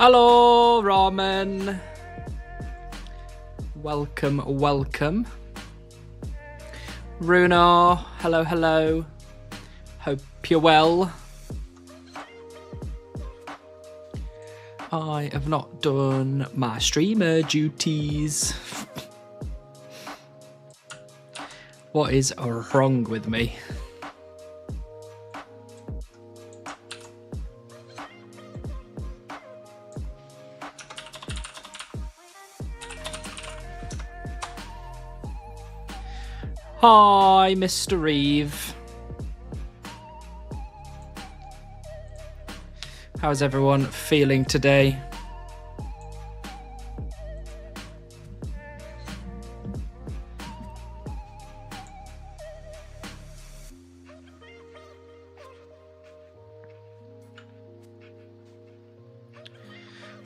Hello, Ramen. Welcome, welcome. Runar, hello, hello. Hope you're well. I have not done my streamer duties. What is wrong with me? Hi, Mr. Reeve. How's everyone feeling today?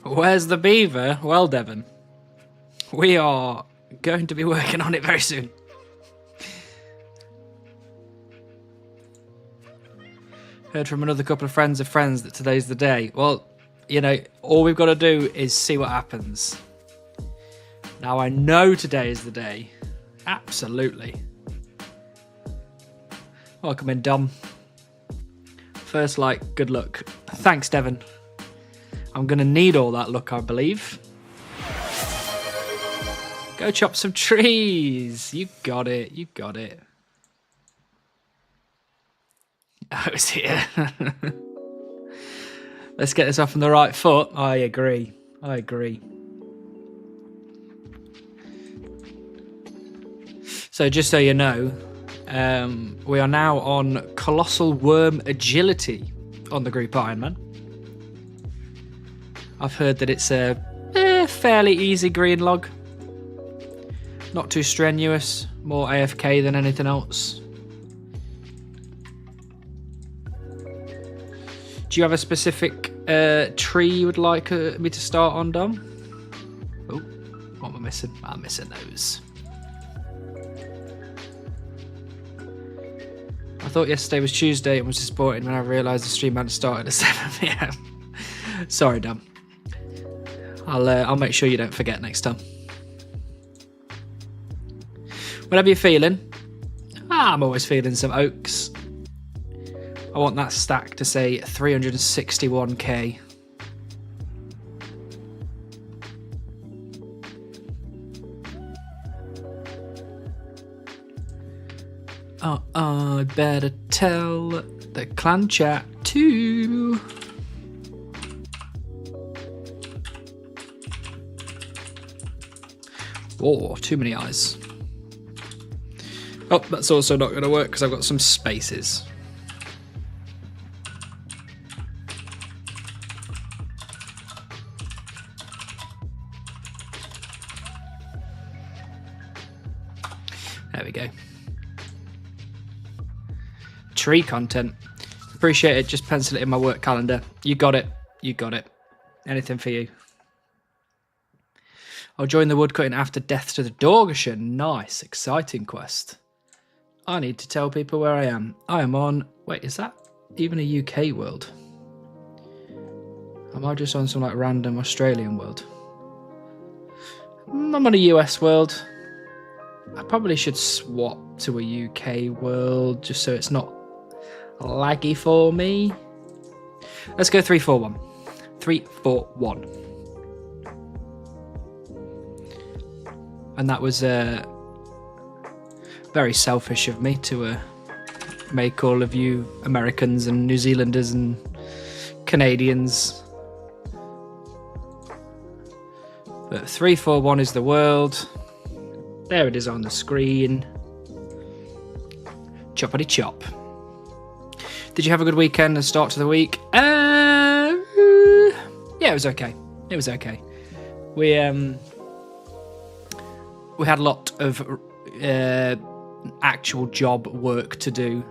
Where's the beaver? Well, Devon, we are going to be working on it very soon. Heard from another couple of friends that today's the day. Well, you know, all we've got to do is see what happens. Now, I know today is the day. Absolutely. Welcome in, Dom. First like, good luck. Thanks, Devon. I'm going to need all that luck, I believe. Go chop some trees. You got it. You got it. I was here. Let's get this off on the right foot. I agree. I agree. So just so you know, we are now on Colossal Worm Agility on the group Ironman. I've heard that it's a fairly easy green log. Not too strenuous, more AFK than anything else. Do you have a specific tree you would like me to start on, Dom? Oh, what am I missing? I'm missing those. I thought yesterday was Tuesday and was disappointed when I realised the stream hadn't started at 7 PM. Sorry, Dom. I'll make sure you don't forget next time. Whatever you're feeling. I'm always feeling some oaks. I want that stack to say 361k. Oh, I better tell the clan chat too. Oh, too many eyes. Oh, that's also not going to work because I've got some spaces. There we go. Tree content. Appreciate it. Just pencil it in my work calendar. You got it. You got it. Anything for you. I'll join the woodcutting after Death to the Dorgashen. Nice. Exciting quest. I need to tell people where I am. I am on... Wait, is that even a UK world? Am I just on some like random Australian world? I'm on a US world. I probably should swap to a UK world just so it's not laggy for me. Let's go 341. 341. And that was very selfish of me to make all of you Americans and New Zealanders and Canadians. But 341 is the world. There it is on the screen. Choppity chop. Did you have a good weekend and start to the week? Yeah, it was okay. It was okay. We had a lot of actual job work to do,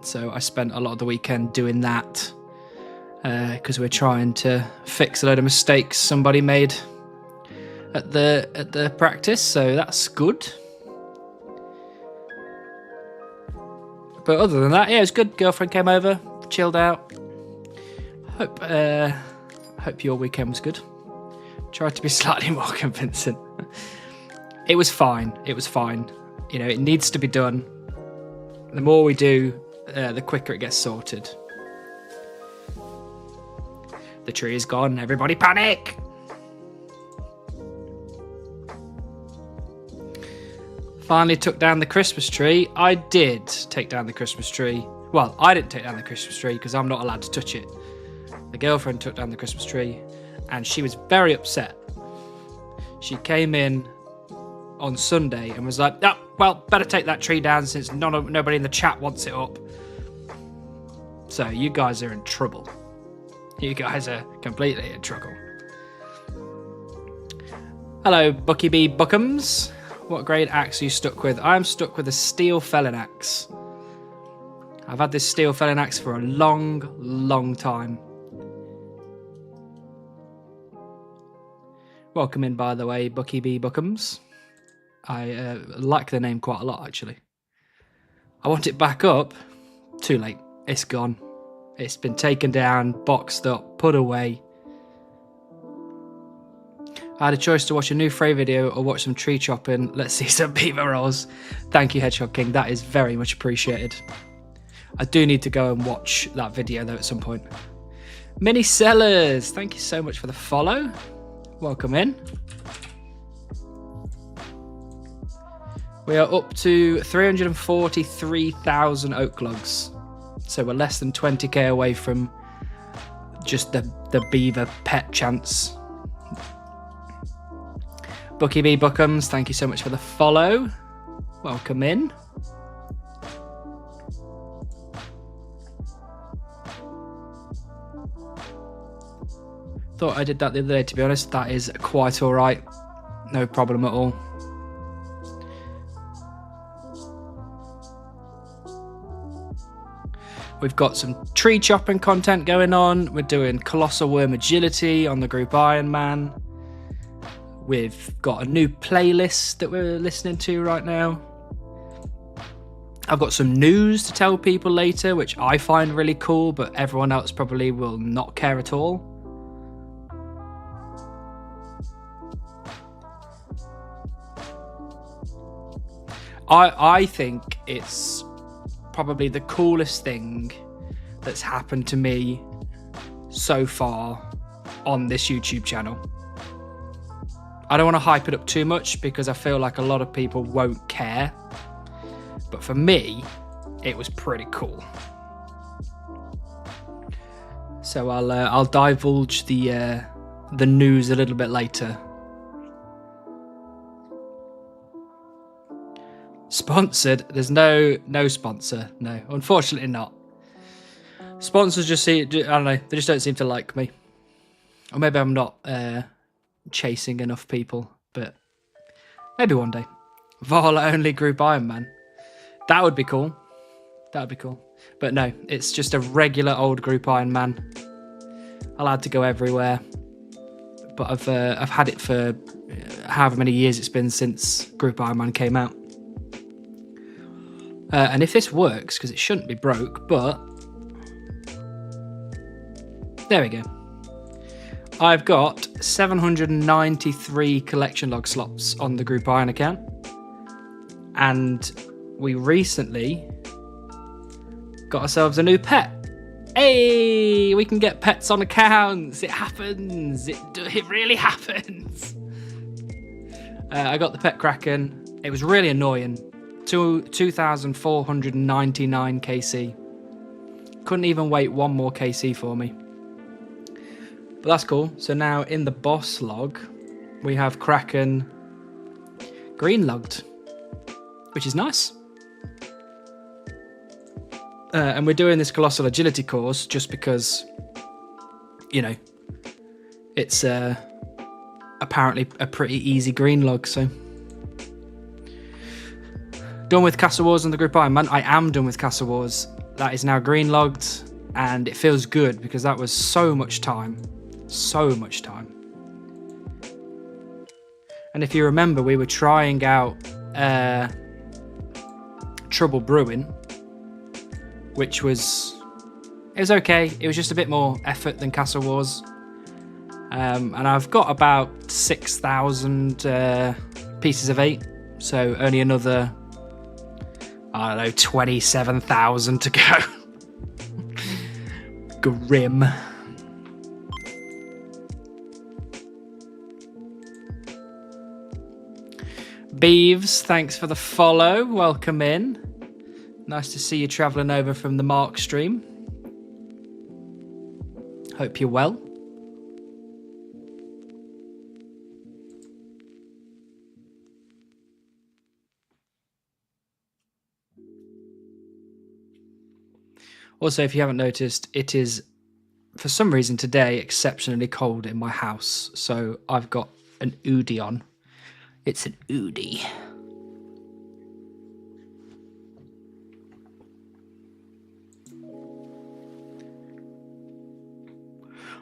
so I spent a lot of the weekend doing that because we're trying to fix a load of mistakes somebody made at the practice, so that's good. But other than that, yeah, it was good. Girlfriend came over, chilled out. Hope Hope your weekend was good. Tried to be slightly more convincing. It was fine. It was fine. You know, it needs to be done. The more we do, the quicker it gets sorted. The tree is gone. Everybody panic! Finally took down the Christmas tree. I did take down the Christmas tree. Well, I didn't take down the Christmas tree because I'm not allowed to touch it. The girlfriend took down the Christmas tree and she was very upset. She came in on Sunday and was like, oh, well, better take that tree down since nobody in the chat wants it up. So you guys are in trouble. You guys are completely in trouble. Hello, Bucky B. Buckums. What grade axe are you stuck with? I'm stuck with a steel felling axe. I've had this steel felling axe for a long, long time. Welcome in, by the way, Bucky B. Buckums. I like the name quite a lot, actually. I want it back up. Too late. It's gone. It's been taken down, boxed up, put away. I had a choice to watch a new Frey video or watch some tree chopping. Let's see some beaver rolls. Thank you, Hedgehog King. That is very much appreciated. I do need to go and watch that video, though, at some point. Mini Sellers, thank you so much for the follow. Welcome in. We are up to 343,000 oak logs. So we're less than 20k away from just the beaver pet chance. Bucky B. Buckums, thank you so much for the follow. Welcome in. Thought I did that the other day, to be honest. That is quite all right. No problem at all. We've got some tree chopping content going on. We're doing Colossal Worm Agility on the group Iron Man. We've got a new playlist that we're listening to right now. I've got some news to tell people later, which I find really cool, but everyone else probably will not care at all. I think it's probably the coolest thing that's happened to me so far on this YouTube channel. I don't want to hype it up too much because I feel like a lot of people won't care. But for me, it was pretty cool. So I'll divulge the news a little bit later. Sponsored? There's no sponsor. No, unfortunately not. Sponsors just I don't know. They just don't seem to like me, or maybe I'm not chasing enough people. But maybe one day. Valhalla only group Iron Man. That would be cool. That would be cool. But no, it's just a regular old group Iron Man. Allowed to go everywhere. But I've had it for however many years it's been since Group Iron Man came out. And if this works, because it shouldn't be broke, but there we go. I've got 793 collection log slots on the Group Iron account. And we recently got ourselves a new pet. Hey, we can get pets on accounts. It happens. It really happens. I got the pet Kraken. It was really annoying. 2,499 KC. Couldn't even wait one more KC for me. But that's cool. So now in the boss log, we have Kraken green logged, which is nice. And we're doing this Colossal Agility course just because, you know, it's apparently a pretty easy green log, so. Done with Castle Wars on the Group Iron Man. I am done with Castle Wars. That is now green logged, and it feels good because that was so much time. So much time. And if you remember, we were trying out Trouble Brewing, which was, it was okay. It was just a bit more effort than Castle Wars. And I've got about 6,000 pieces of 8, so only another, I don't know, 27,000 to go. Grim. Beeves, thanks for the follow. Welcome in. Nice to see you travelling over from the Mark stream. Hope you're well. Also, if you haven't noticed, it is, for some reason today, exceptionally cold in my house. So I've got an hoodie on. It's an hoodie.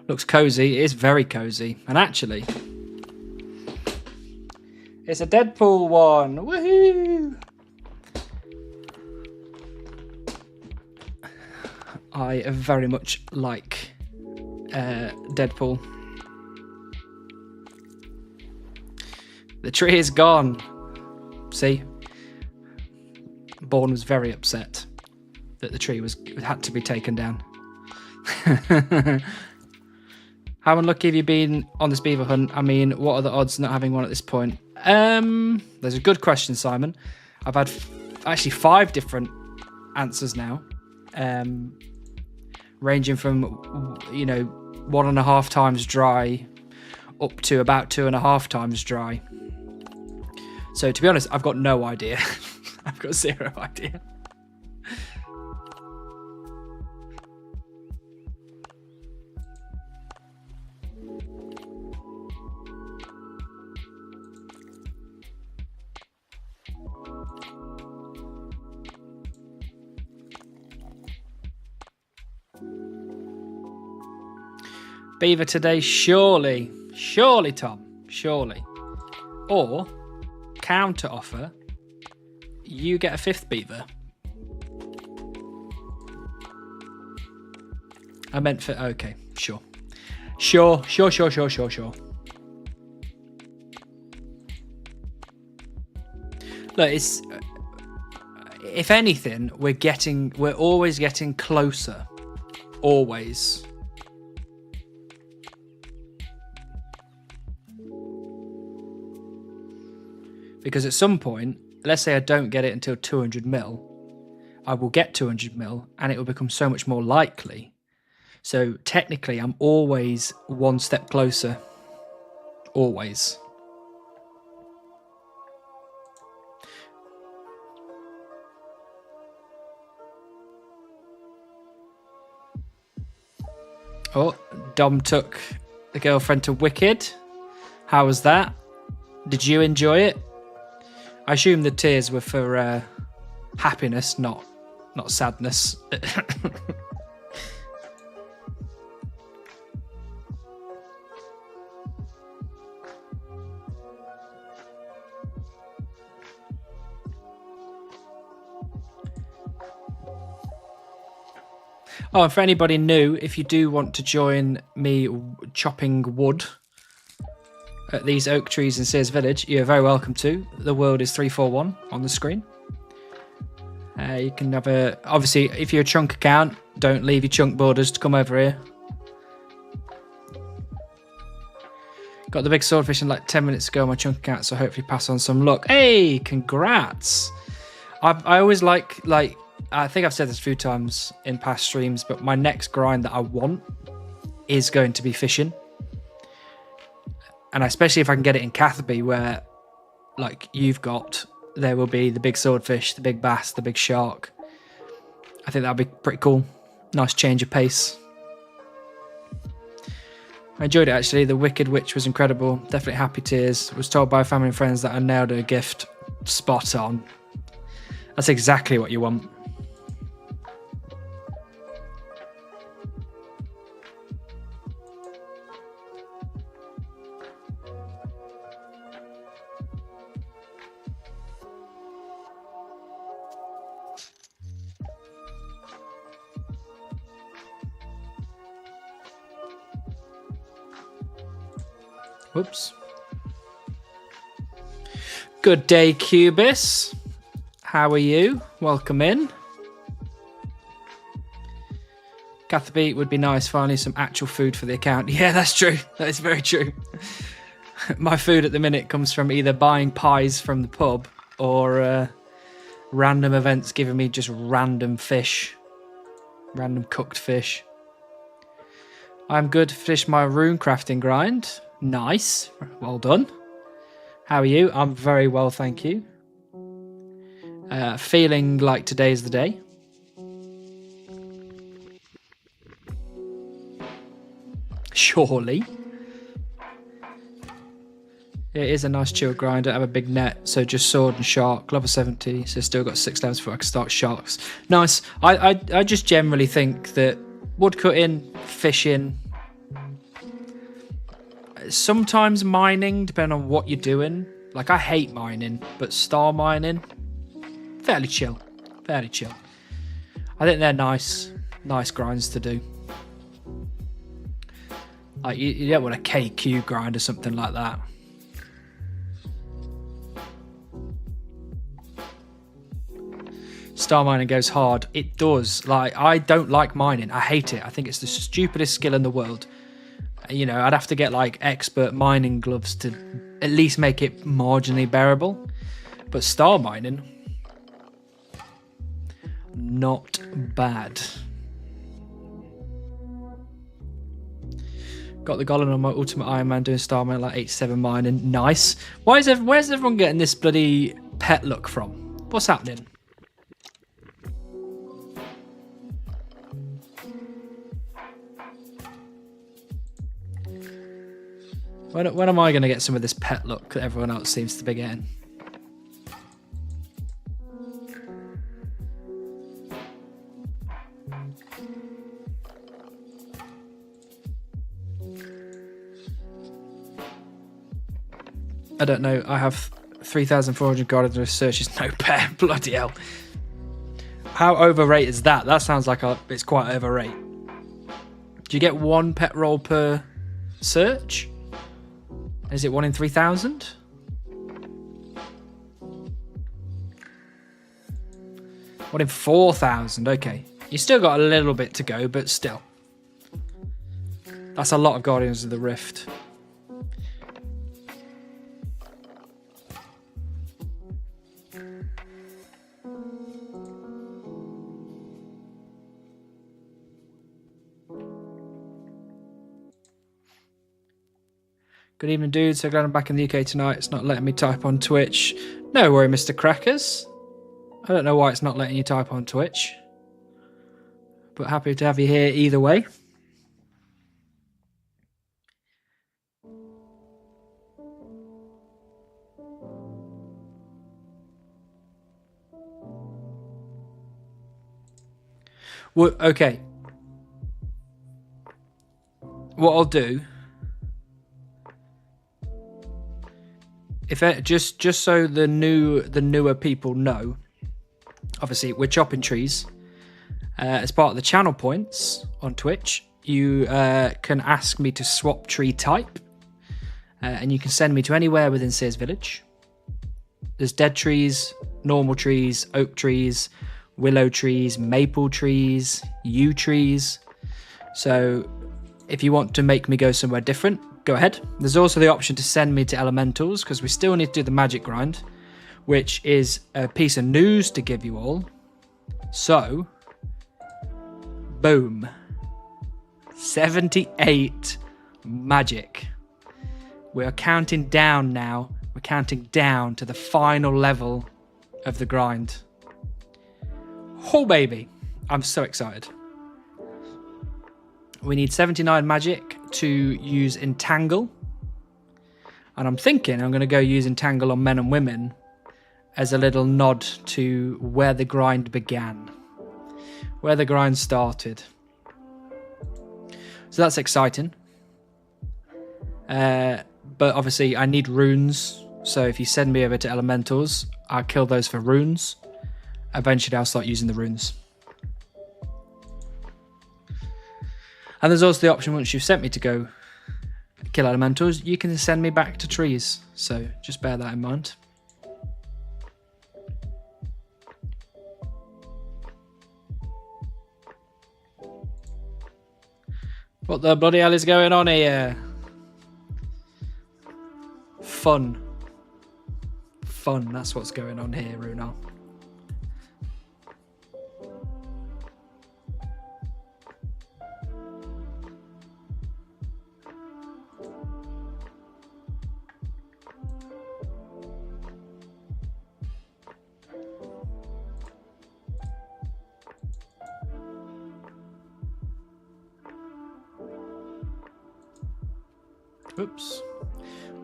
Looks cozy. It is very cozy. And actually, it's a Deadpool one. Woohoo! I very much like Deadpool. The tree is gone. See? Bourne was very upset that the tree had to be taken down. How unlucky have you been on this beaver hunt? I mean, what are the odds not having one at this point? There's a good question, Simon. I've had actually 5 different answers now, ranging from 1.5 times dry up to about 2.5 times dry. So to be honest, I've got no idea. I've got 0 idea. Beaver today, surely, Tom, surely. Or, counter offer, you get a 5th beaver. I meant for, okay, sure. Sure. Look, it's, if anything, we're always getting closer. Always. Because at some point, let's say I don't get it until 200 mil, I will get 200 mil and it will become so much more likely. So technically, I'm always one step closer. Always. Oh, Dom took the girlfriend to Wicked. How was that? Did you enjoy it? I assume the tears were for happiness, not sadness. Oh, and for anybody new, if you do want to join me chopping wood at these oak trees in Sears Village, you're very welcome to. The world is 341 on the screen. You can have obviously, if you're a chunk account, don't leave your chunk borders to come over here. Got the big swordfish in like 10 minutes ago on my chunk account, so hopefully pass on some luck. Hey, congrats! I always like I think I've said this a few times in past streams, but my next grind that I want is going to be fishing. And especially if I can get it in Catherby, where, like you've got, there will be the big swordfish, the big bass, the big shark. I think that'd be pretty cool. Nice change of pace. I enjoyed it, actually. The Wicked Witch was incredible. Definitely happy tears. Was told by family and friends that I nailed her gift. Spot on. That's exactly what you want. Whoops. Good day, Cubis. How are you? Welcome in. Catherby, would be nice. Finally, some actual food for the account. Yeah, that's true. That is very true. My food at the minute comes from either buying pies from the pub or random events giving me just random fish. Random cooked fish. I'm good. Finished my rune crafting grind. Nice. Well done. How are you? I'm very well, thank you. Feeling like today's the day. Surely. It is a nice chill grind. I have a big net, so just sword and shark. Level 70, so still got 6 levels before I can start sharks. Nice. I just generally think that woodcutting, fishing, sometimes mining, depending on what you're doing. Like, I hate mining, but star mining, fairly chill. Fairly chill. I think they're nice grinds to do. Like, you don't want a KQ grind or something like that. Star mining goes hard. It does. Like, I don't like mining. I hate it. I think it's the stupidest skill in the world. You know, I'd have to get like expert mining gloves to at least make it marginally bearable. But star mining, not bad. Got the golem on my Ultimate Iron Man doing star mining like 87 mining. Nice. Where's everyone getting this bloody pet look from? What's happening? When am I going to get some of this pet look that everyone else seems to be getting? I don't know. I have 3,400 guarded researches. No pet. Bloody hell. How overrated is that? That sounds like it's quite overrated. Do you get one pet roll per search? Is it 1 in 3,000? One in 4,000. Okay. You still got a little bit to go, but still. That's a lot of Guardians of the Rift. Good evening, dude. So glad I'm back in the UK tonight. It's not letting me type on Twitch. No worry, Mr. Crackers. I don't know why it's not letting you type on Twitch. But happy to have you here either way. Well, okay. What I'll do... just so the newer people know, obviously we're chopping trees. As part of the channel points on Twitch, you can ask me to swap tree type, and you can send me to anywhere within Sears Village. There's dead trees, normal trees, oak trees, willow trees, maple trees, yew trees. So if you want to make me go somewhere different, go ahead. There's also the option to send me to elementals, because we still need to do the magic grind, which is a piece of news to give you all. So, boom. 78 magic. We are counting down now. We're counting down to the final level of the grind. Oh, baby. I'm so excited. We need 79 magic to use Entangle. And I'm thinking I'm going to go use Entangle on men and women as a little nod to where the grind began. Where the grind started. So that's exciting. But obviously I need runes. So if you send me over to elementals, I'll kill those for runes. Eventually I'll start using the runes. And there's also the option, once you've sent me to go kill elementals, you can send me back to trees. So just bear that in mind. What the bloody hell is going on here? Fun. Fun, that's what's going on here, Runar. Oops.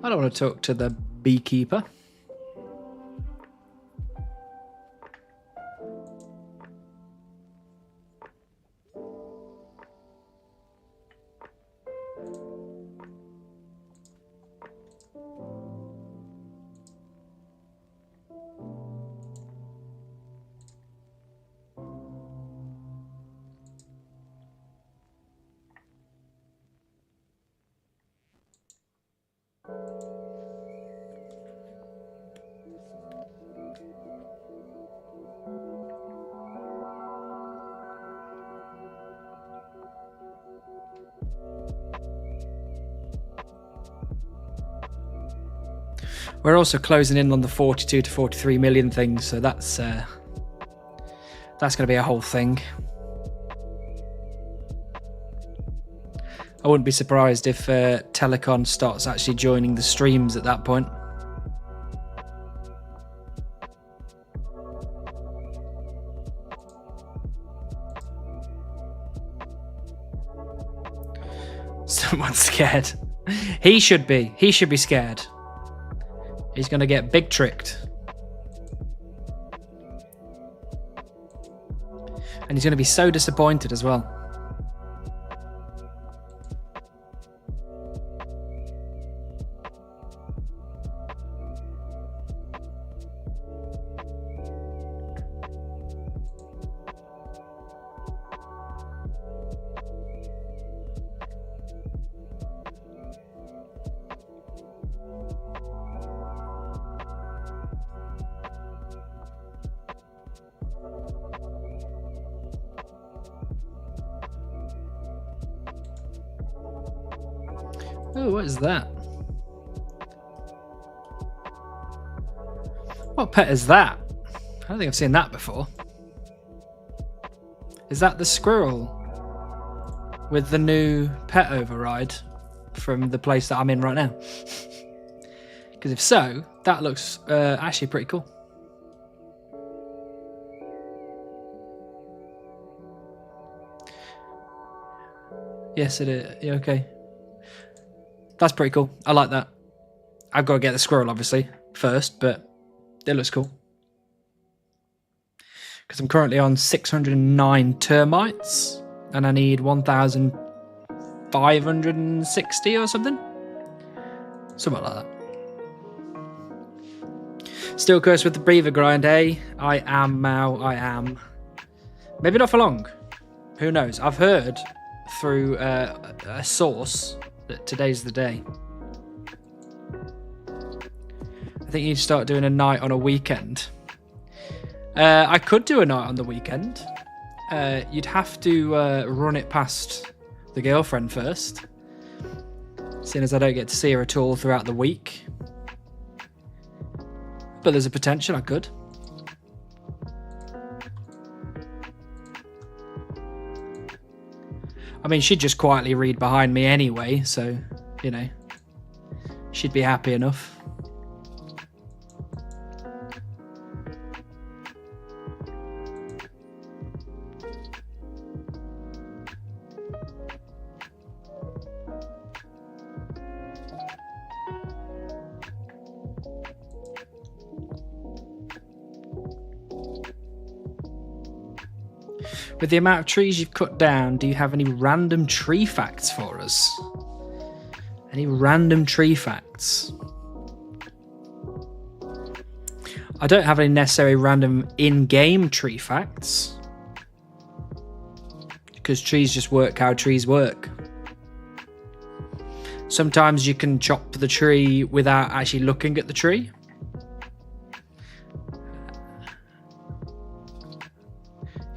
I don't want to talk to the beekeeper. We're also closing in on the 42 to 43 million thing, so that's going to be a whole thing. I wouldn't be surprised if Telecon starts actually joining the streams at that point. Someone's scared. He should be. He should be scared. He's going to get big tricked. And he's going to be so disappointed as well. Oh, what is that? What pet is that? I don't think I've seen that before. Is that the squirrel with the new pet override from the place that I'm in right now? Because if so, that looks actually pretty cool. Yes, it is. Yeah, okay. That's pretty cool. I like that. I've got to get the squirrel, obviously, first, but it looks cool. Because I'm currently on 609 termites, and I need 1,560 or something. Something like that. Still cursed with the beaver grind, eh? I am, Mao, I am. Maybe not for long. Who knows? I've heard through a source that today's the day. I think you need to start doing a night on a weekend. I could do a night on the weekend. You'd have to run it past the girlfriend first, seeing as I don't get to see her at all throughout the week. But there's a potential I could. I mean, she'd just quietly read behind me anyway, so, you know, she'd be happy enough. With the amount of trees you've cut down, do you have any random tree facts for us? Any random tree facts? I don't have any necessary random in-game tree facts, because trees just work how trees work. Sometimes you can chop the tree without actually looking at the tree.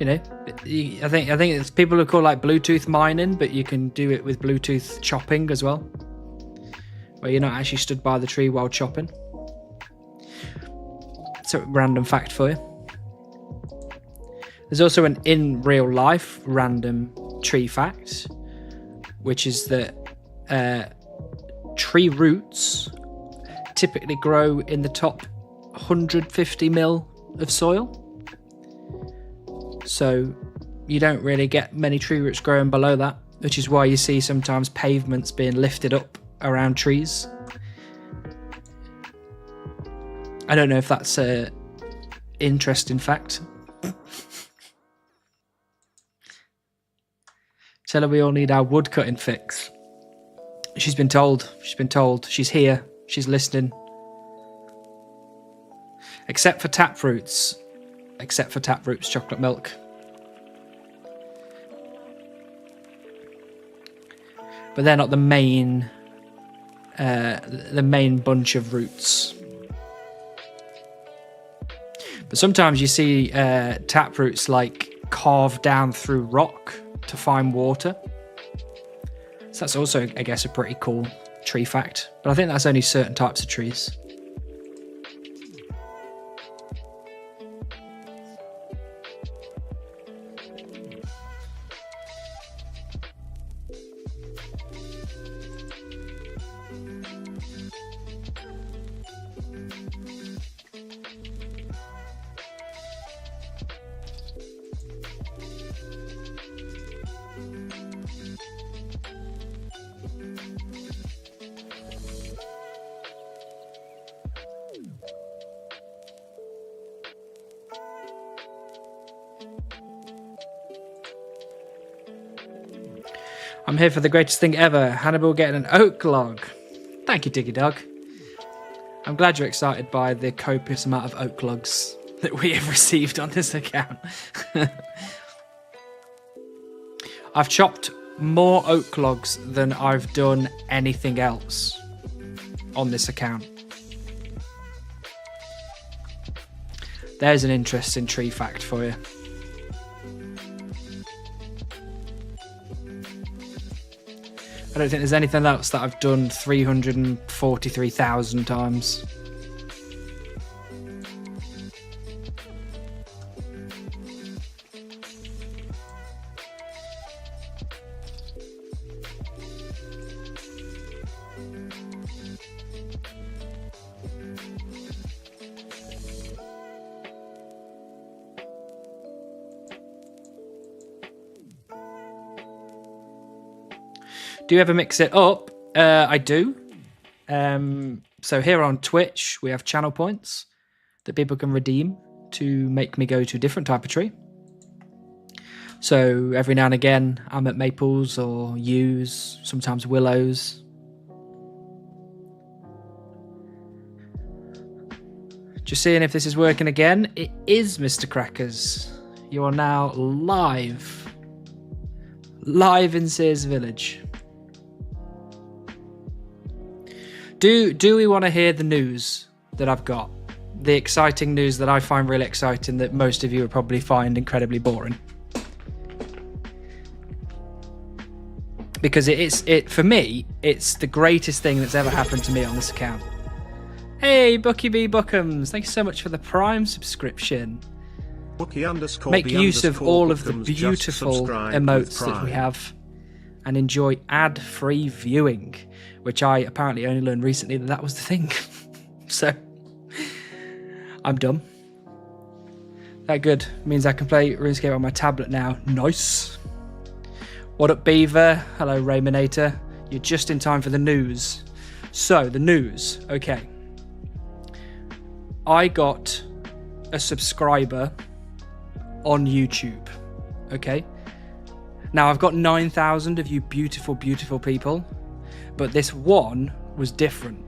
You know, I think it's people who call like Bluetooth mining, but you can do it with Bluetooth chopping as well, where you're not actually stood by the tree while chopping. It's a random fact for you. There's also an in real life random tree fact, which is that tree roots typically grow in the top 150 mil of soil. So you don't really get many tree roots growing below that, which is why you see sometimes pavements being lifted up around trees. I don't know if that's a interesting fact. Tell her we all need our wood cutting fix. She's been told. She's here. She's listening. Except for Taproots. Except for Taproot's chocolate milk. But they're not the main bunch of roots. But sometimes you see taproots like carved down through rock to find water. So that's also, I guess, a pretty cool tree fact. But I think that's only certain types of trees. I'm here for the greatest thing ever. Hannibal getting an oak log. Thank you, Diggy Dog. I'm glad you're excited by the copious amount of oak logs that we have received on this account. I've chopped more oak logs than I've done anything else on this account. There's an interesting tree fact for you. I don't think there's anything else that I've done 343,000 times. Do you ever mix it up? I do. So here on Twitch, we have channel points that people can redeem to make me go to a different type of tree. So every now and again, I'm at maples or yews, sometimes willows. Just seeing if this is working again. It is, Mr. Crackers. You are now live. Live in Sears Village. Do we want to hear the news that I've got? The exciting news that I find really exciting that most of you will probably find incredibly boring. Because for me, it's the greatest thing that's ever happened to me on this account. Hey, Bucky B. Buckums, thank you so much for the Prime subscription. Make use of all of the beautiful emotes that we have and enjoy ad-free viewing, which I apparently only learned recently that was the thing. So, I'm done. That good. Means I can play RuneScape on my tablet now. Nice. What up, Beaver? Hello, Rayminator. You're just in time for the news. So, the news. Okay. I got a subscriber on YouTube. Okay. Now, I've got 9,000 of you beautiful, beautiful people. But this one was different.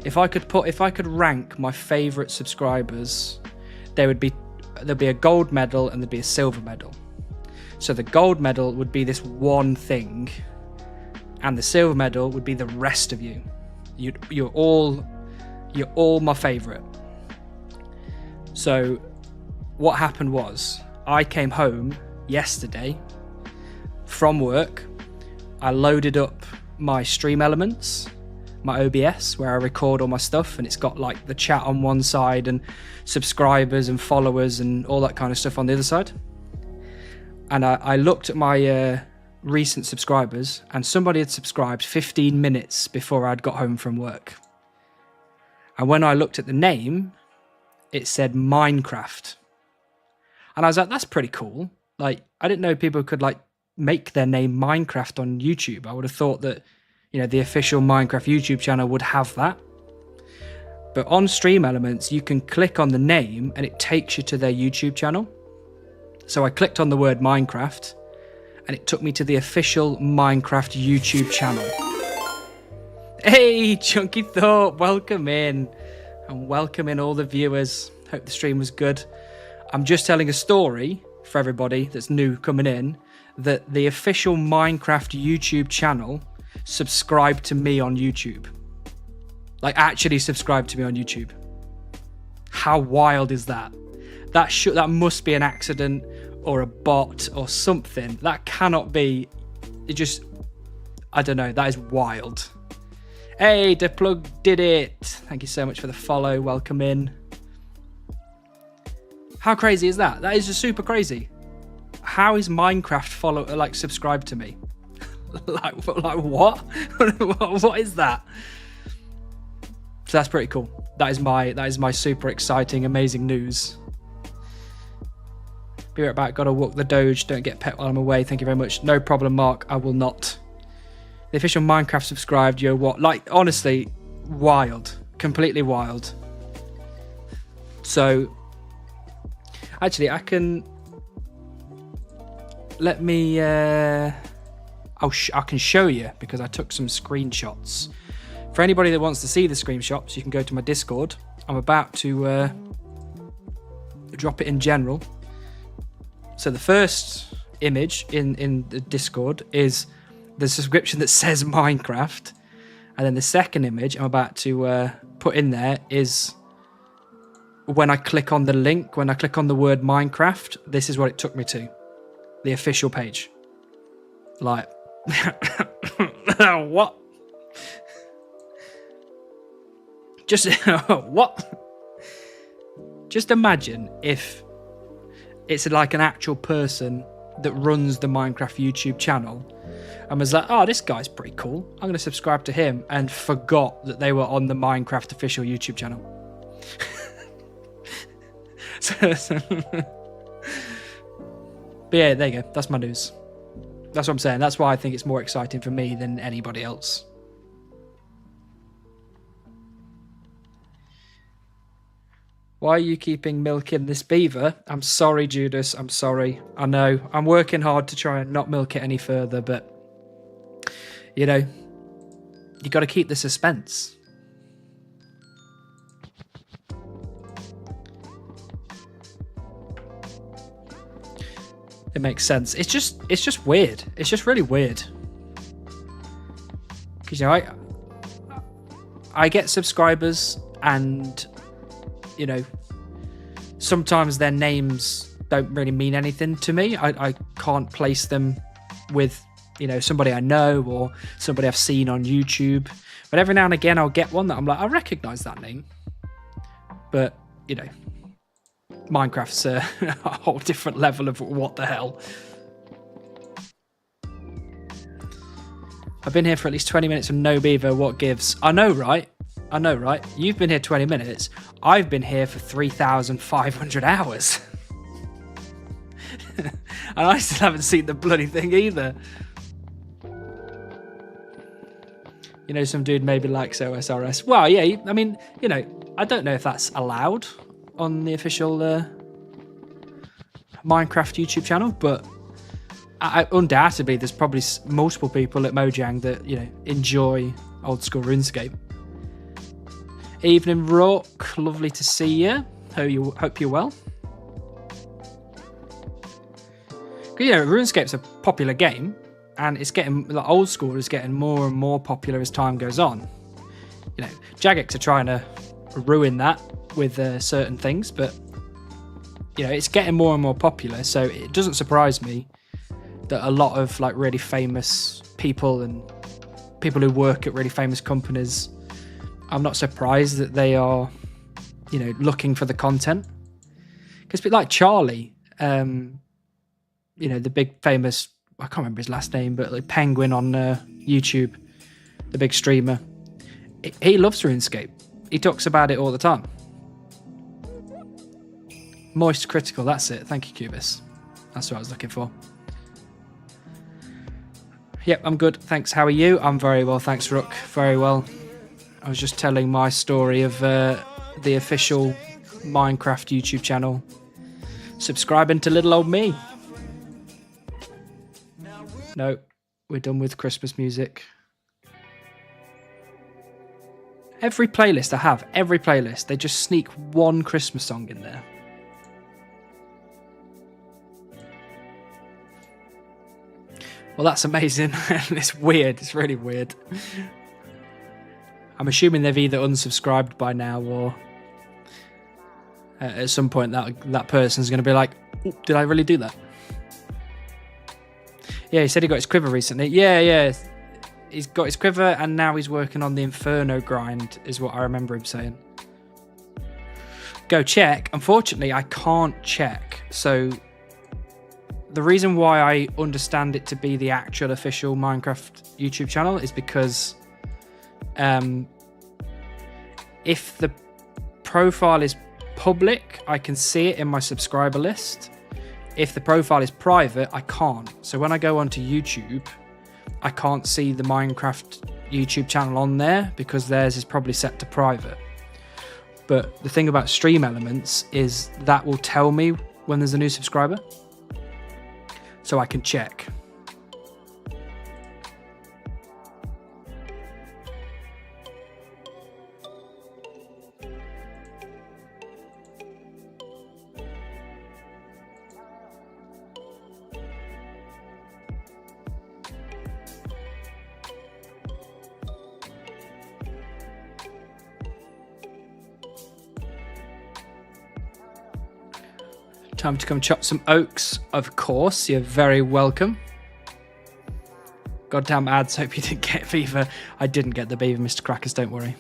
If I could rank my favourite subscribers, there'd be a gold medal and there'd be a silver medal. So the gold medal would be this one thing, and the silver medal would be the rest of you. You're all my favourite. So what happened was, I came home yesterday from work. I loaded up my Stream Elements, my OBS, where I record all my stuff, and it's got like the chat on one side and subscribers and followers and all that kind of stuff on the other side. And I looked at my recent subscribers, and somebody had subscribed 15 minutes before I'd got home from work. And when I looked at the name, it said Minecraft. And I was like, that's pretty cool. Like, I didn't know people could like make their name Minecraft on YouTube. I would have thought that, you know, the official Minecraft YouTube channel would have that. But on Stream Elements, you can click on the name and it takes you to their YouTube channel. So I clicked on the word Minecraft and it took me to the official Minecraft YouTube channel. Hey, Chunky Thought, welcome in. And welcome in all the viewers. Hope the stream was good. I'm just telling a story for everybody that's new coming in, that the official Minecraft YouTube channel subscribed to me on YouTube. Like, actually subscribed to me on YouTube. How wild is that? That must be an accident or a bot or something. That cannot be. It just, I don't know. That is wild. Hey, Deplug did it. Thank you so much for the follow. Welcome in. How crazy is that? That is just super crazy. How is Minecraft subscribed to me? like what? What is that? So that's pretty cool. That is my super exciting, amazing news. Be right back. Gotta walk the Doge. Don't get pet while I'm away. Thank you very much. No problem, Mark. I will not. The official Minecraft subscribed. Yo, what? Like, honestly, wild. Completely wild. So, actually, I can. Let me. I can show you because I took some screenshots. For anybody that wants to see the screenshots, you can go to my Discord. I'm about to drop it in general. So the first image in the Discord is the subscription that says Minecraft. And then the second image I'm about to put in there is when I click on the link, when I click on the word Minecraft, this is what it took me to. The official page. Like, what? Just, what? Just imagine if it's like an actual person that runs the Minecraft YouTube channel and was like, oh, this guy's pretty cool. I'm going to subscribe to him, and forgot that they were on the Minecraft official YouTube channel. But yeah, there you go. That's my news. That's what I'm saying. That's why I think it's more exciting for me than anybody else. Why are you keeping milking this beaver? I'm sorry, Judas. I'm sorry. I know. I'm working hard to try and not milk it any further, but, you know, you got to keep the suspense. It makes sense. It's just weird. It's just really weird. Because, you know, I get subscribers and, you know, sometimes their names don't really mean anything to me. I can't place them with, you know, somebody I know or somebody I've seen on YouTube. But every now and again I'll get one that I'm like, I recognise that name. But, you know, Minecraft's a whole different level of what the hell. I've been here for at least 20 minutes and no beaver. What gives? I know, right? I know, right? You've been here 20 minutes. I've been here for 3,500 hours. And I still haven't seen the bloody thing either. You know, some dude maybe likes OSRS. Well, yeah, I mean, you know, I don't know if that's allowed on the official Minecraft YouTube channel, but undoubtedly there's probably multiple people at Mojang that, you know, enjoy old school RuneScape. Evening, Rock. Lovely to see you. Hope you're well. Yeah, RuneScape's a popular game. and it's getting, like, old school is getting more and more popular as time goes on. You know, Jagex are trying to ruin that with certain things, but you know, it's getting more and more popular, so it doesn't surprise me that a lot of like really famous people and people who work at really famous companies, I'm not surprised that they are, you know, looking for the content. Because like Charlie, you know, the big famous, I can't remember his last name, but like Penguin on YouTube, the big streamer, he loves RuneScape. He talks about it all the time. Moist Critical, that's it. Thank you, Cubis. That's what I was looking for. Yep, I'm good. Thanks. How are you? I'm very well. Thanks, Rook. Very well. I was just telling my story of the official Minecraft YouTube channel. Subscribing to little old me. No, we're done with Christmas music. Every playlist I have, every playlist, they just sneak one Christmas song in there. Well, that's amazing. It's weird. It's really weird. I'm assuming they've either unsubscribed by now, or at some point that person's going to be like, did I really do that? Yeah, he said he got his quiver recently. Yeah. He's got his quiver, and now he's working on the Inferno grind, is what I remember him saying. Go check. Unfortunately, I can't check. So the reason why I understand it to be the actual official Minecraft YouTube channel is because if the profile is public, I can see it in my subscriber list. If the profile is private, I can't. So when I go onto YouTube, I can't see the Minecraft YouTube channel on there because theirs is probably set to private. But the thing about Stream Elements is that will tell me when there's a new subscriber, so I can check. Time to come chop some oaks, of course. You're very welcome. Goddamn ads, hope you didn't get Beaver. I didn't get the Beaver, Mr. Crackers, don't worry.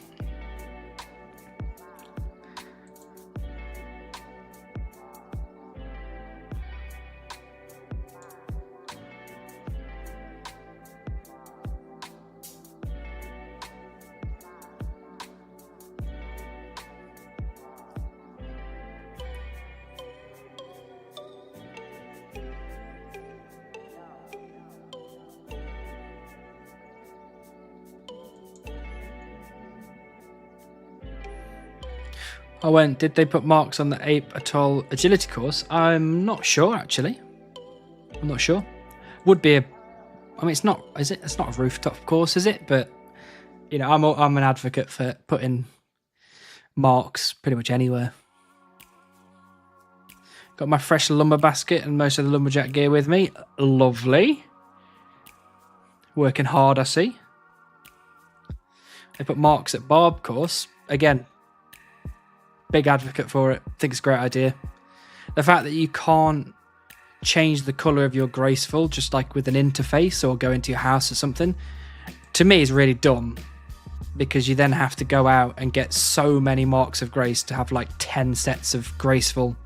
I went, did they put marks on the Ape Atoll agility course? I'm not sure, actually. I'm not sure. Would be a... I mean, it's not... Is it? It's not a rooftop course, is it? But, you know, I'm an advocate for putting marks pretty much anywhere. Got my fresh lumber basket and most of the lumberjack gear with me. Lovely. Working hard, I see. They put marks at Barb course. Again, big advocate for it. Think it's a great idea. The fact that you can't change the colour of your graceful just like with an interface or go into your house or something, to me is really dumb, because you then have to go out and get so many marks of grace to have like 10 sets of graceful.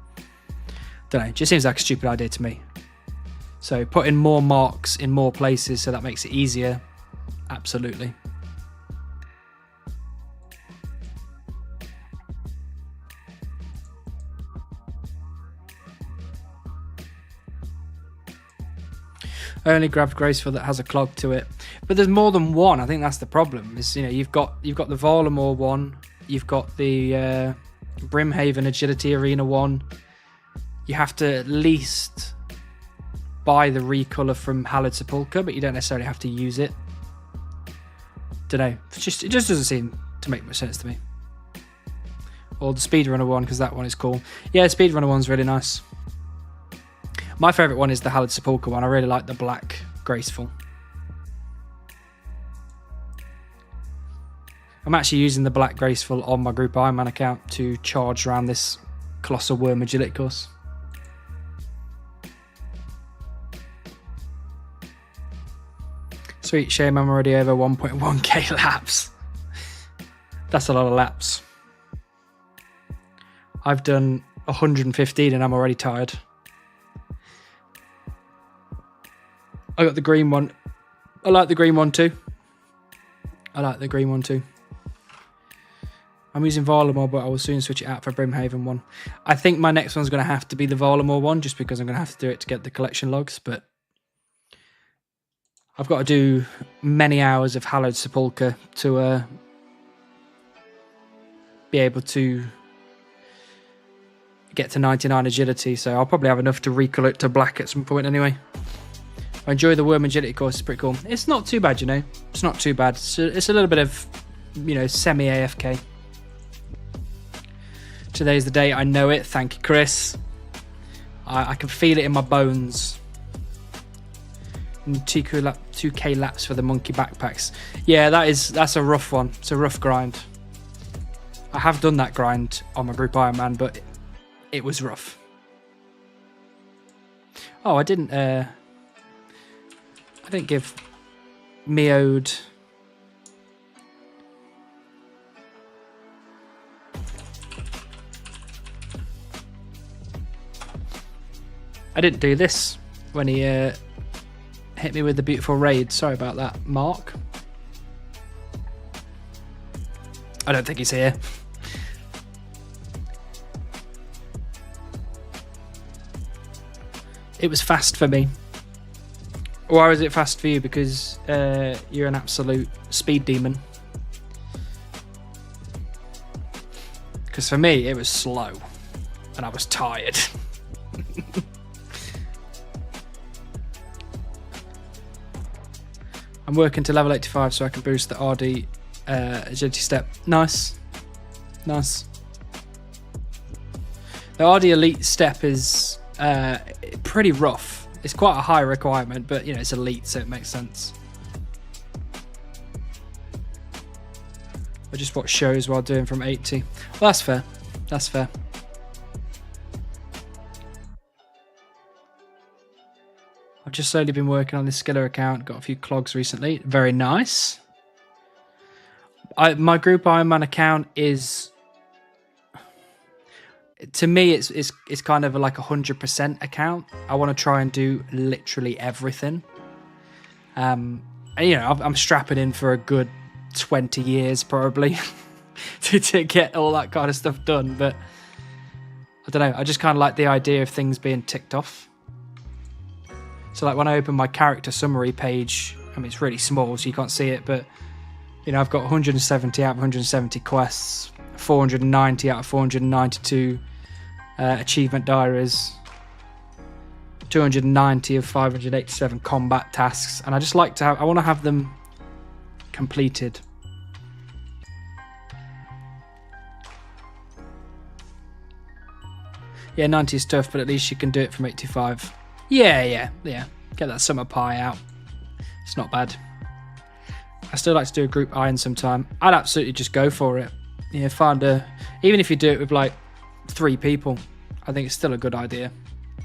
Don't know, it just seems like a stupid idea to me. So putting more marks in more places so that makes it easier, absolutely. I only grabbed Graceful that has a clog to it, but there's more than one. I think that's the problem. Is, you know, you've got the Varlamore one, you've got the Brimhaven Agility Arena one. You have to at least buy the recolor from Hallowed Sepulchre, but you don't necessarily have to use it. Don't know. It just doesn't seem to make much sense to me. Or the Speedrunner one, because that one is cool. Yeah, the Speedrunner one's really nice. My favourite one is the Hallowed Sepulchre one. I really like the black Graceful. I'm actually using the Black Graceful on my Group Ironman account to charge around this Colossal Worm Agility course. Sweet, shame I'm already over 1.1k laps. That's a lot of laps. I've done 115 and I'm already tired. I got the green one. I like the green one too. I'm using Varlamore, but I will soon switch it out for Brimhaven one. I think my next one's going to have to be the Varlamore one, just because I'm going to have to do it to get the collection logs, but I've got to do many hours of Hallowed Sepulchre to be able to get to 99 agility, so I'll probably have enough to recall it to black at some point anyway. I enjoy the Worm Agility course, it's pretty cool. It's not too bad, you know. It's not too bad. It's a little bit of, you know, semi-AFK. Today's the day, I know it. Thank you, Chris. I can feel it in my bones. And 2k laps for the monkey backpacks. Yeah, that's a rough one. It's a rough grind. I have done that grind on my Group Ironman, but it was rough. Oh, I didn't give Meowed. I didn't do this when he hit me with the beautiful raid. Sorry about that, Mark. I don't think he's here. It was fast for me. Why was it fast for you? Because you're an absolute speed demon. Because for me, it was slow. And I was tired. I'm working to level 85 so I can boost the RD agility step. Nice. Nice. The RD elite step is pretty rough. It's quite a high requirement, but you know, it's elite, so it makes sense. I just watch shows while doing from 80. Well, that's fair. That's fair. I've just slowly been working on this Skiller account. Got a few clogs recently. Very nice. My Group Ironman account is, to me, it's kind of like 100% account. I want to try and do literally everything. And, you know, I'm strapping in for a good 20 years probably to get all that kind of stuff done. But I don't know. I just kind of like the idea of things being ticked off. So like when I open my character summary page, I mean, it's really small, so you can't see it, but you know, I've got 170 out of 170 quests, 490 out of 492 achievement diaries, 290 of 587 combat tasks, and I just like to have, I want to have them completed. Yeah, 90 is tough, but at least you can do it from 85. Yeah. Get that summer pie out. It's not bad. I still like to do a group iron sometime. I'd absolutely just go for it. Yeah, find a, even if you do it with like 3 people, I think it's still a good idea. I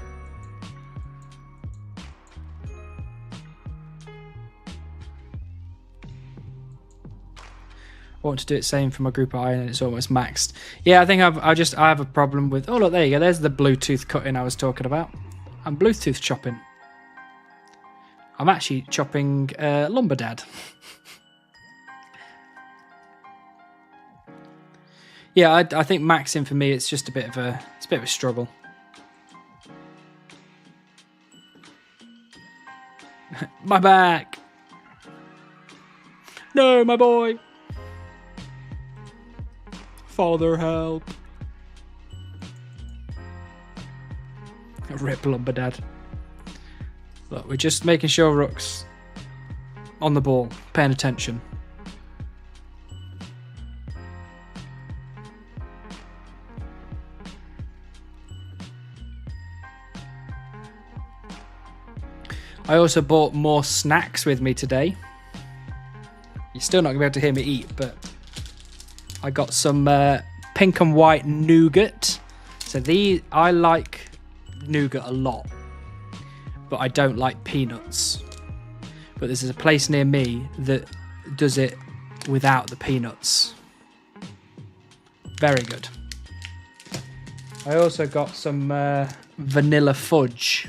want to do it same for my group iron and it's almost maxed. Yeah, I think I have a problem with, oh look, there you go, there's the Bluetooth cutting I was talking about. I'm Bluetooth chopping. I'm actually chopping Lumberdad. Yeah, I think maxing for me, it's just a bit of a struggle. My back. No, my boy. Father, help. Rip Lumberdad. Look, we're just making sure Rook's on the ball, paying attention. I also bought more snacks with me today. You're still not going to be able to hear me eat, but I got some pink and white nougat. So I like nougat a lot, but I don't like peanuts. But this is a place near me that does it without the peanuts. Very good. I also got some vanilla fudge.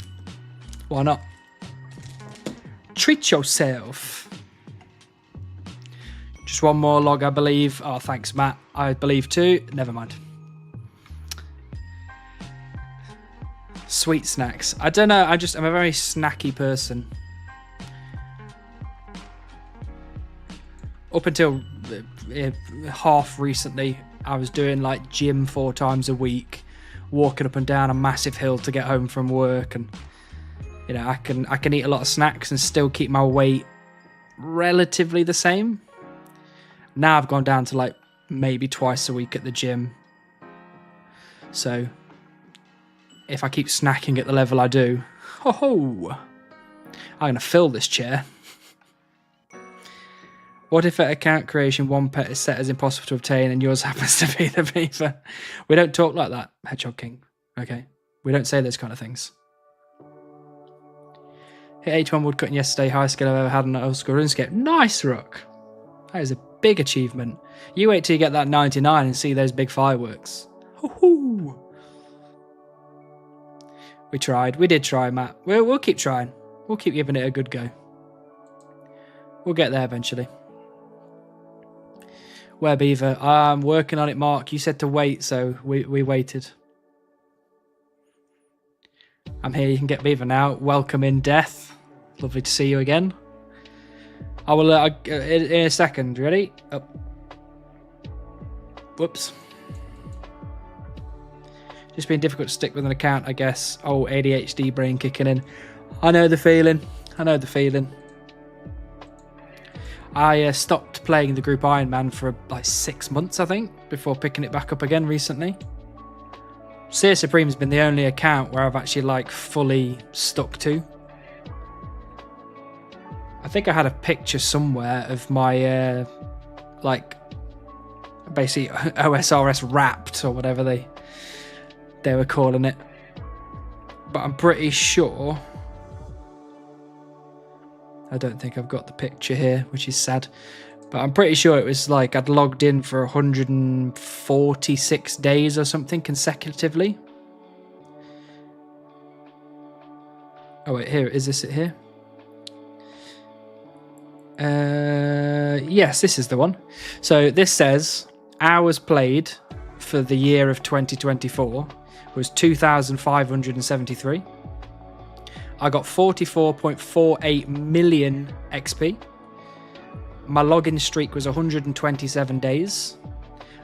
Why not? Treat yourself. Just one more log, I believe. Oh, thanks, Matt. I believe too. Never mind. Sweet snacks. I don't know. I'm a very snacky person. Up until half recently, I was doing like gym 4 times a week, walking up and down a massive hill to get home from work, and you know, I can eat a lot of snacks and still keep my weight relatively the same. Now I've gone down to like maybe twice a week at the gym. So if I keep snacking at the level I do, I'm gonna fill this chair. What if at account creation one pet is set as impossible to obtain and yours happens to be the beaver? We don't talk like that, Hedgehog King. Okay? We don't say those kind of things. Hit 81 woodcutting yesterday, highest skill I've ever had on an old school RuneScape. Nice, Rook. That is a big achievement. You wait till you get that 99 and see those big fireworks. Hoo-hoo. We tried. We did try, Matt. We'll keep trying. We'll keep giving it a good go. We'll get there eventually. Where beaver? I'm working on it, Mark. You said to wait, so we waited. I'm here. You can get beaver now. Welcome in, Death. Lovely to see you again. I will in a second. Ready? Up. Whoops. Just been difficult to stick with an account, I guess. Oh, ADHD brain kicking in. I know the feeling. I know the feeling. I stopped playing the group Iron Man for like 6 months, I think, before picking it back up again recently. Seer Supreme's been the only account where I've actually like fully stuck to. I think I had a picture somewhere of my like basically OSRS wrapped or whatever they were calling it. But I'm pretty sure, I don't think I've got the picture here, which is sad. But I'm pretty sure it was like I'd logged in for 146 days or something consecutively. Oh wait, here, is this it here? Yes, this is the one. So this says hours played for the year of 2024 was 2,573. I got 44.48 million XP. My login streak was 127 days.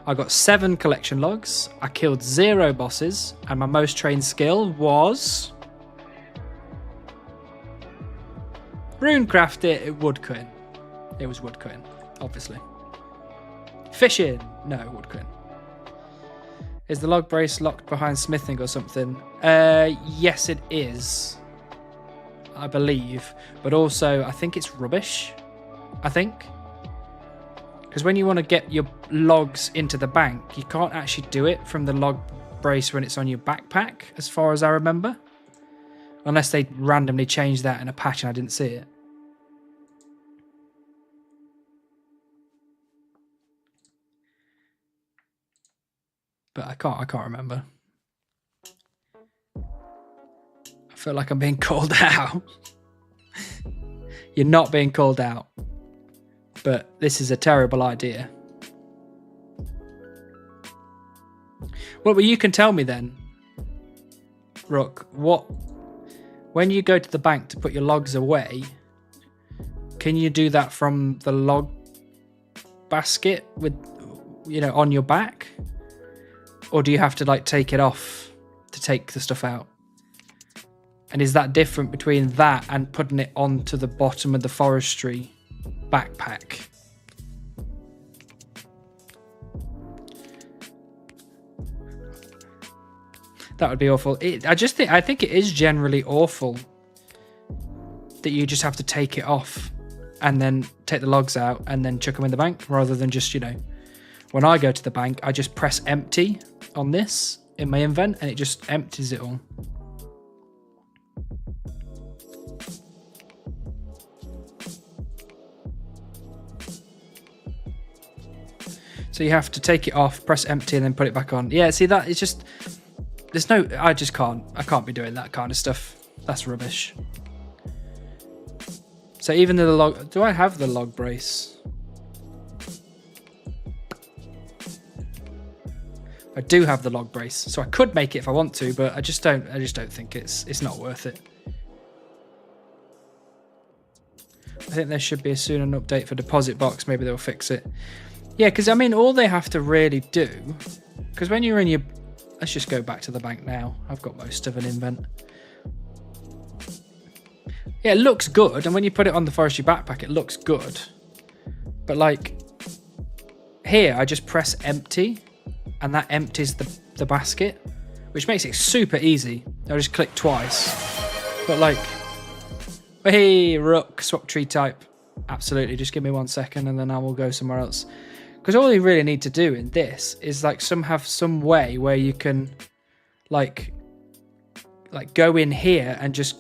I got 7 collection logs. I killed 0 bosses. And my most trained skill was runecraft woodcutting. It was woodcutting, obviously. Fishing. No, woodcutting. Is the log brace locked behind smithing or something? Yes, it is. I believe, but also I think it's rubbish. I think because when you want to get your logs into the bank, you can't actually do it from the log brace when it's on your backpack, as far as I remember, unless they randomly changed that in a patch and I didn't see it. But I can't remember. I feel like I'm being called out. You're not being called out. But this is a terrible idea. Well, you can tell me then, Rook, when you go to the bank to put your logs away, can you do that from the log basket with, you know, on your back? Or do you have to like take it off to take the stuff out? And is that different between that and putting it onto the bottom of the forestry backpack? That would be awful. I think it is generally awful that you just have to take it off and then take the logs out and then chuck them in the bank rather than just, you know, when I go to the bank, I just press empty on this in my invent and it just empties it all. So you have to take it off, press empty, and then put it back on. Yeah, see, that it's just, there's no, I can't be doing that kind of stuff. That's rubbish. So even the log, do I have the log brace? I do have the log brace, so I could make it if I want to, but I just don't think it's not worth it. I think there should be soon an update for deposit box. Maybe they'll fix it. Yeah, because I mean, all they have to really do, because when you're in your, let's just go back to the bank now. I've got most of an invent. Yeah, it looks good, and when you put it on the forestry backpack, it looks good. But like here, I just press empty, and that empties the basket, which makes it super easy. I just click twice. But like, hey, Rook, swap tree type. Absolutely, just give me 1 second, and then I will go somewhere else. Because all you really need to do in this is like have some way where you can like go in here and just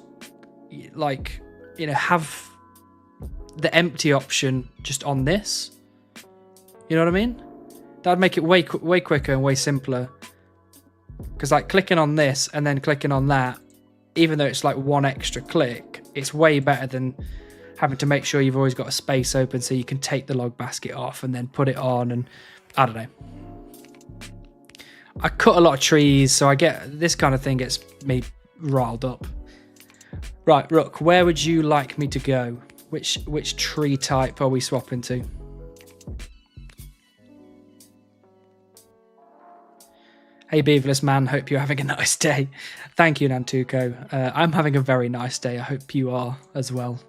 like, you know, have the empty option just on this. You know what I mean? That'd make it way quicker and way simpler. Because like clicking on this and then clicking on that, even though it's like one extra click, it's way better than having to make sure you've always got a space open so you can take the log basket off and then put it on, and I don't know. I cut a lot of trees, so I get this kind of thing gets me riled up. Right, Rook, where would you like me to go? Which tree type are we swapping to? Hey, Beaverless man, hope you're having a nice day. Thank you, Nantuko. I'm having a very nice day. I hope you are as well.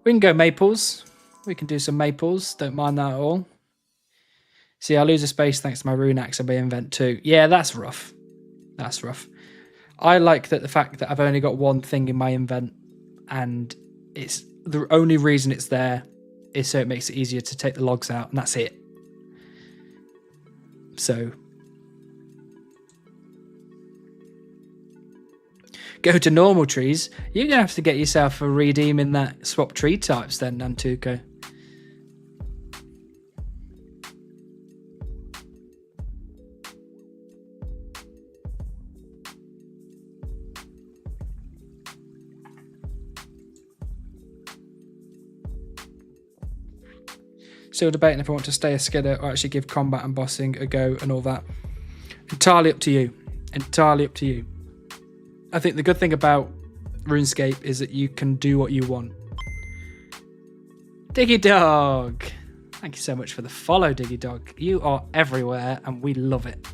We can go maples. We can do some maples. Don't mind that at all. See, I lose a space thanks to my rune axe and my invent too. Yeah, that's rough. That's rough. I like that the fact that I've only got one thing in my invent, and it's the only reason it's there is so it makes it easier to take the logs out, and that's it. So go to normal trees. You're gonna have to get yourself a redeem in that swap tree types then, Nantuko. Still debating if I want to stay a skidder or actually give combat and bossing a go and all that. Entirely up to you. Entirely up to you. I think the good thing about RuneScape is that you can do what you want. Diggy Dog! Thank you so much for the follow, Diggy Dog. You are everywhere and we love it.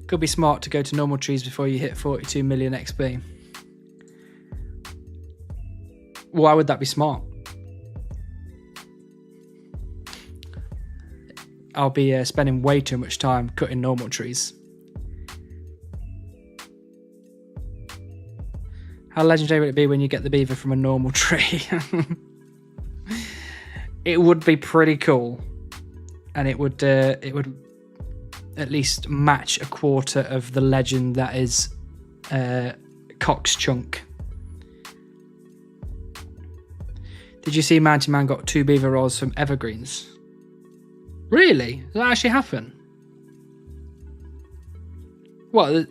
Could be smart to go to normal trees before you hit 42 million XP. Why would that be smart? I'll be spending way too much time cutting normal trees. How legendary would it be when you get the beaver from a normal tree? It would be pretty cool, and it would at least match a quarter of the legend that is Cox Chunk. Did you see Mountain Man got 2 beaver rolls from Evergreens? Really? Did that actually happen? What?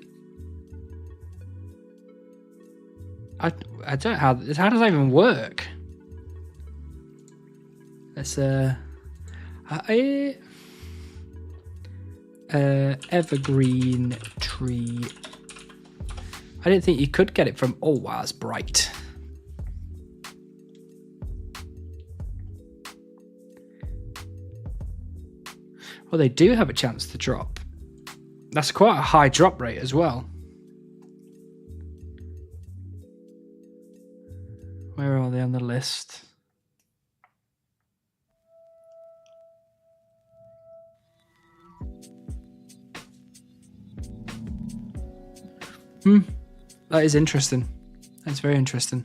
I don't how does that even work? Let's evergreen tree. I didn't think you could get it from. Oh wow, it's bright. Well, they do have a chance to drop. That's quite a high drop rate as well. Where are they on the list? That is interesting. That's very interesting.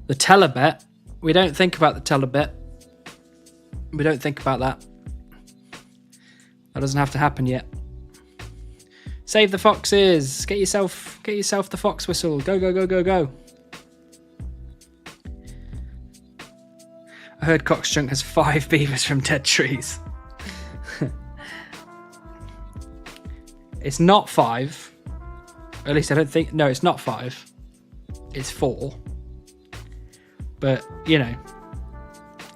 The telebet. We don't think about the telebet. We don't think about that. That doesn't have to happen yet. Save the foxes. Get yourself the fox whistle. Go, go, go, go, go. I heard Coxchunk has 5 beavers from dead trees. It's not 5. At least I don't think... No, it's not 5. It's 4. But, you know...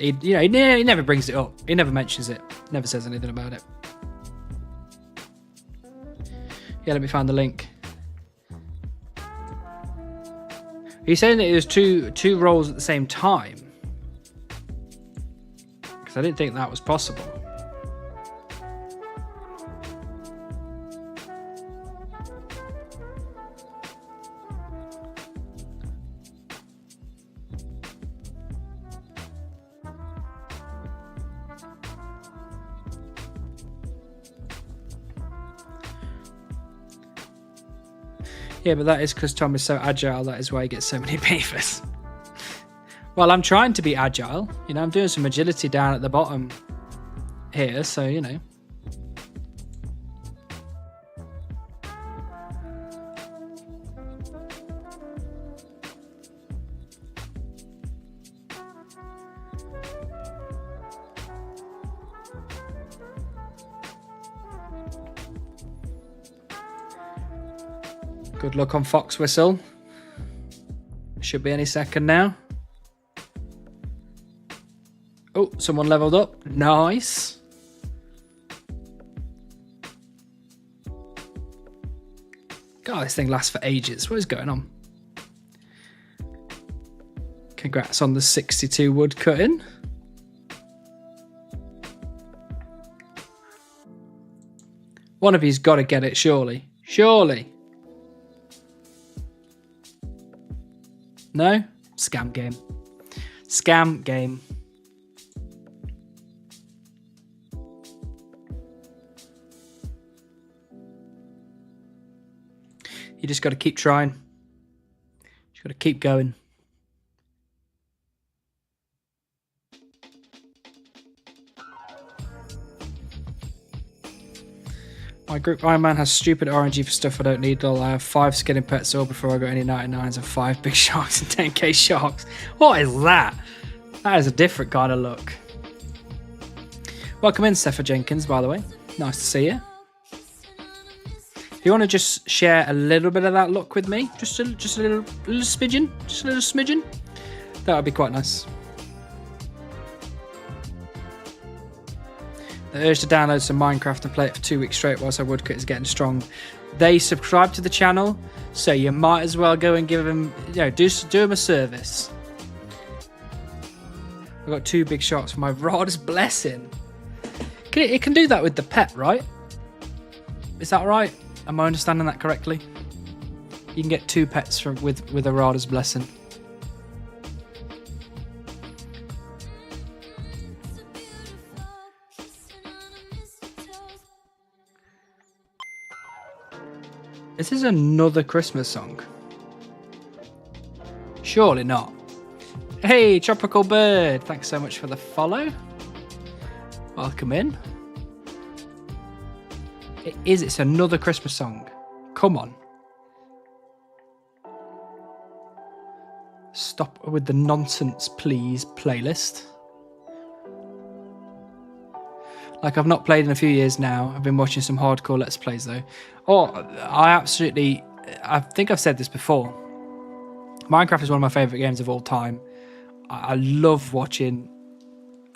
He never brings it up. He never mentions it. Never says anything about it. Yeah, let me find the link. Are you saying that it was two roles at the same time? Because I didn't think that was possible. Yeah, but that is because Tom is so agile. That is why he gets so many beavers. Well, I'm trying to be agile. You know, I'm doing some agility down at the bottom here, so, you know. Good luck on Fox Whistle. Should be any second now. Oh, someone leveled up. Nice. God, this thing lasts for ages. What is going on? Congrats on the 62 wood cutting. One of you's got to get it, surely. Surely. No? Scam game. Scam game. You just got to keep trying. You got to keep going. My group Iron Man has stupid RNG for stuff I don't need. I'll have 5 skinning pets all before I got any 99s and 5 big sharks and 10k sharks. What is that? That is a different kind of look. Welcome in, Sepha Jenkins, by the way. Nice to see you. If you want to just share a little bit of that look with me, just a little smidgen, that would be quite nice. The urge to download some Minecraft and play it for 2 weeks straight whilst our woodcut is getting strong. They subscribe to the channel, so you might as well go and give them, do them a service. I've got 2 big sharks for my Rod's blessing. It can do that with the pet, right? Is that right? Am I understanding that correctly? You can get 2 pets with a Rod's blessing. Is this another Christmas song? Surely not. Hey, Tropical Bird. Thanks so much for the follow. Welcome in. It's another Christmas song. Come on. Stop with the nonsense, please, playlist. Like, I've not played in a few years now. I've been watching some hardcore Let's Plays, though. I think I've said this before. Minecraft is one of my favourite games of all time. I love watching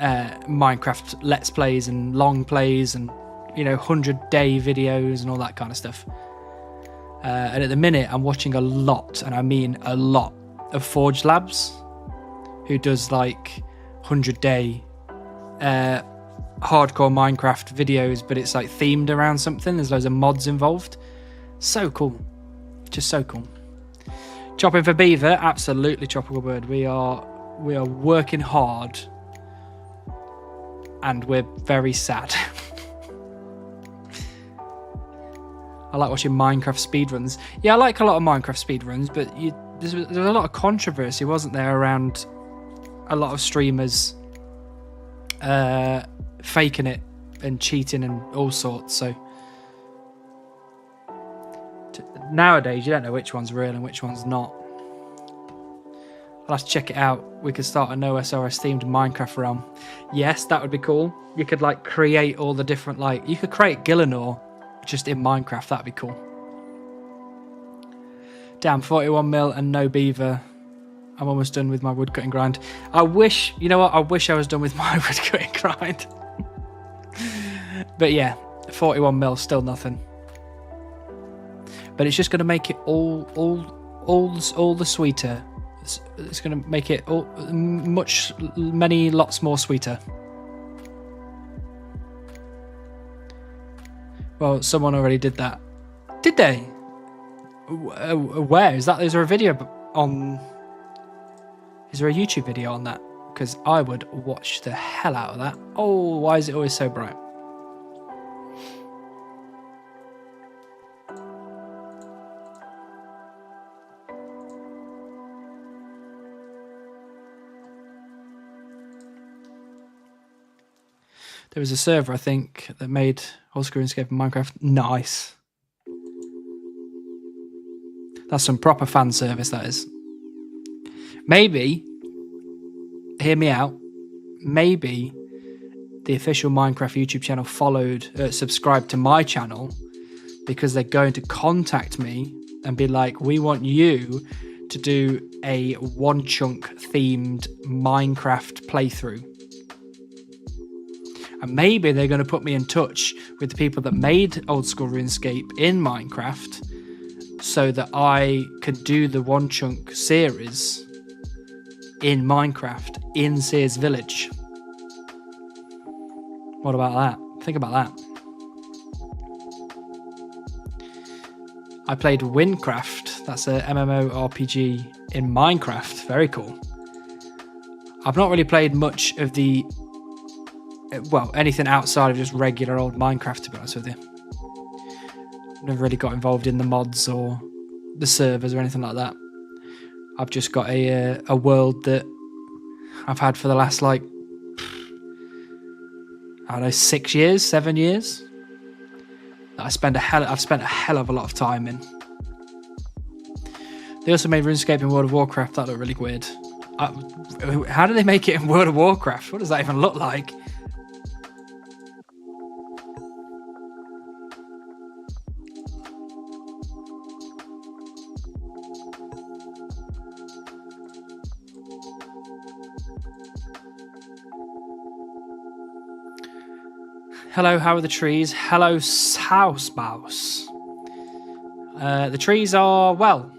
Minecraft Let's Plays and long plays and, 100-day videos and all that kind of stuff. And at the minute, I'm watching a lot, and I mean a lot, of Forge Labs, who does, 100-day... hardcore Minecraft videos, but it's themed around something. There's loads of mods involved. So cool. Just so cool. Chopping for beaver, absolutely, Tropical Bird. We are working hard and we're very sad. I like watching Minecraft speedruns. Yeah, I like a lot of Minecraft speedruns, but there was a lot of controversy, wasn't there, around a lot of streamers faking it and cheating and all sorts. So nowadays, you don't know which one's real and which one's not. I'll have to check it out. We could start an OSRS themed Minecraft realm. Yes, that would be cool. You could like create all the different, like, you could create Gillinor just in Minecraft. That'd be cool. Damn, 41 mil and no beaver. I'm almost done with my woodcutting grind. I wish, you know what? I wish I was done with my woodcutting grind. But yeah, 41 mil, still nothing. But it's just going to make it all the sweeter. It's going to make it many lots more sweeter. Well, someone already did that. Did they? Where is that? Is there a video on? Is there a YouTube video on that? Because I would watch the hell out of that. Oh, why is it always so bright? There was a server, I think, that made Old School RuneScape and Minecraft. Nice. That's some proper fan service, that is. Maybe, hear me out, maybe the official Minecraft YouTube channel subscribed to my channel because they're going to contact me and be like, we want you to do a One Chunk themed Minecraft playthrough. And maybe they're going to put me in touch with the people that made Old School RuneScape in Minecraft so that I could do the One Chunk series in Minecraft, in Sears Village. What about that? Think about that. I played Windcraft. That's a MMORPG in Minecraft. Very cool. I've not really played much of the... well, anything outside of just regular old Minecraft, to be honest with you. Never really got involved in the mods or the servers or anything like that. I've just got a world that I've had for the last, like, I don't know, 6 years, 7 years. That I've spent a hell of a lot of time in. They also made RuneScape in World of Warcraft. That looked really weird. How do they make it in World of Warcraft? What does that even look like? Hello, how are the trees? Hello, Sousebouse. The trees are, well,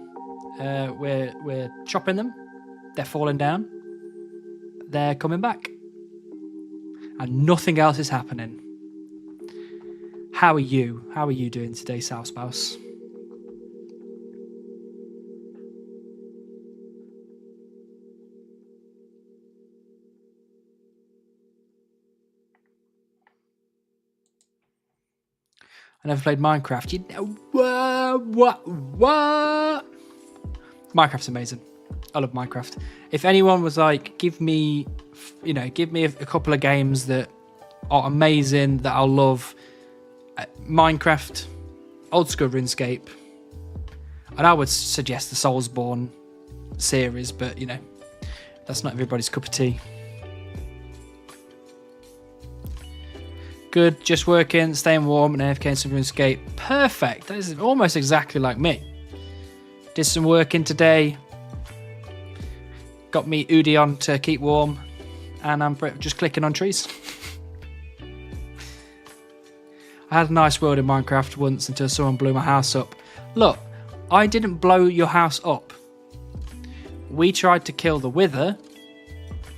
we're chopping them. They're falling down. They're coming back. And nothing else is happening. How are you? How are you doing today, Sousebouse? I never played Minecraft. You know what? Minecraft's amazing. I love Minecraft. If anyone was like, give me a couple of games that are amazing that I'll love, Minecraft, Old School RuneScape, and I would suggest the Soulsborne series, but you know, that's not everybody's cup of tea. Good, just working, staying warm, and AFK and some RuneScape. Perfect. That is almost exactly like me. Did some working today. Got me Udi on to keep warm, and I'm just clicking on trees. I had a nice world in Minecraft once until someone blew my house up. Look, I didn't blow your house up. We tried to kill the Wither,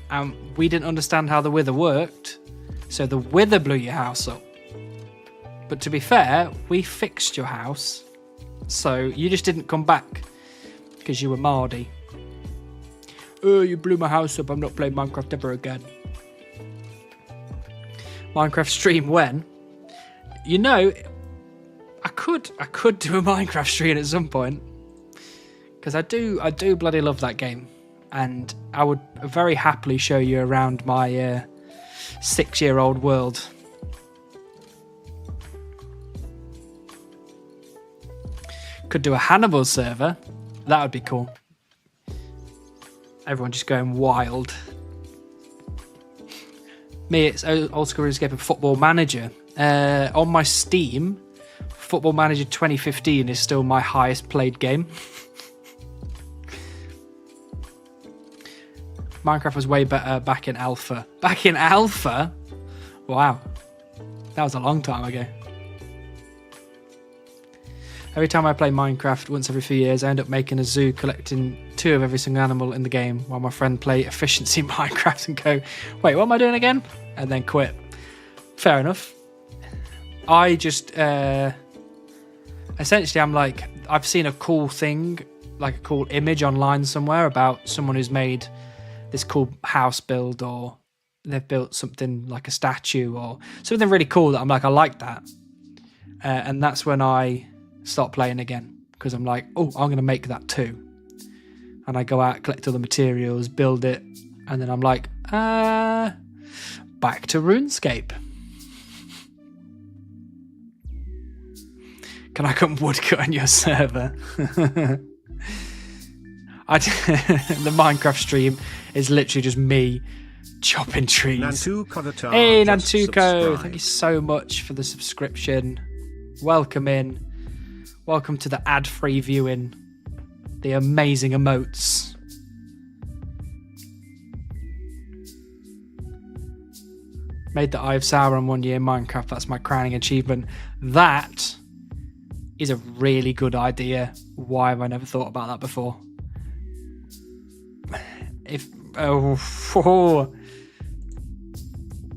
and we didn't understand how the Wither worked. So the Wither blew your house up. But to be fair, we fixed your house. So you just didn't come back because you were Mardy. Oh, you blew my house up. I'm not playing Minecraft ever again. Minecraft stream when? You know, I could do a Minecraft stream at some point. because I do bloody love that game, and I would very happily show you around my 6-year-old world. Could do a Hannibal server. That would be cool. Everyone just going wild. Me, it's Old School RuneScape and Football Manager. On my Steam, Football Manager 2015 is still my highest played game. Minecraft was way better back in alpha. Back in alpha? Wow. That was a long time ago. Every time I play Minecraft, once every few years, I end up making a zoo collecting 2 of every single animal in the game, while my friend play efficiency Minecraft and go, wait, what am I doing again? And then quit. Fair enough. I just, essentially, I'm like, I've seen a cool thing, like a cool image online somewhere about someone who's made this cool house build, or they've built something like a statue or something really cool that I'm like, I like that. And that's when I start playing again, because I'm like, oh, I'm going to make that too. And I go out, collect all the materials, build it, and then I'm like, back to RuneScape. Can I come woodcut on your server? The Minecraft stream is literally just me chopping trees. Hey, Nantuko, thank you so much for the subscription. Welcome in. Welcome to the ad-free viewing. The amazing emotes. Made the Eye of Sauron 1 year in Minecraft. That's my crowning achievement. That is a really good idea. Why have I never thought about that before?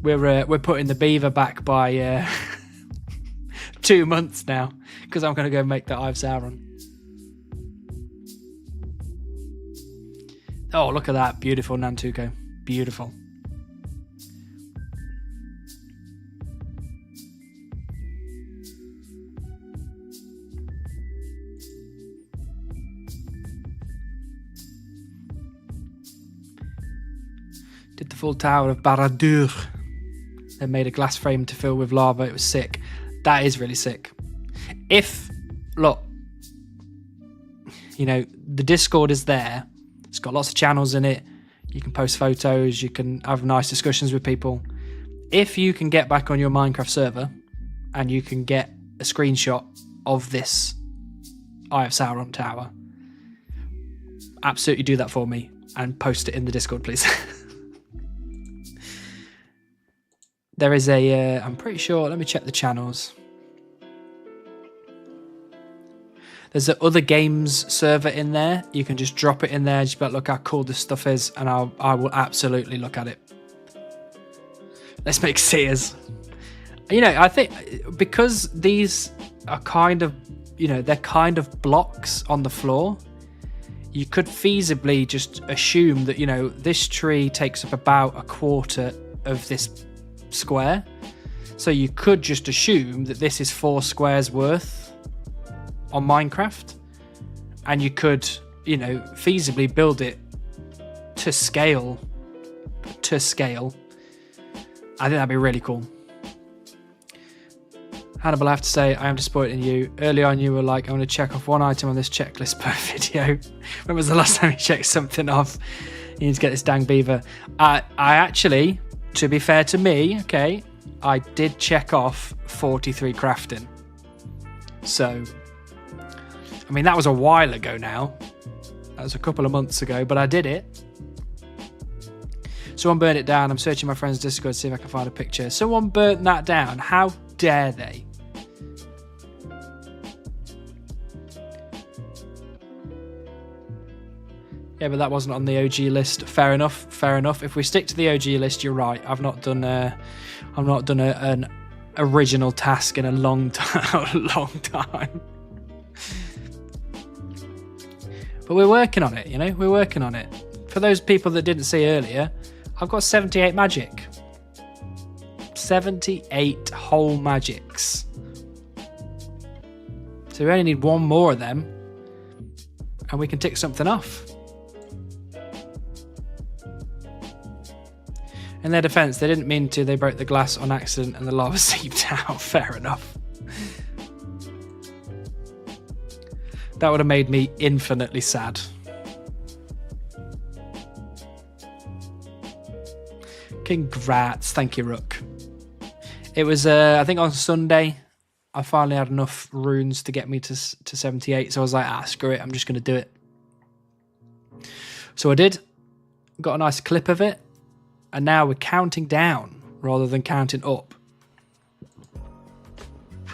We're putting the beaver back by 2 months now, because I'm going to go make the Eye of Sauron. Oh, look at that. Beautiful, Nantuko. Beautiful. Did the full tower of Barad-dûr. They made a glass frame to fill with lava. It was sick. That is really sick. Look, you know, the Discord is there. It's got lots of channels in it. You can post photos. You can have nice discussions with people. If you can get back on your Minecraft server and you can get a screenshot of this Eye of Sauron tower, absolutely do that for me and post it in the Discord, please. There is a, I'm pretty sure, let me check the channels. There's an other games server in there. You can just drop it in there, just be like, look how cool this stuff is, and I will absolutely look at it. Let's make seers. You know, I think because these are kind of, you know, they're kind of blocks on the floor, you could feasibly just assume that, you know, this tree takes up about a quarter of this square, so you could just assume that this is 4 squares worth on Minecraft, and you could, you know, feasibly build it to scale. I think that'd be really cool. Hannibal, I have to say, I am disappointed in you. Early on, you were like, I want to check off 1 item on this checklist per video. When was the last time you checked something off? You need to get this dang beaver. I actually, to be fair to me, okay, I did check off 43 crafting. So, I mean, that was a while ago now. That was a couple of months ago, but I did it. Someone burned it down. I'm searching my friend's Discord to see if I can find a picture. Someone burnt that down. How dare they? Yeah, but that wasn't on the OG list. Fair enough. Fair enough. If we stick to the OG list, you're right. I've not done an original task in a long time. But we're working on it, you know? We're working on it. For those people that didn't see earlier, I've got 78 magic. 78 whole magics. So we only need 1 more of them. and we can tick something off. In their defense, they didn't mean to. They broke the glass on accident and the lava seeped out. Fair enough. That would have made me infinitely sad. Congrats. Thank you, Rook. It was, I think on Sunday, I finally had enough runes to get me to 78. So I was like, screw it. I'm just going to do it. So I did. Got a nice clip of it. And now we're counting down rather than counting up.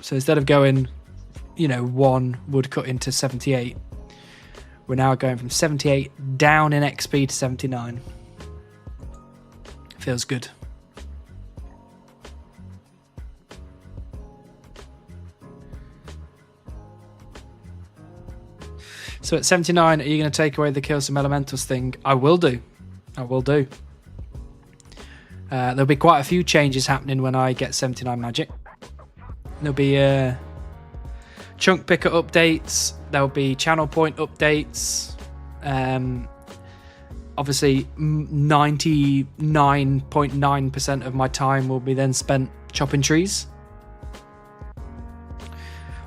So instead of going, 1 woodcut into 78, we're now going from 78 down in XP to 79. Feels good. So at 79, are you going to take away the kill some elementals thing? I will do. There'll be quite a few changes happening when I get 79 magic. There'll be chunk picker updates. There'll be channel point updates. Obviously, 99.9% of my time will be then spent chopping trees,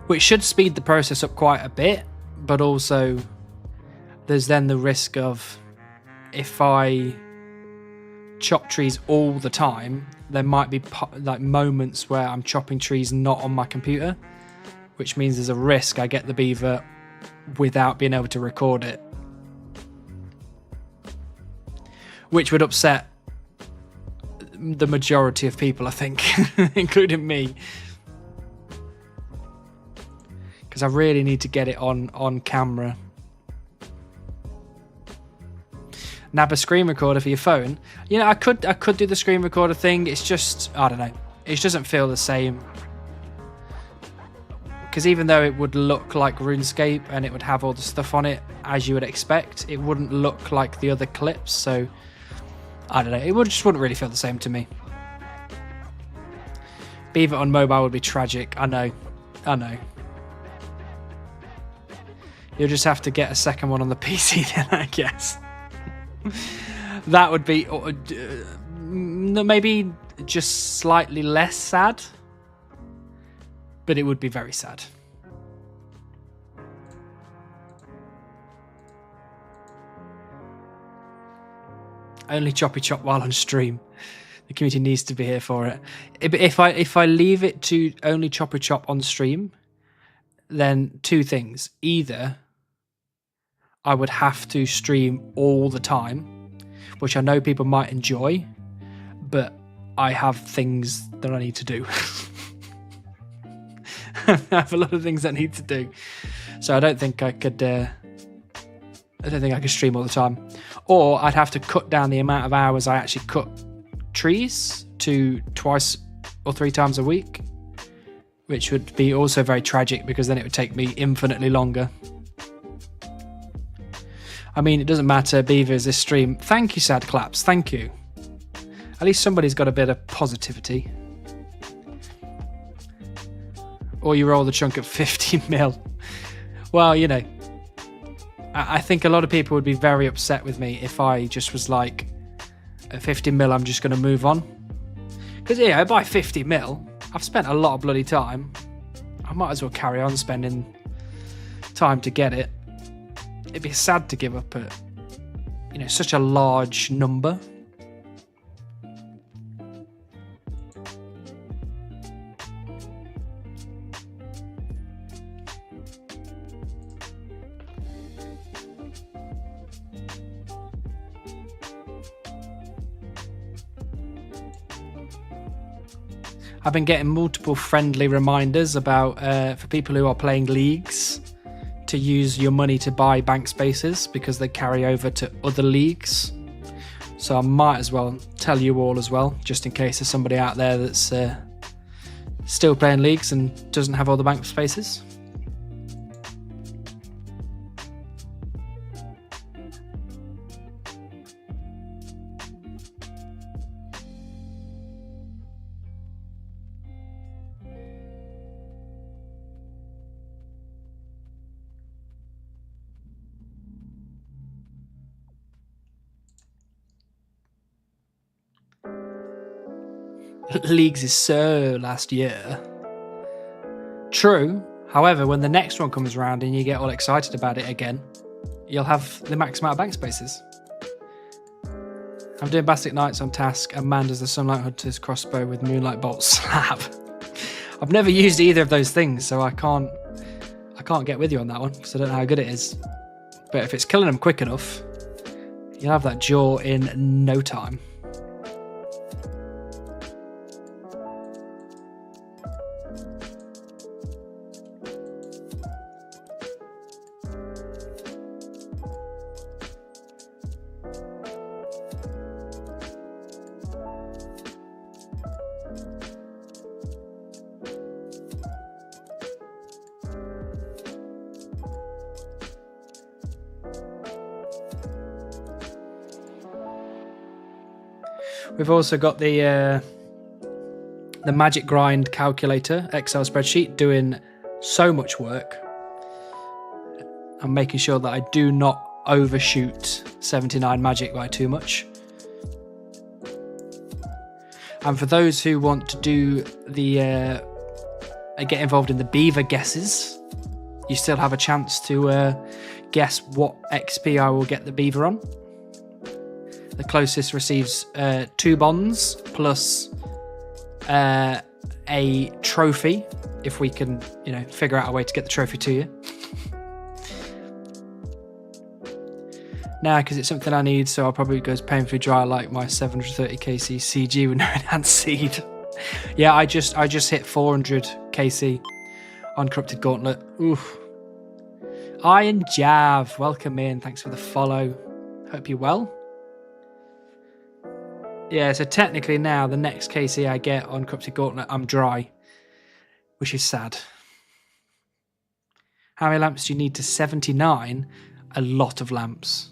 which should speed the process up quite a bit. But also, there's then the risk of, if I chop trees all the time, there might be like moments where I'm chopping trees not on my computer, which means there's a risk I get the beaver without being able to record it, which would upset the majority of people, I think, including me, because I really need to get it on camera. Nab a screen recorder for your phone. I could do the screen recorder thing. It's just, I don't know. It just doesn't feel the same. Because even though it would look like RuneScape and it would have all the stuff on it as you would expect, it wouldn't look like the other clips. So, I don't know. It just wouldn't really feel the same to me. Beaver on mobile would be tragic. I know. You'll just have to get a second one on the PC then, I guess. That would be maybe just slightly less sad, but it would be very sad. Only choppy chop while on stream. The community needs to be here for it. If I leave it to only choppy chop on stream, then two things. Either I would have to stream all the time, which I know people might enjoy, but I have things that I need to do. I have a lot of things I need to do, so I don't think I could. I don't think I could stream all the time, or I'd have to cut down the amount of hours I actually cut trees to 2 or 3 times a week, which would be also very tragic because then it would take me infinitely longer. I mean, it doesn't matter, Beavers, this stream. Thank you, Sad Claps. Thank you. At least somebody's got a bit of positivity. Or you roll the chunk at 50 mil. Well, I think a lot of people would be very upset with me if I just was like, at 50 mil, I'm just going to move on. Because, by 50 mil, I've spent a lot of bloody time. I might as well carry on spending time to get it. It'd be sad to give up at, such a large number. I've been getting multiple friendly reminders about for people who are playing leagues to use your money to buy bank spaces because they carry over to other leagues. So I might as well tell you all as well, just in case there's somebody out there that's still playing leagues and doesn't have all the bank spaces. Leagues is so last year. True. However, when the next one comes around and you get all excited about it again, you'll have the max amount of bank spaces. I'm doing Bastic Knights on task, and Man does the Sunlight Hunter's crossbow with Moonlight Bolt slap. I've never used either of those things, so I can't get with you on that one, because I don't know how good it is. But if it's killing them quick enough, you'll have that jaw in no time. We've also got the magic grind calculator Excel spreadsheet doing so much work. I'm making sure that I do not overshoot 79 magic by too much. And for those who want to do the get involved in the beaver guesses, you still have a chance to guess what XP I will get the beaver on. The closest receives 2 bonds plus a trophy, if we can, figure out a way to get the trophy to you. Now, because it's something I need, so I'll probably go painfully dry like my 730 KC CG with no enhanced seed. Yeah, I just hit 400 KC on Corrupted Gauntlet. Oof. Iron Jav, welcome in. Thanks for the follow. Hope you're well. Yeah, so technically now the next KC I get on Corrupted Gauntlet, I'm dry, which is sad. How many lamps do you need to 79? A lot of lamps.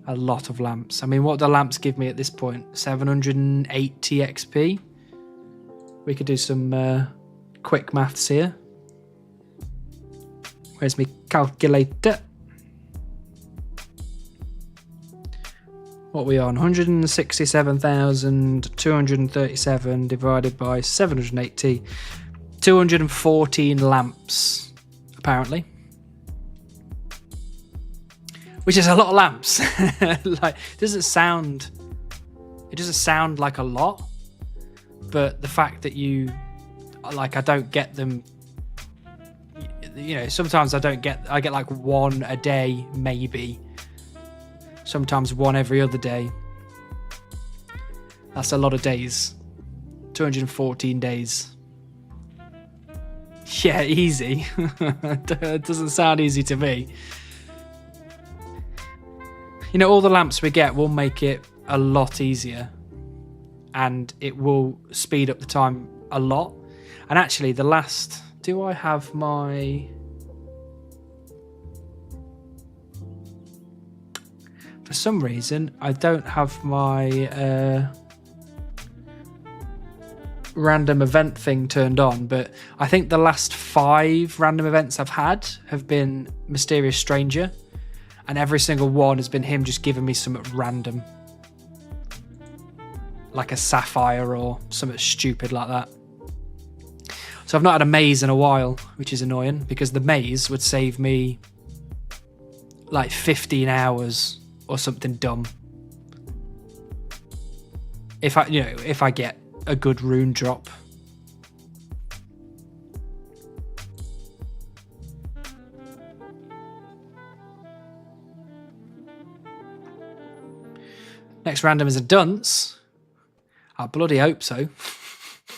A lot of lamps. I mean, what do lamps give me at this point? 780 XP? We could do some quick maths here. Where's my calculator? What are we on? 167,237 divided by 780. 214 lamps, apparently. Which is a lot of lamps. Like, it doesn't sound like a lot, but the fact that I don't get them, sometimes I get like one a day, maybe. Sometimes one every other day. That's a lot of days. 214 days. Yeah, easy. It doesn't sound easy to me. All the lamps we get will make it a lot easier. And it will speed up the time a lot. And actually, do I have my... For some reason, I don't have my random event thing turned on, but I think the last 5 random events I've had have been Mysterious Stranger, and every single one has been him just giving me something random. Like a sapphire or something stupid like that. So I've not had a maze in a while, which is annoying, because the maze would save me like 15 hours or something dumb. If I get a good rune drop. Next random is a dunce. I bloody hope so.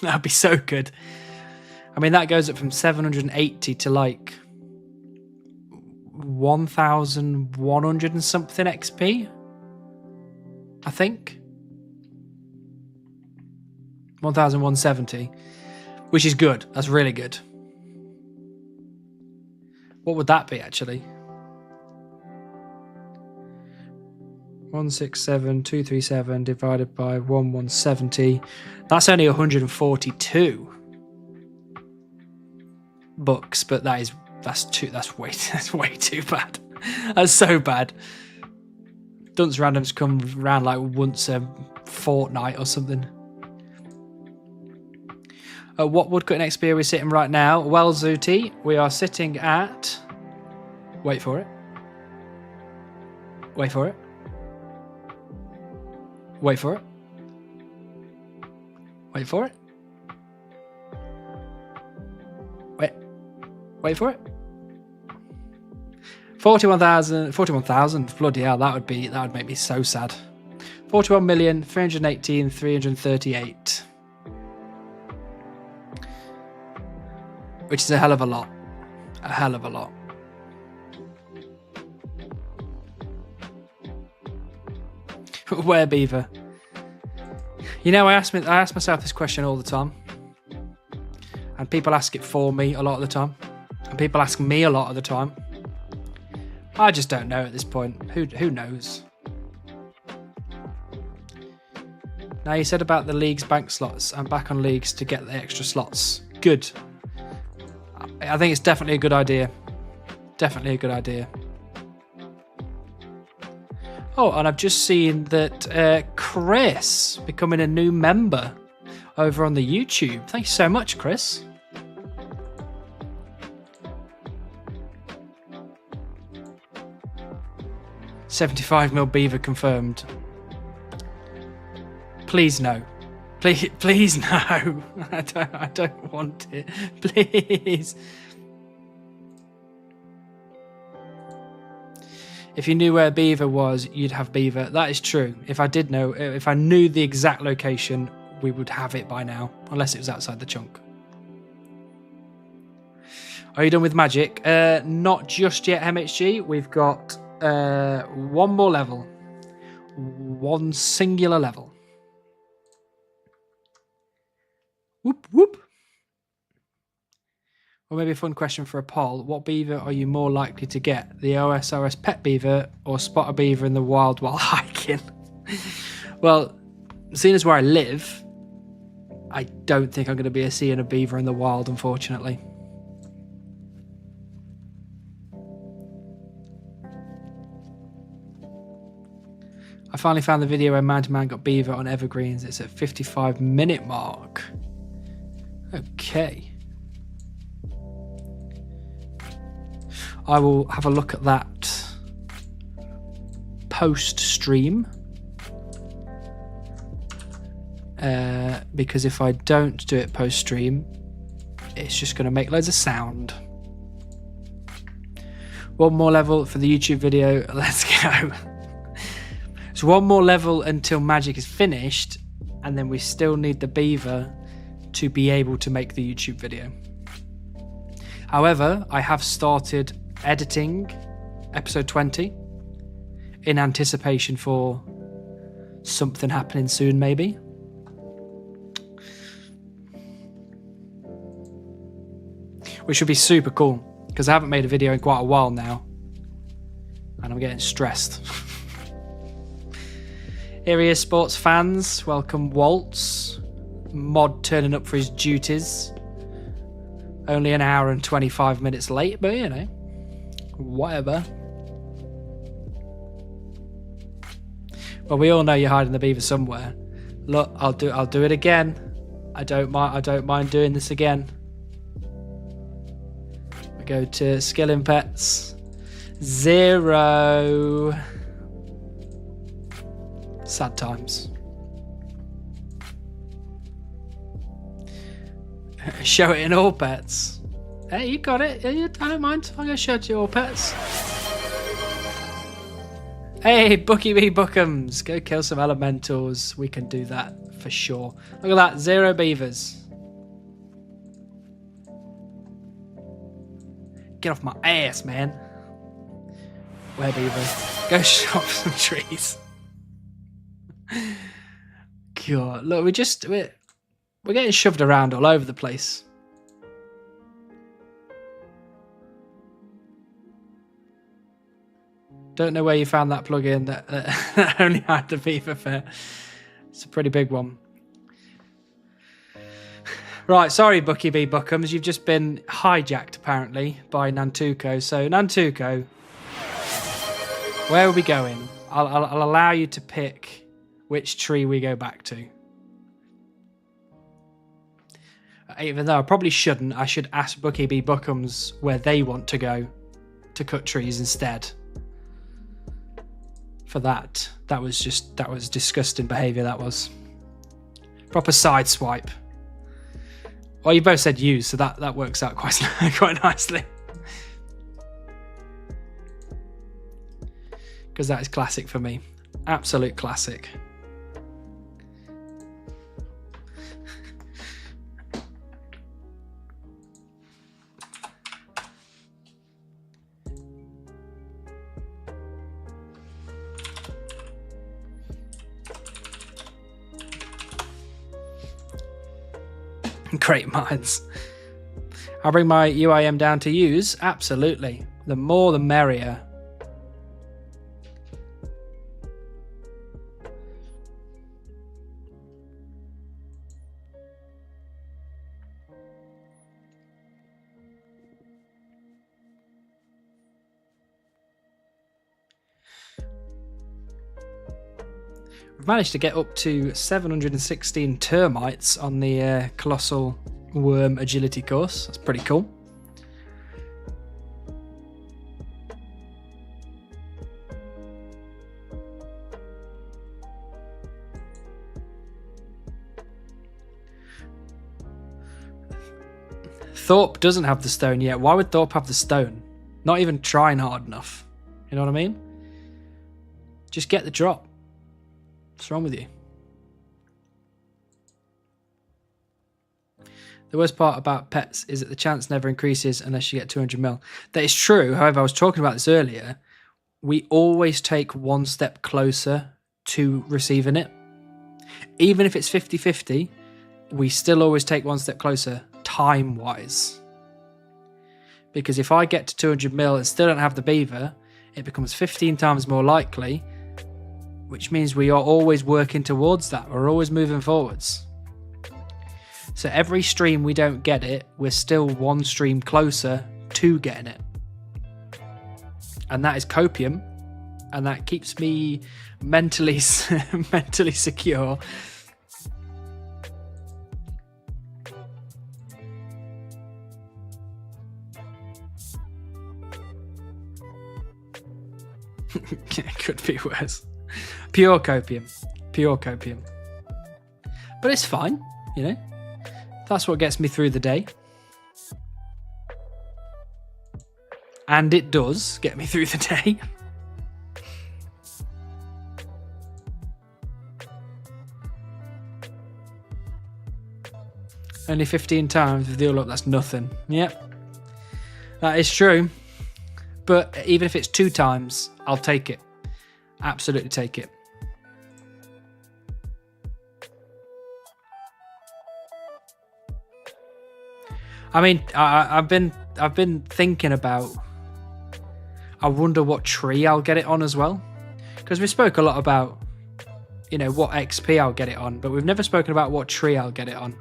That'd be so good. I mean, that goes up from 780 to like 1,100 and something XP, I think. 1,170, which is good. That's really good. What would that be, actually? 167,237 divided by 1,170. That's only 142 bucks, but that's way too bad. That's so bad. Dunce randoms come around like once a fortnight or something. What woodcutting XP are we sitting right now? Well, Zooty, we are sitting at... Wait for it. Wait for it. Wait for it. Wait for it. Wait for it. 41,000. Bloody hell, that would make me so sad. 41,318,338. Which is a hell of a lot. A hell of a lot. Where beaver? You know, I ask myself this question all the time. And people ask it for me a lot of the time. And people ask me a lot of the time. I just don't know at this point. Who knows? Now, you said about the league's bank slots. I'm back on leagues to get the extra slots. Good. I think it's definitely a good idea. Definitely a good idea. Oh, and I've just seen that Chris becoming a new member over on the YouTube. Thank you so much, Chris. $75 mil beaver confirmed. Please no. Please no. I don't want it. Please. If you knew where beaver was, you'd have beaver. That is true. If I knew the exact location, we would have it by now, unless it was outside the chunk. Are you done with magic? Not just yet, MHG. We've got one more level. One singular level. Whoop, whoop. Or maybe a fun question for a poll. What beaver are you more likely to get? The OSRS pet beaver or spot a beaver in the wild while hiking? Well, seeing as where I live, I don't think I'm going to be seeing a beaver in the wild, unfortunately. I finally found the video where Mountain Man got beaver on Evergreens. It's at 55-minute mark. Okay. I will have a look at that post-stream. Because if I don't do it post-stream, it's just going to make loads of sound. One more level for the YouTube video. Let's go. So one more level until magic is finished, and then we still need the beaver to be able to make the YouTube video. However, I have started editing episode 20 in anticipation for something happening soon, maybe. Which would be super cool, because I haven't made a video in quite a while now, and I'm getting stressed. Here he is, sports fans. Welcome, Waltz. Mod turning up for his duties. Only an hour and 25 minutes late, but you know, whatever. Well, we all know you're hiding the beaver somewhere. Look, I'll do it again. I don't mind doing this again. We go to Skilling Pets. 0. Sad times. Show it in all pets. Hey, you got it. I don't mind. I'm going to show it to all pets. Hey, Bookie B Bookums. Go kill some elementals. We can do that for sure. Look at that. 0 beavers. Get off my ass, man. Where beaver? Go chop some trees. God, look, we're getting shoved around all over the place. Don't know where you found that plugin that only had the beaver fair. It's a pretty big one. Right, sorry, Bookie B Bookums. You've just been hijacked, apparently, by Nantuko. So, Nantuko, where are we going? I'll allow you to pick which tree we go back to. Even though I probably shouldn't, I should ask Bucky B. Buckums where they want to go to cut trees instead. For that was disgusting behaviour. That was proper side swipe. Well, you both said use, so that works out quite nicely. Because that is classic for me, absolute classic. Great minds. I'll bring my UIM down to use. Absolutely. The more the merrier. We've managed to get up to 716 termites on the Colossal Worm Agility course. That's pretty cool. Thorpe doesn't have the stone yet. Why would Thorpe have the stone? Not even trying hard enough. You know what I mean? Just get the drop. What's wrong with you? The worst part about pets is that the chance never increases unless you get 200 mil. That is true. However, I was talking about this earlier. We always take one step closer to receiving it. Even if it's 50-50, we still always take one step closer time-wise. Because if I get to 200 mil and still don't have the beaver, it becomes 15 times more likely, which means we are always working towards that. We're always moving forwards. So every stream we don't get it, we're still one stream closer to getting it. And that is copium. And that keeps me mentally secure. It could be worse. Pure copium. Pure copium. But it's fine, you know. That's what gets me through the day. And it does get me through the day. Only 15 times with the all up, that's nothing. Yep. That is true. But even if it's 2 times, I'll take it. Absolutely take it. I mean, I've been thinking about. I wonder what tree I'll get it on as well, because we spoke a lot about, you know, what XP I'll get it on, but we've never spoken about what tree I'll get it on.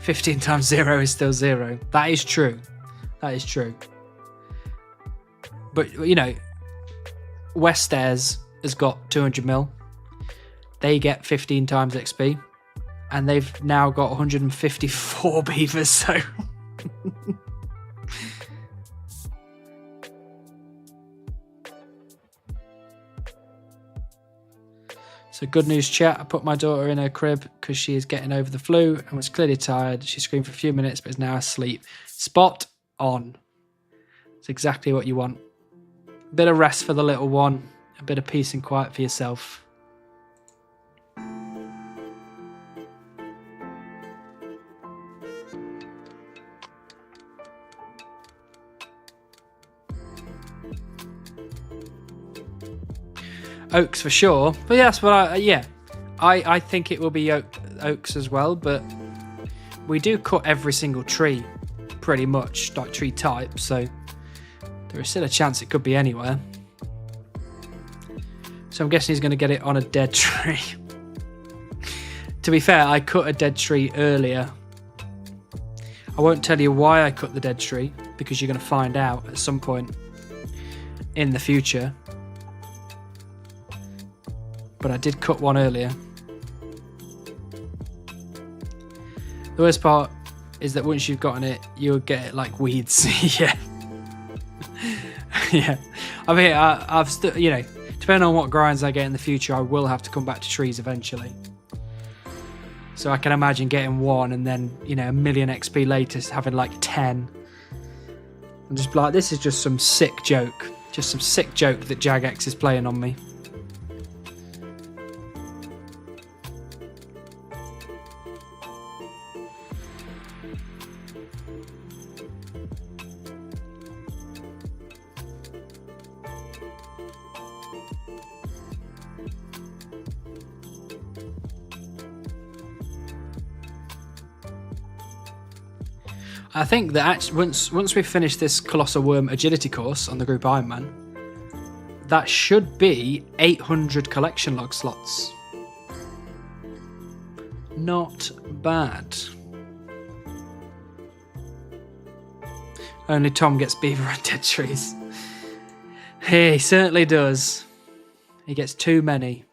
15 times 0 is still 0. That is true. That is true. But, you know, West Stairs has got 200 mil. They get 15 times XP. And they've now got 154 beavers, so... So good news, chat. I put my daughter in her crib because she is getting over the flu and was clearly tired. She screamed for a few minutes but is now asleep. Spot on. It's exactly what you want. A bit of rest for the little one. A bit of peace and quiet for yourself. Oaks for sure, but yeah, that's what I think it will be oaks as well, but we do cut every single tree pretty much, like tree type, so there is still a chance it could be anywhere. So I'm guessing he's going to get it on a dead tree. To be fair, I cut a dead tree earlier. I won't tell you why I cut the dead tree, because you're going to find out at some point in the future. But I did cut one earlier. The worst part is that once you've gotten it, you'll get it like weeds. Yeah. Yeah. I mean, I've still, you know, depending on what grinds I get in the future, I will have to come back to trees eventually. So I can imagine getting one and then, you know, 1,000,000 XP later having like 10. I'm just like, this is just some sick joke. Just some sick joke that Jagex is playing on me. I think that actually, once we finish this Colossal Worm agility course on the Group Ironman, that should be 800 collection log slots. Not bad. Only Tom gets beaver and dead trees. He certainly does. He gets too many.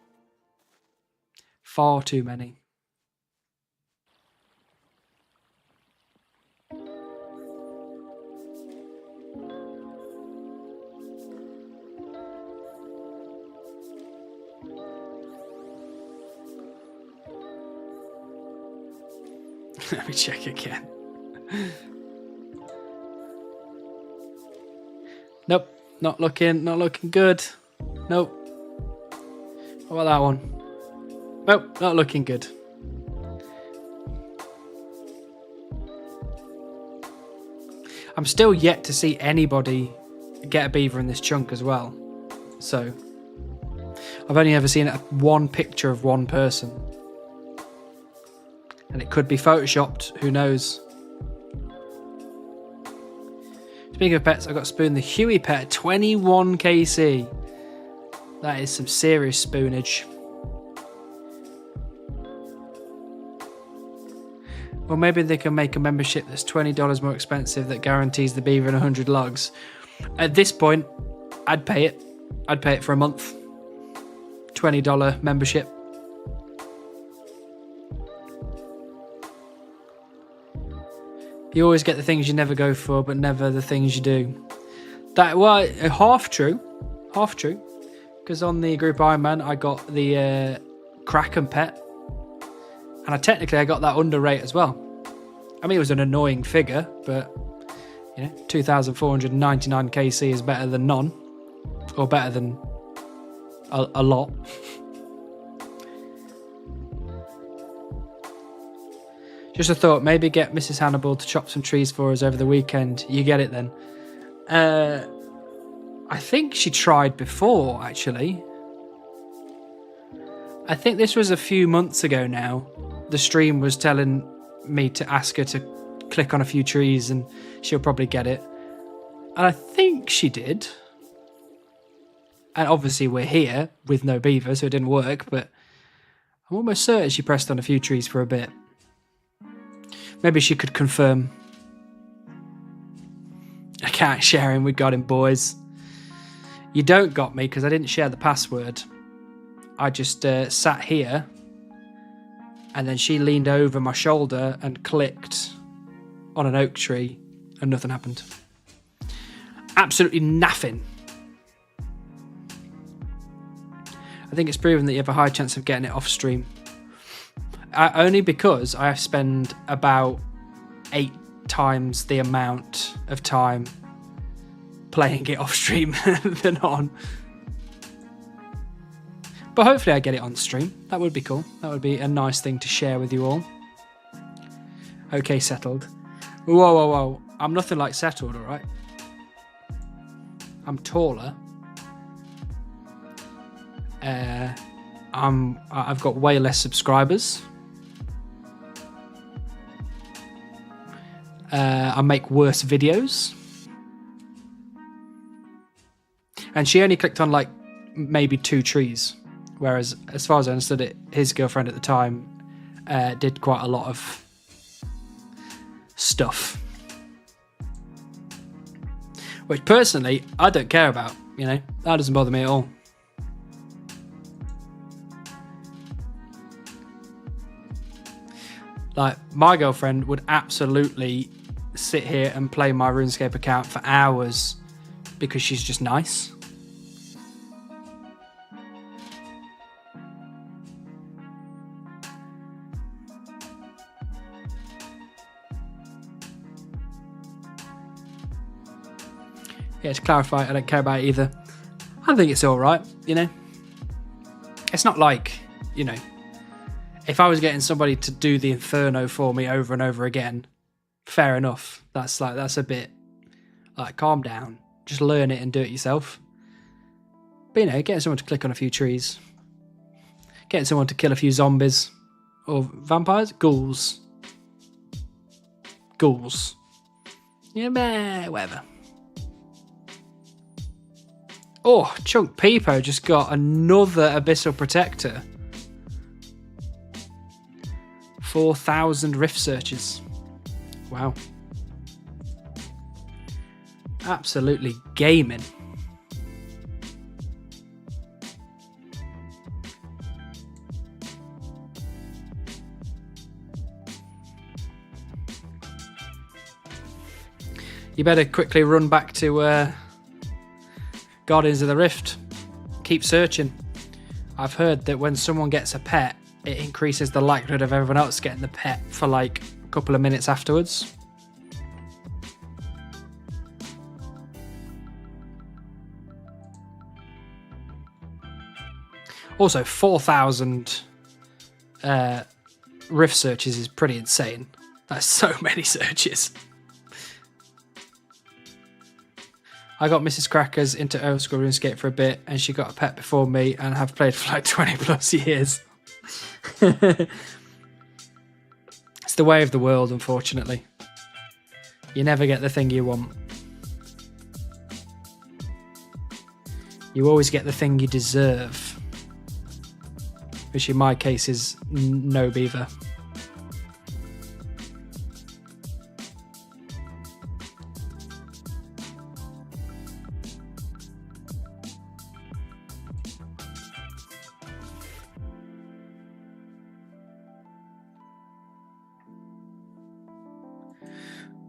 Far too many. Let me check again. Nope, not looking good. Nope. What about that one? Nope, not looking good. I'm still yet to see anybody get a beaver in this chunk as well. So, I've only ever seen one picture of one person. And it could be photoshopped, who knows. Speaking of pets, I got spooned the Huey pet, 21 KC. That is some serious spoonage. Or maybe they can make a membership that's $20 more expensive that guarantees the beaver and 100 logs. At this point, I'd pay it. I'd pay it for a month. $20 membership. You always get the things you never go for, but never the things you do. That, well, half true. Half true. Because on the Group Ironman, I got the Kraken pet. And technically I got that under rate as well. I mean, it was an annoying figure, but, you know, 2,499 KC is better than none. Or better than a lot. Just a thought, maybe get Mrs. Hannibal to chop some trees for us over the weekend. You get it then. I think she tried before, actually. I think this was a few months ago now. The stream was telling me to ask her to click on a few trees and she'll probably get it. And I think she did. And obviously we're here with no beaver, so it didn't work, but I'm almost certain she pressed on a few trees for a bit. Maybe she could confirm. Account sharing, we got him, boys. You don't got me because I didn't share the password. I just sat here and then she leaned over my shoulder and clicked on an oak tree and nothing happened. Absolutely nothing. I think it's proven that you have a high chance of getting it off stream. Only because I spend about 8 times the amount of time playing it off stream than on. But hopefully I get it on stream. That would be cool. That would be a nice thing to share with you all. Okay, settled. Whoa, whoa, whoa. I'm nothing like settled, alright? I'm taller. I've got way less subscribers. I make worse videos. And she only clicked on like maybe 2 trees. Whereas, as far as I understood it, his girlfriend at the time did quite a lot of stuff. Which personally, I don't care about, you know. That doesn't bother me at all. Like, my girlfriend would absolutely sit here and play my RuneScape account for hours because she's just nice. Yeah, to clarify, I don't care about it either. I think it's alright, you know? It's not like, you know, if I was getting somebody to do the Inferno for me over and over again, fair enough. That's a bit like, calm down. Just learn it and do it yourself. But, you know, getting someone to click on a few trees, getting someone to kill a few zombies or vampires, ghouls. Yeah, whatever. Oh, Chunk Peepo just got another Abyssal Protector. 4,000 Rift Searches. Wow. Absolutely gaming. You better quickly run back to Guardians of the Rift. Keep searching. I've heard that when someone gets a pet, it increases the likelihood of everyone else getting the pet for like a couple of minutes afterwards. Also, 4,000 Rift searches is pretty insane. That's so many searches. I got Mrs. Crackers into old school RuneScape for a bit, and she got a pet before me, and have played for like 20 plus years. It's the way of the world, unfortunately. You never get the thing you want. You always get the thing you deserve. Which in my case is no beaver.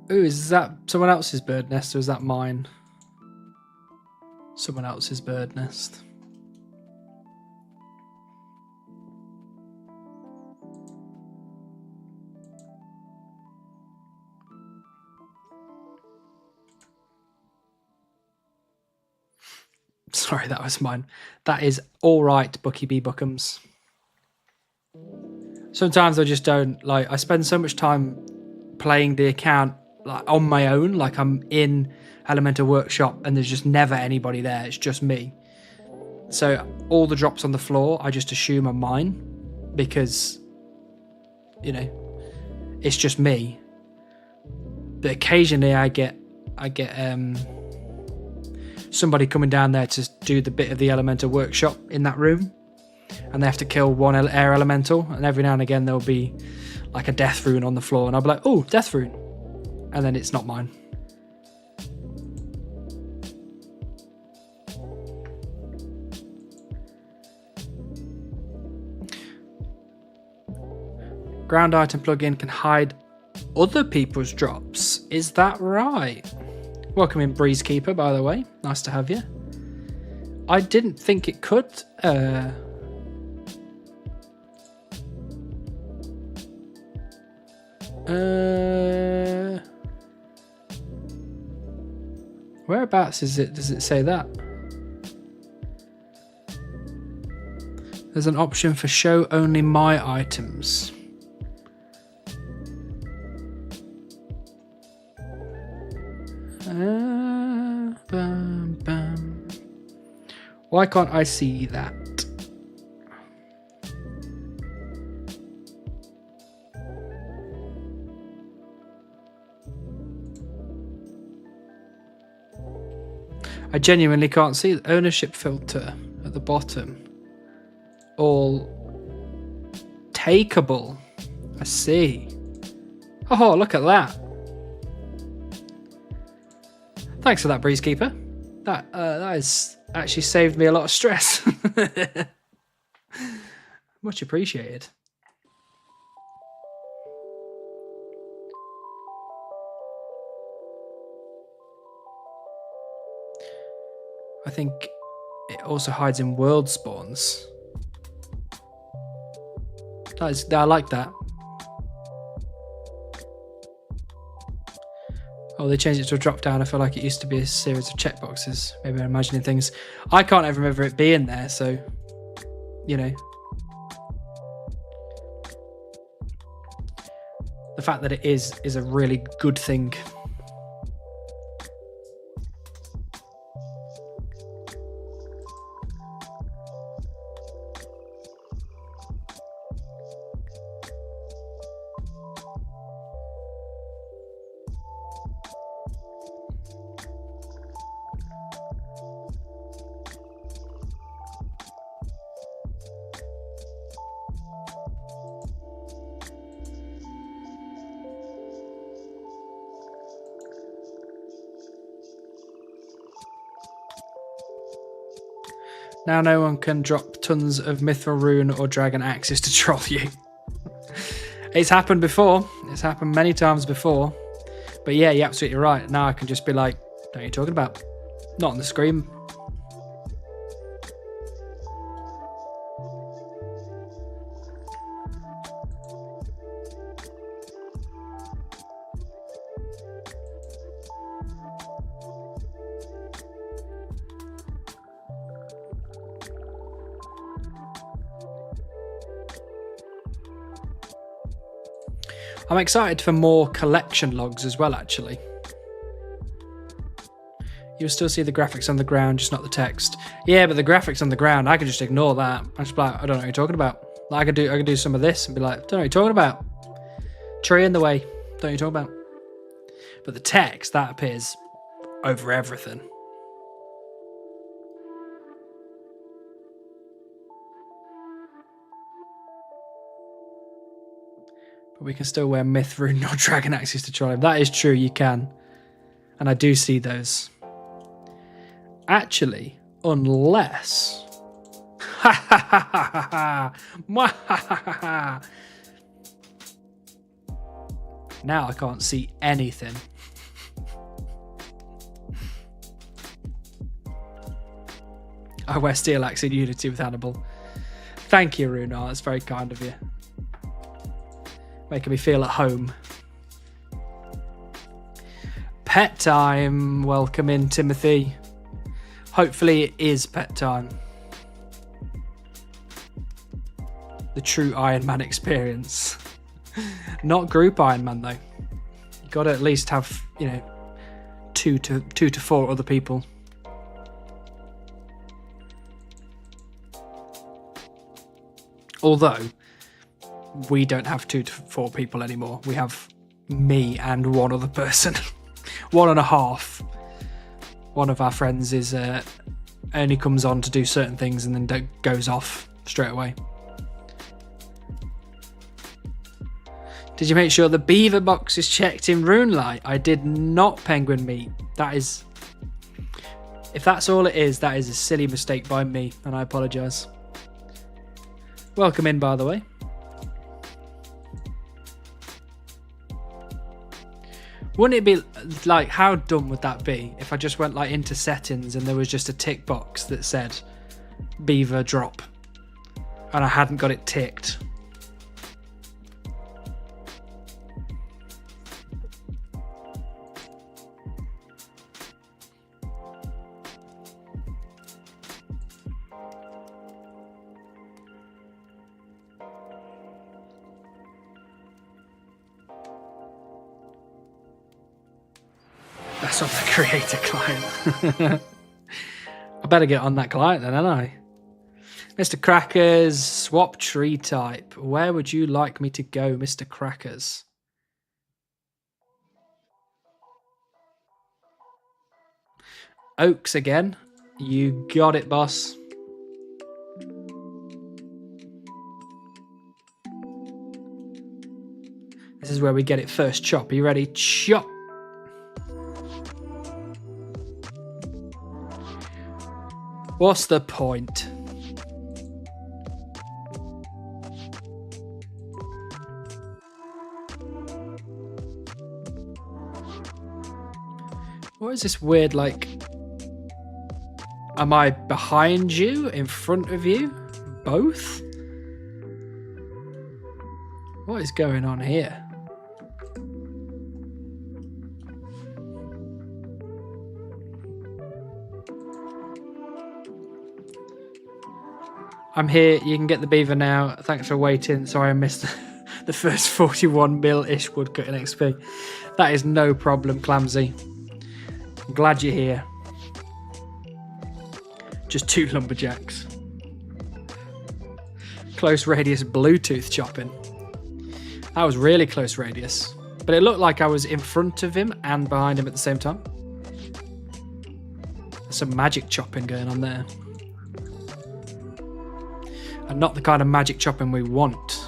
Ooh, is that someone else's bird nest or is that mine? Someone else's bird nest. Sorry, that was mine. That is all right, Bucky B. Buckums. Sometimes I just don't, like, I spend so much time playing the account like on my own, like I'm in Elemental Workshop and there's just never anybody there, it's just me. So all the drops on the floor I just assume are mine because, you know, it's just me. But occasionally I get somebody coming down there to do the bit of the Elemental Workshop in that room, and they have to kill one air elemental, and every now and again there'll be like a death rune on the floor, and I'll be like, oh, death rune, and then it's not mine. Ground item plugin can hide other people's drops. Is that right? Welcome in, Breezekeeper, by the way. Nice to have you. I didn't think it could. Whereabouts is it? Does it say that? There's an option for show only my items. Bam, bam. Why can't I see that? I genuinely can't see the ownership filter at the bottom. All takeable. I see. Oh, look at that. Thanks for that, Breezekeeper. That has actually saved me a lot of stress. Much appreciated. I think it also hides in world spawns. I like that. Oh, they changed it to a drop down. I feel like it used to be a series of checkboxes. Maybe I'm imagining things. I can't ever remember it being there, so, you know. The fact that it is a really good thing. Now no one can drop tons of Mithril Rune or Dragon Axes to troll you. It's happened before. It's happened many times before. But yeah, you're absolutely right. Now I can just be like, what are you talking about? Not on the screen. I'm excited for more collection logs as well, actually. You'll still see the graphics on the ground, just not the text. Yeah, but the graphics on the ground, I can just ignore that. I just be like, I don't know what you're talking about. Like, I can do some of this and be like, don't know what you're talking about. Tree in the way, don't know what you're talking about. But the text, that appears over everything. But we can still wear Myth Rune or Dragon Axes to troll him. That is true, you can. And I do see those. Actually, unless... Now I can't see anything. I wear Steel Axe in Unity with Hannibal. Thank you, Runar. That's very kind of you. Making me feel at home. Pet time. Welcome in, Timothy. Hopefully it is pet time. The true Iron Man experience. Not group Iron Man though. You got to at least have, you know, two to four other people. Although we don't have 2 to 4 people anymore. We have me and one other person. 1.5. One of our friends is only comes on to do certain things and then goes off straight away. Did you make sure the beaver box is checked in RuneLite? I did not, Penguin Meat. That is... If that's all it is, that is a silly mistake by me, and I apologise. Welcome in, by the way. Wouldn't it be like, how dumb would that be if I just went like into settings and there was just a tick box that said beaver drop and I hadn't got it ticked? That's on the creator client. I better get on that client then, don't I? Mr. Crackers, swap tree type. Where would you like me to go, Mr. Crackers? Oaks again. You got it, boss. This is where we get it first. Chop. Are you ready? Chop. What's the point? What is this weird, like... Am I behind you? In front of you? Both? What is going on here? I'm here. You can get the beaver now. Thanks for waiting. Sorry I missed the first 41 mil-ish woodcutting XP. That is no problem, Clamsy. I'm glad you're here. Just 2 lumberjacks. Close radius Bluetooth chopping. That was really close radius. But it looked like I was in front of him and behind him at the same time. There's some magic chopping going on there. And not the kind of magic chopping we want.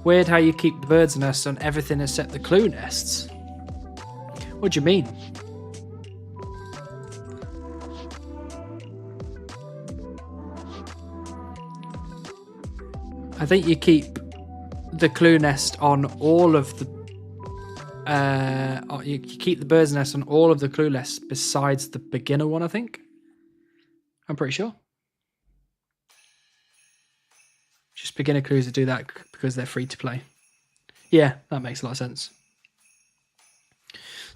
Weird how you keep the bird's nest on everything except the clue nests. What do you mean? I think you keep the clue nest on all of the you keep the bird's nest on all of the clue nests besides the beginner one, I think. I'm pretty sure. Just beginner clues that do that because they're free to play. Yeah, that makes a lot of sense.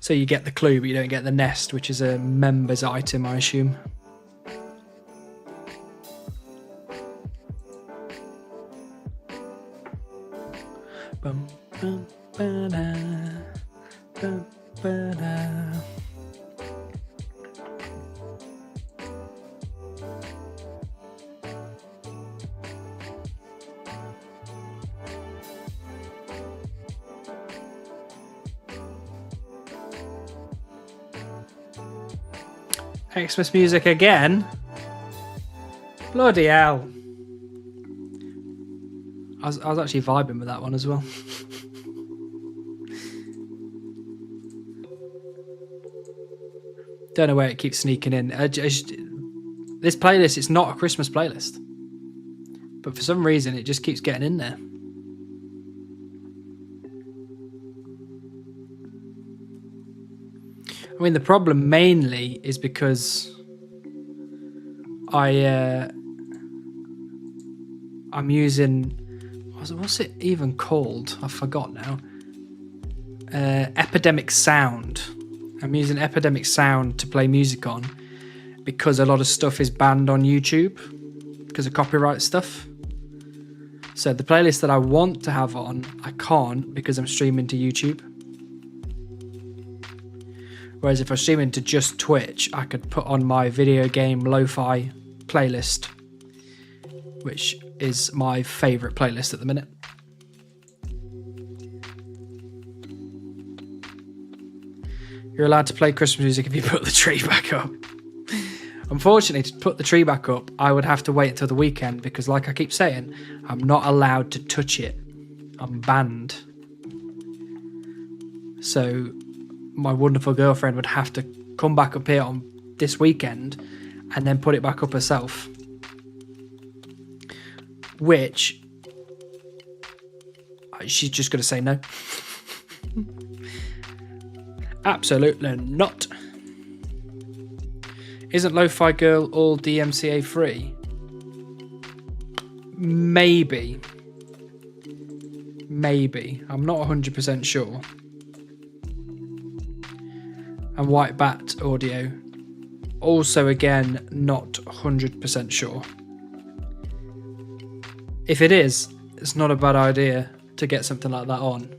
So you get the clue, but you don't get the nest, which is a members item, I assume. Bum, bum, ba-da, bum, ba-da. Xmas music again? Bloody hell. I was actually vibing with that one as well. Don't know where it keeps sneaking in. This playlist, it's not a Christmas playlist. But for some reason, it just keeps getting in there. I mean, the problem mainly is because I'm using, what's it even called? I forgot now. Epidemic Sound. I'm using Epidemic Sound to play music on because a lot of stuff is banned on YouTube because of copyright stuff. So the playlist that I want to have on, I can't because I'm streaming to YouTube. Whereas if I stream into just Twitch, I could put on my video game lo-fi playlist, which is my favourite playlist at the minute. You're allowed to play Christmas music if you put the tree back up. Unfortunately, to put the tree back up, I would have to wait until the weekend because, like I keep saying, I'm not allowed to touch it. I'm banned. So my wonderful girlfriend would have to come back up here on this weekend and then put it back up herself. Which she's just going to say no. Absolutely not. Isn't Lo-Fi Girl all DMCA free? Maybe. I'm not 100% sure. And White Bat Audio, also again, not 100% sure. If it is, it's not a bad idea to get something like that on.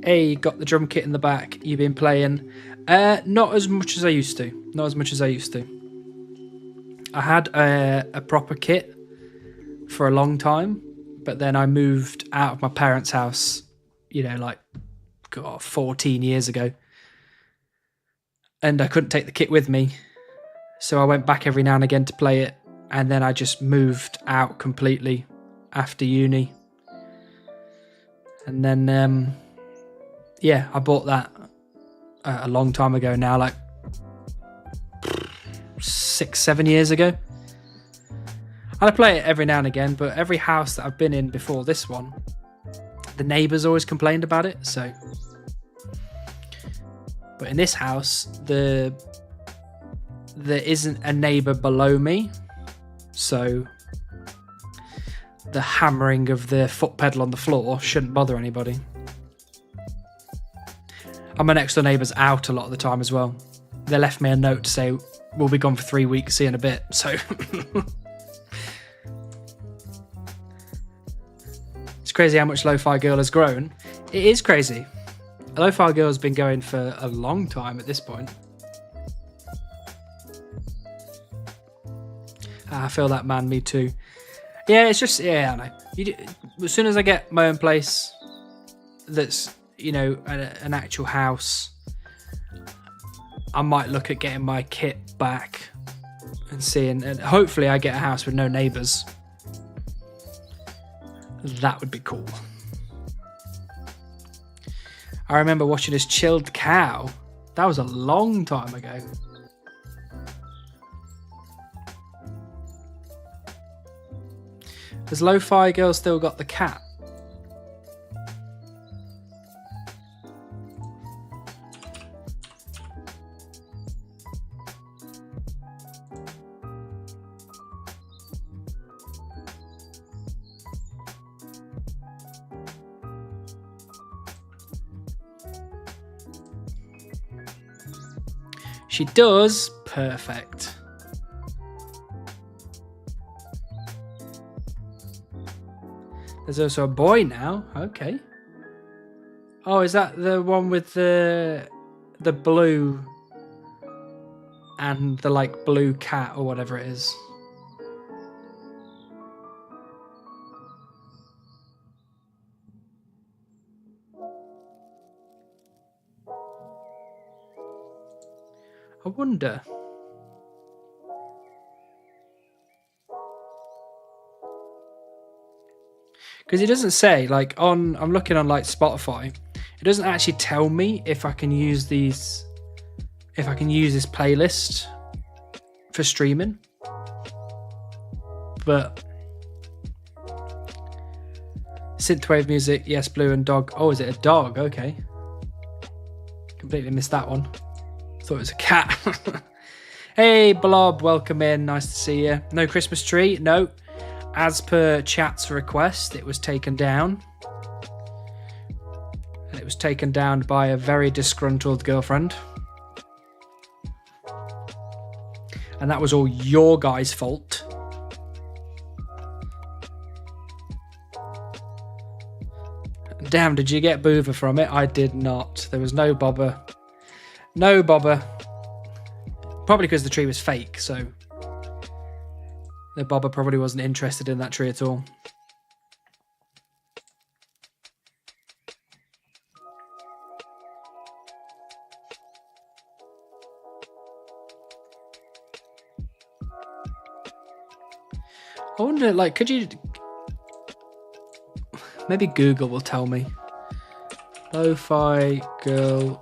Hey, you got the drum kit in the back. You've been playing. Not as much as I used to. I had a proper kit for a long time, but then I moved out of my parents' house, 14 years ago. And I couldn't take the kit with me. So I went back every now and again to play it. And then I just moved out completely after uni. And then, I bought that a long time ago now, like 6-7 years ago. And I play it every now and again, but every house that I've been in before this one, the neighbours always complained about it. So, but in this house, there isn't a neighbour below me, so the hammering of the foot pedal on the floor shouldn't bother anybody. And my next door neighbour's out a lot of the time as well. They left me a note to say, we'll be gone for 3 weeks, see you in a bit. So it's crazy how much Lo-Fi Girl has grown. It is crazy. Lo-Fi Girl's been going for a long time at this point. I feel that, man. Me too. Yeah, it's just, yeah, I know. As soon as I get my own place that's, you know, an actual house, I might look at getting my kit back and seeing, and hopefully I get a house with no neighbours. That would be cool. I remember watching this Chilled Cow. That was a long time ago. Has Lo-Fi Girl still got the cat? She does. Perfect. There's also a boy now. Okay. Oh, is that the one with the blue and the like blue cat or whatever it is? I wonder. Because it doesn't say, like, I'm looking on like Spotify, it doesn't actually tell me if I can use this playlist for streaming. But synthwave music, yes, blue and dog. Oh, is it a dog? Okay. Completely missed that one. Thought it was a cat. Hey, Blob, welcome in. Nice to see you. No Christmas tree? No. As per chat's request, it was taken down. And it was taken down by a very disgruntled girlfriend. And that was all your guys' fault. Damn, did you get Boover from it? I did not. There was no bobber. No bobber. Probably because the tree was fake, so the bobber probably wasn't interested in that tree at all. I wonder, like, could you... Maybe Google will tell me. Lo-Fi Girl...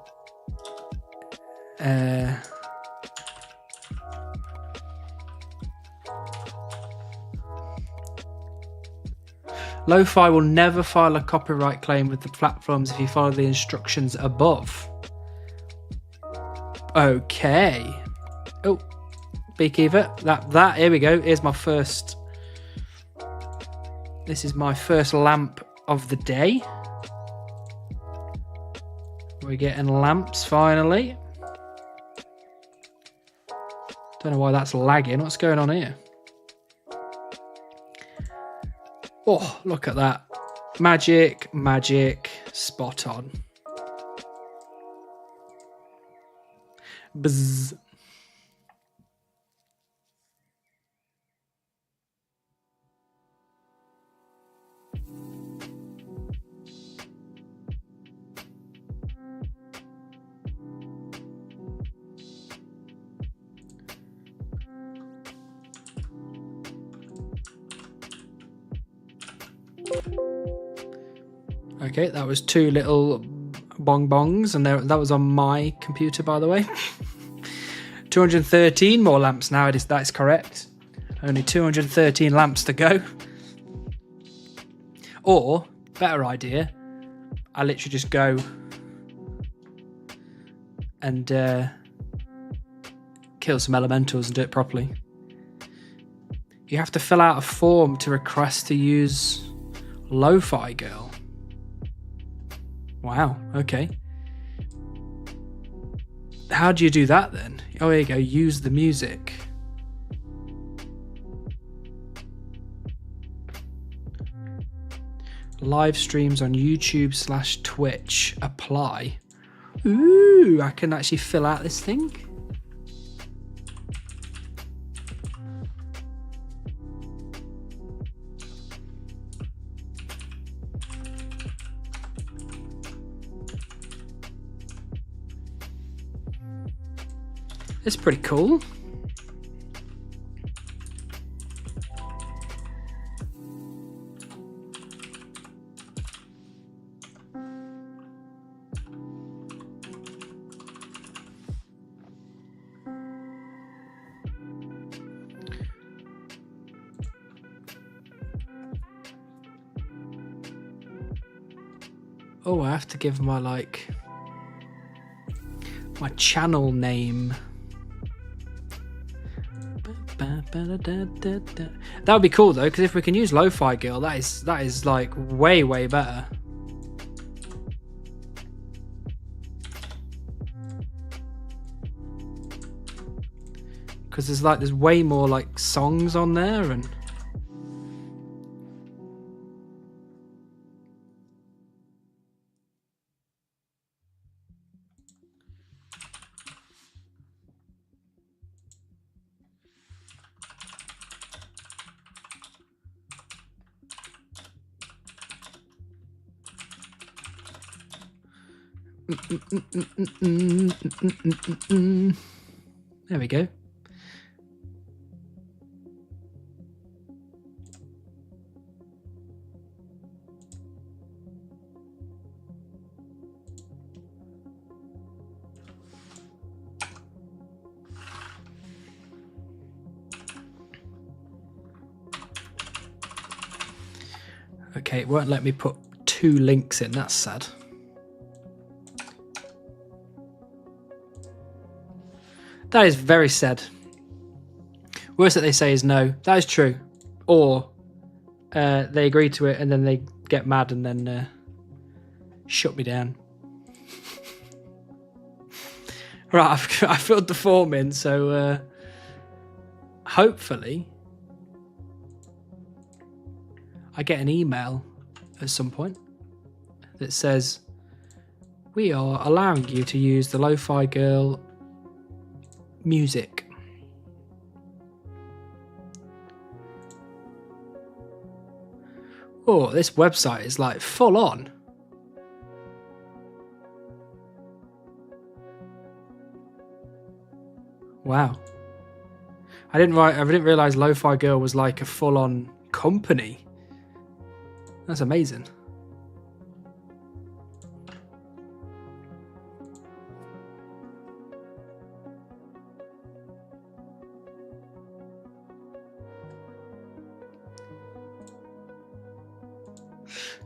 Lo-Fi will never file a copyright claim with the platforms if you follow the instructions above. Okay. Oh, Beekeeper. That, here we go. Here's my first... This is my first lamp of the day. We're getting lamps finally. Don't know why that's lagging. What's going on here? Oh, look at that. Magic, magic, spot on. Bzzz. Okay, that was two little bong bongs, and that was on my computer, by the way. 213 more lamps now. That is correct. Only 213 lamps to go. Or, better idea, I literally just go and kill some elementals and do it properly. You have to fill out a form to request to use Lo-Fi Girl. Wow, okay. How do you do that then? Oh, here you go, use the music. Live streams on YouTube/Twitch. Apply. Ooh, I can actually fill out this thing. It's pretty cool. Oh, I have to give my my channel name. That would be cool though, because if we can use Lo-Fi Girl, that is like way better. Because there's way more like songs on there and. There we go. Okay, it won't let me put 2 links in, that's sad. That is very sad. Worst that they say is no. That is true. Or they agree to it and then they get mad and then shut me down. Right, I filled the form in, so hopefully I get an email at some point that says, we are allowing you to use the Lo-Fi Girl music. Oh, this website is like full on. Wow. I didn't realize Lo-Fi Girl was like a full on company. That's amazing.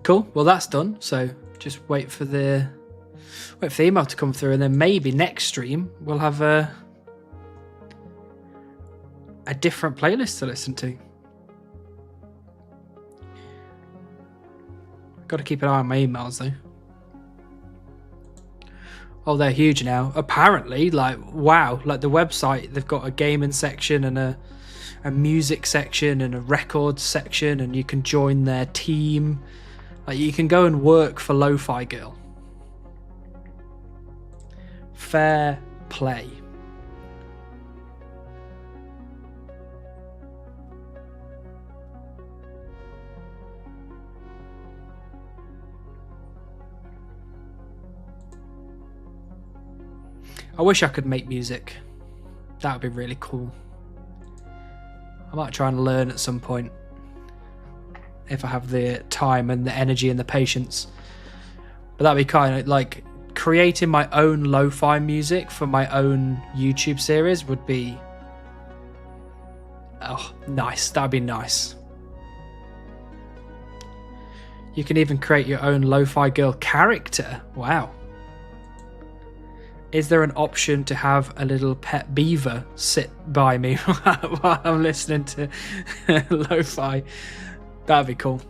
Cool. Well, that's done. So just wait for the email to come through, and then maybe next stream we'll have a different playlist to listen to. Got to keep an eye on my emails though. Oh, they're huge now. Apparently, like, wow, like the website, they've got a gaming section and a music section and a records section, and you can join their team. Like, you can go and work for Lo-Fi Girl. Fair play. I wish I could make music. That would be really cool. I might try and learn at some point, if I have the time and the energy and the patience. But that'd be kind of like creating my own lo-fi music for my own YouTube series would be, oh, nice. That'd be nice. You can even create your own lo-fi girl character. Wow. Is there an option to have a little pet beaver sit by me while I'm listening to lo-fi? That'd be cool.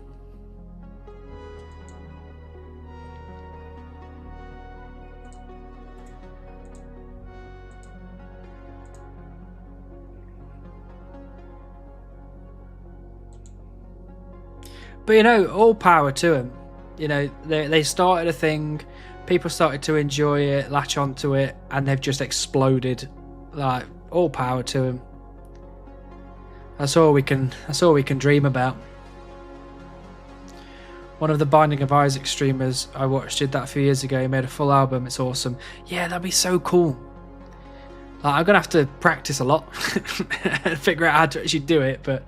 But you know, all power to them. You know, they started a thing, people started to enjoy it, latch onto it, and they've just exploded. Like, all power to them. That's all we can dream about. One of the Binding of Isaac streamers I watched did that a few years ago. He made a full album. It's awesome. Yeah, that'd be so cool. Like, I'm gonna have to practice a lot and figure out how to actually do it, but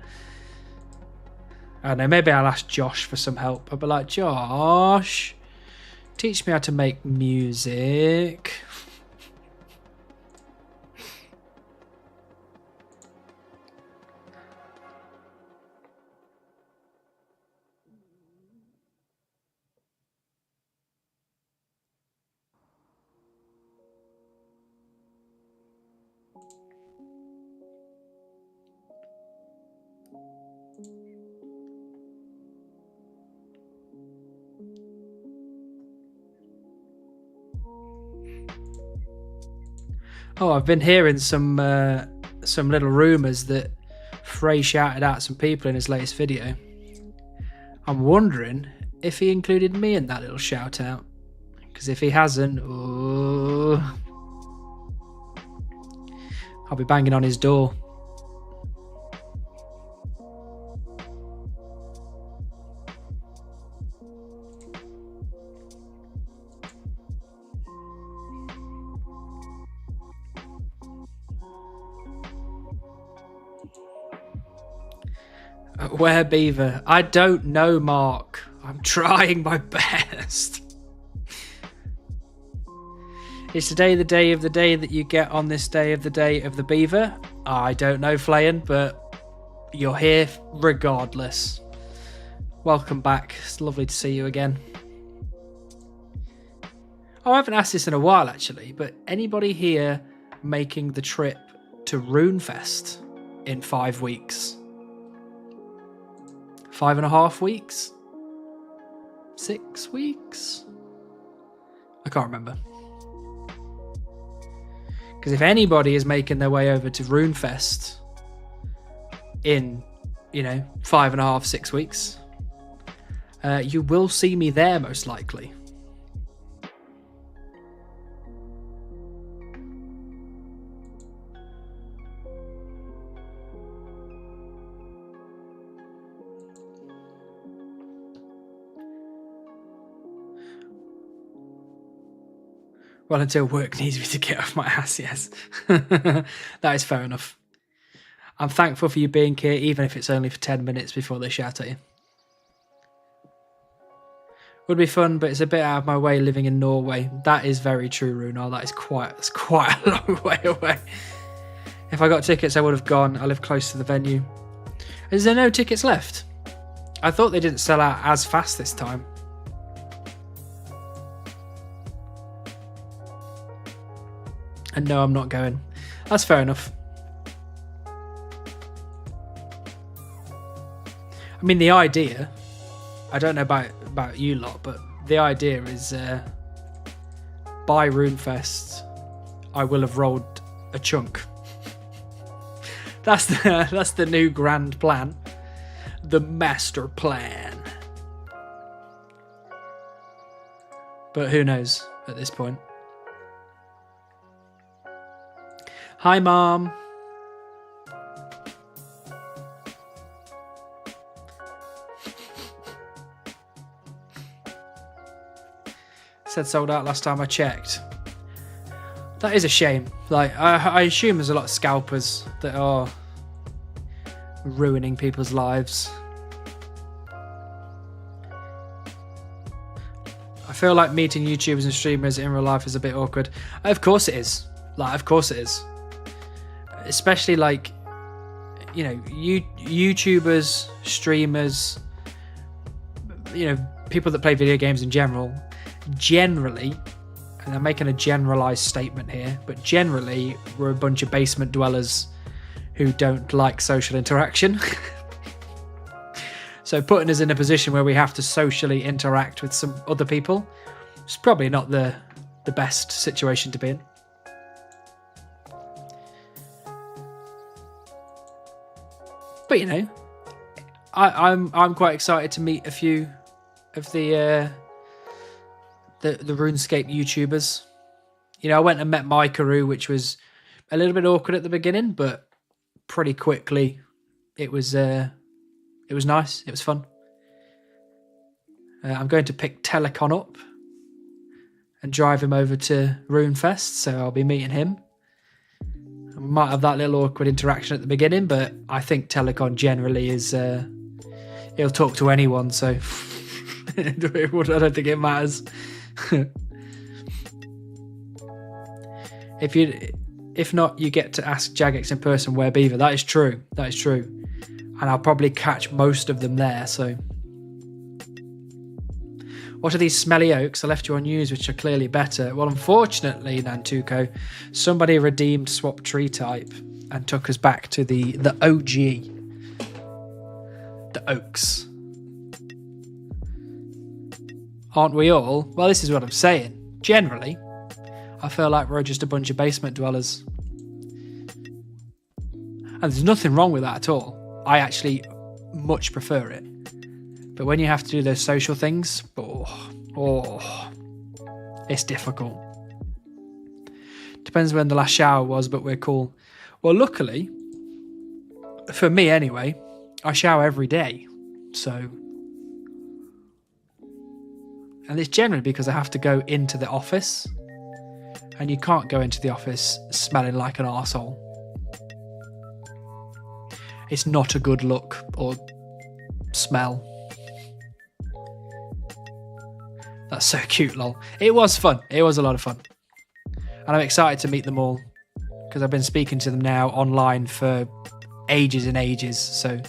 I don't know, maybe I'll ask Josh for some help. I'll be like, Josh, teach me how to make music. Oh, I've been hearing some little rumours that Frey shouted out some people in his latest video. I'm wondering if he included me in that little shout out. Because if he hasn't, oh, I'll be banging on his door. Where Beaver? I don't know, Mark. I'm trying my best. Is today the day of the day that you get on this day of the day of the Beaver? I don't know, Flayan, but you're here regardless. Welcome back. It's lovely to see you again. Oh, I haven't asked this in a while, actually, but anybody here making the trip to Runefest in 5 weeks? 5.5 weeks? 6 weeks? I can't remember. Because if anybody is making their way over to Runefest in, 5.5, 6 weeks, you will see me there most likely. Well, until work needs me to get off my ass, yes. That is fair enough. I'm thankful for you being here, even if it's only for 10 minutes before they shout at you. Would be fun, but it's a bit out of my way living in Norway. That is very true, Runar. That's quite a long way away. If I got tickets, I would have gone. I live close to the venue. Is there no tickets left? I thought they didn't sell out as fast this time. And no, I'm not going. That's fair enough. I mean, the idea, I don't know about you lot, but the idea is by Runefest, I will have rolled a chunk. That's the new grand plan. The master plan. But who knows at this point. Hi, Mom. Said sold out last time I checked. That is a shame. Like, I assume there's a lot of scalpers that are ruining people's lives. I feel like meeting YouTubers and streamers in real life is a bit awkward. Of course it is. Of course it is. Especially YouTubers, streamers, people that play video games in generally, and I'm making a generalized statement here, but generally we're a bunch of basement dwellers who don't like social interaction. So putting us in a position where we have to socially interact with some other people is probably not the best situation to be in. But I'm quite excited to meet a few of the RuneScape YouTubers. I went and met Mikaru, which was a little bit awkward at the beginning, but pretty quickly it was nice. It was fun. I'm going to pick Telecon up and drive him over to RuneFest, so I'll be meeting him. We might have that little awkward interaction at the beginning, but I think Telecon generally is he'll talk to anyone, so I don't think it matters. If not, you get to ask Jagex in person where Beaver. That is true. And I'll probably catch most of them there, so. What are these smelly oaks? I left you on news, which are clearly better. Well, unfortunately, Nantuko, somebody redeemed swap tree type and took us back to the OG. The oaks. Aren't we all? Well, this is what I'm saying. Generally, I feel like we're just a bunch of basement dwellers. And there's nothing wrong with that at all. I actually much prefer it. But when you have to do those social things, it's difficult. Depends when the last shower was, but we're cool. Well, luckily, for me anyway, I shower every day. So, and it's generally because I have to go into the office. And you can't go into the office smelling like an arsehole. It's not a good look or smell. That's so cute, lol. It was fun. It was a lot of fun. And I'm excited to meet them all because I've been speaking to them now online for ages and ages, so.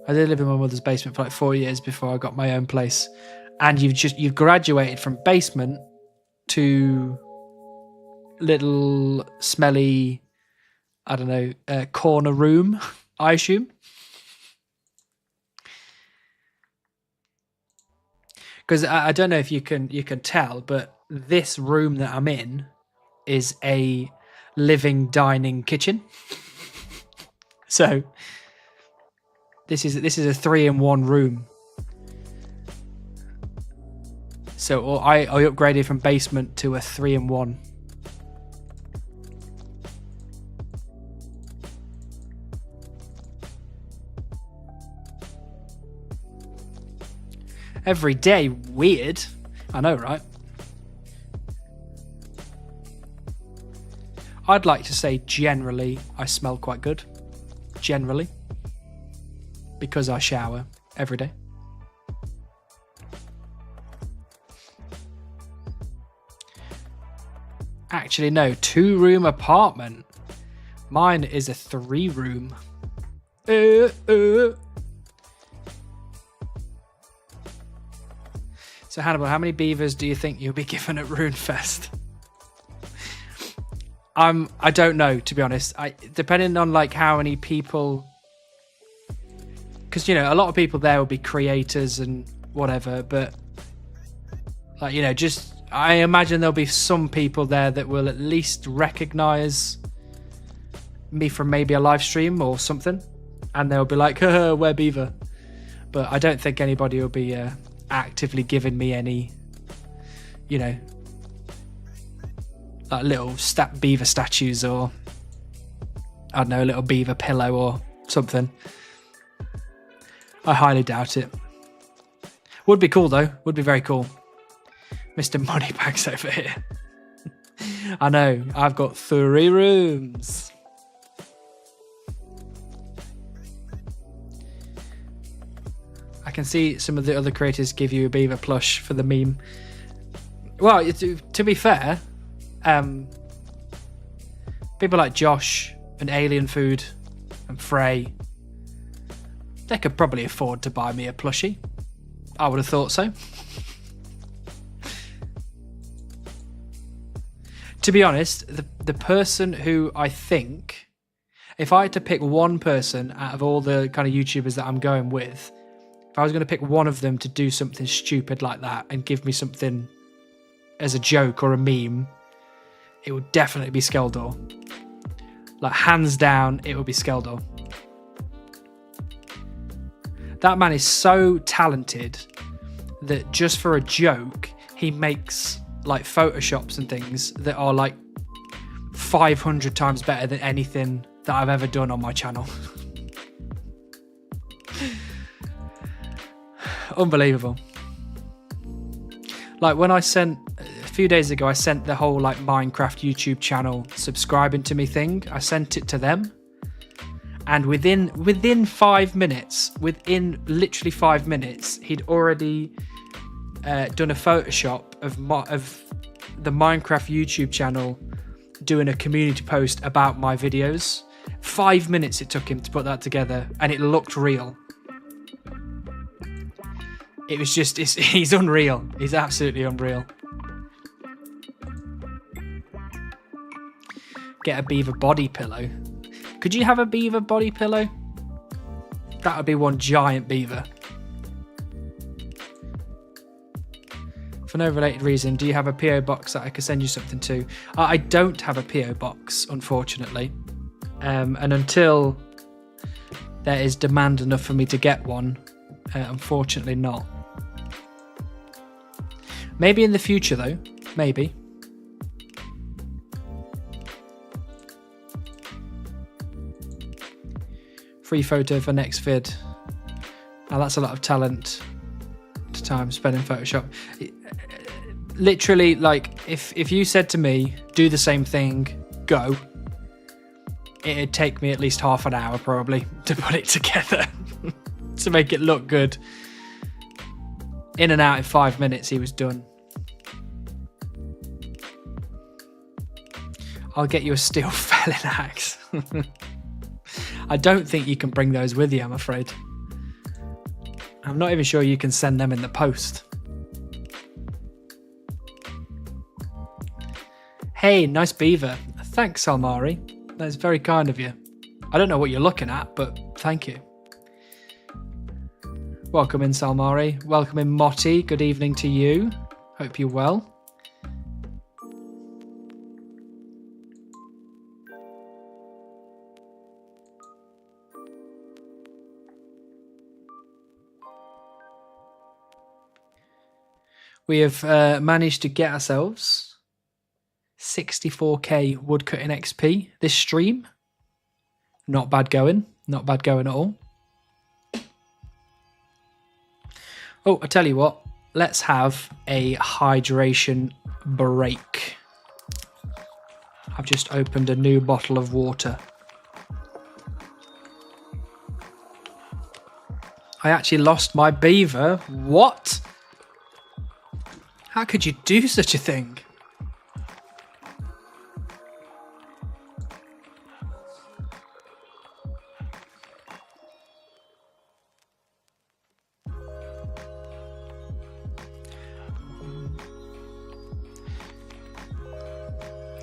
I did live in my mother's basement for like 4 years before I got my own place. And you've graduated from basement to little smelly, I don't know, corner room, I assume. Because I don't know if you can tell, but this room that I'm in is a living dining kitchen. So this is a 3-in-1 room. So I upgraded from basement to a 3-in-1. Every day, weird. I know, right? I'd like to say generally I smell quite good. Generally. Because I shower every day. Actually, no, 2-room apartment. Mine is a 3-room. So Hannibal, how many beavers do you think you'll be given at RuneFest? I don't know, to be honest. Depending on like how many people, because a lot of people there will be creators and whatever, but like just I imagine there'll be some people there that will at least recognize me from maybe a live stream or something, and they'll be like, "Where Beaver?" But I don't think anybody will be actively giving me any, like little beaver statues or I don't know, a little beaver pillow or something. I highly doubt it. Would be cool though. Would be very cool. Mr. Moneybags over here. I know, I've got 3 rooms. I can see some of the other creators give you a beaver plush for the meme. Well, to be fair, people like Josh and Alien Food and Frey, they could probably afford to buy me a plushie. I would have thought so. To be honest, the person who I think, if I had to pick one person out of all the kind of YouTubers that I'm going with, if I was going to pick one of them to do something stupid like that and give me something as a joke or a meme, it would definitely be Skeldor. Like, hands down, it would be Skeldor. That man is so talented that just for a joke, he makes like Photoshops and things that are like 500 times better than anything that I've ever done on my channel. Unbelievable. Like, when I sent, a few days ago, I sent the whole like Minecraft YouTube channel subscribing to me thing. I sent it to them. And within 5 minutes, within literally 5 minutes, he'd already done a Photoshop of the Minecraft YouTube channel doing a community post about my videos. 5 minutes it took him to put that together, and it looked real. It was just, he's unreal. He's absolutely unreal. Get a beaver body pillow. Could you have a beaver body pillow? That would be one giant beaver. For no related reason, do you have a PO box that I could send you something to? I don't have a PO box, unfortunately. And until there is demand enough for me to get one, unfortunately not. Maybe in the future though, maybe. Free photo for next vid. Now that's a lot of talent to time spent in Photoshop. Literally, like, if you said to me, do the same thing, go, it'd take me at least half an hour probably to put it together to make it look good. In and out in 5 minutes, he was done. I'll get you a steel felling axe. I don't think you can bring those with you, I'm afraid. I'm not even sure you can send them in the post. Hey, nice beaver. Thanks, Salmari. That's very kind of you. I don't know what you're looking at, but thank you. Welcome in, Salmari. Welcome in, Motti. Good evening to you. Hope you're well. We have managed to get ourselves 64k woodcutting XP this stream. Not bad going. Not bad going at all. Oh, I tell you what. Let's have a hydration break. I've just opened a new bottle of water. I actually lost my beaver. What? How could you do such a thing?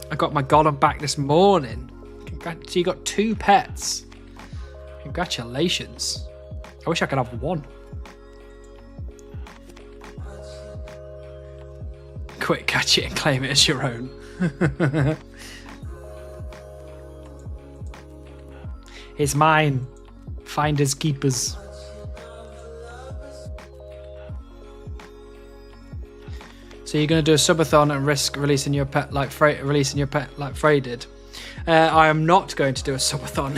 I got my golem back this morning. So you got 2 pets. Congratulations. I wish I could have 1. Quick, catch it and claim it as your own. It's mine. Finders keepers. So you're going to do a subathon and risk releasing your pet like Frey did? I am not going to do a subathon.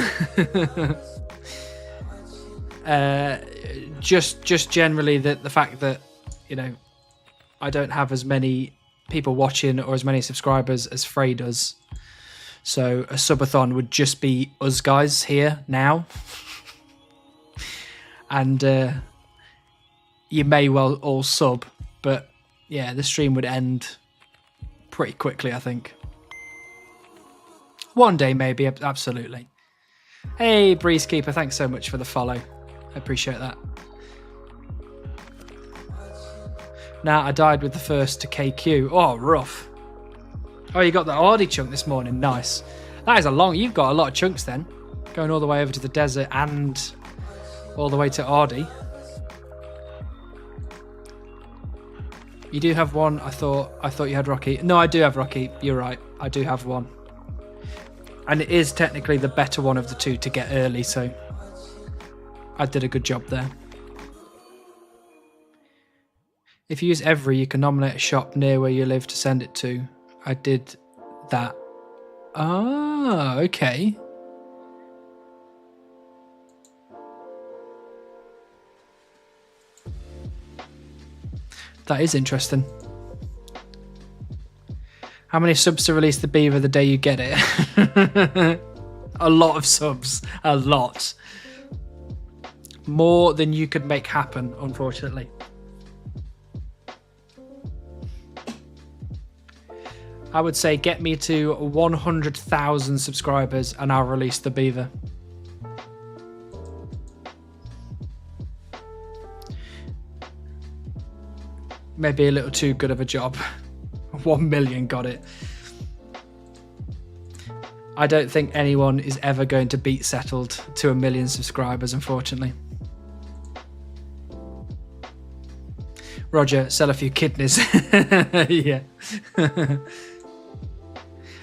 Just generally the fact that, you know, I don't have as many people watching or as many subscribers as Frey does. So a subathon would just be us guys here now. And you may well all sub, but yeah, the stream would end pretty quickly, I think. One day, maybe, absolutely. Hey, Breezekeeper, thanks so much for the follow. I appreciate that. Now, I died with the first to KQ. Oh, rough. Oh, you got the Ardy chunk this morning. Nice. That is a long... You've got a lot of chunks then. Going all the way over to the desert and all the way to Ardy. You do have one. I thought you had Rocky. No, I do have Rocky. You're right. I do have one. And it is technically the better one of the two to get early, so I did a good job there. If you use Every, you can nominate a shop near where you live to send it to. I did that. Ah, okay. That is interesting. How many subs to release the beaver the day you get it? A lot of subs. A lot. More than you could make happen, unfortunately. I would say get me to 100,000 subscribers and I'll release the beaver. Maybe a little too good of a job. 1 million got it. I don't think anyone is ever going to beat Settled to 1 million subscribers, unfortunately. Roger, sell a few kidneys. Yeah.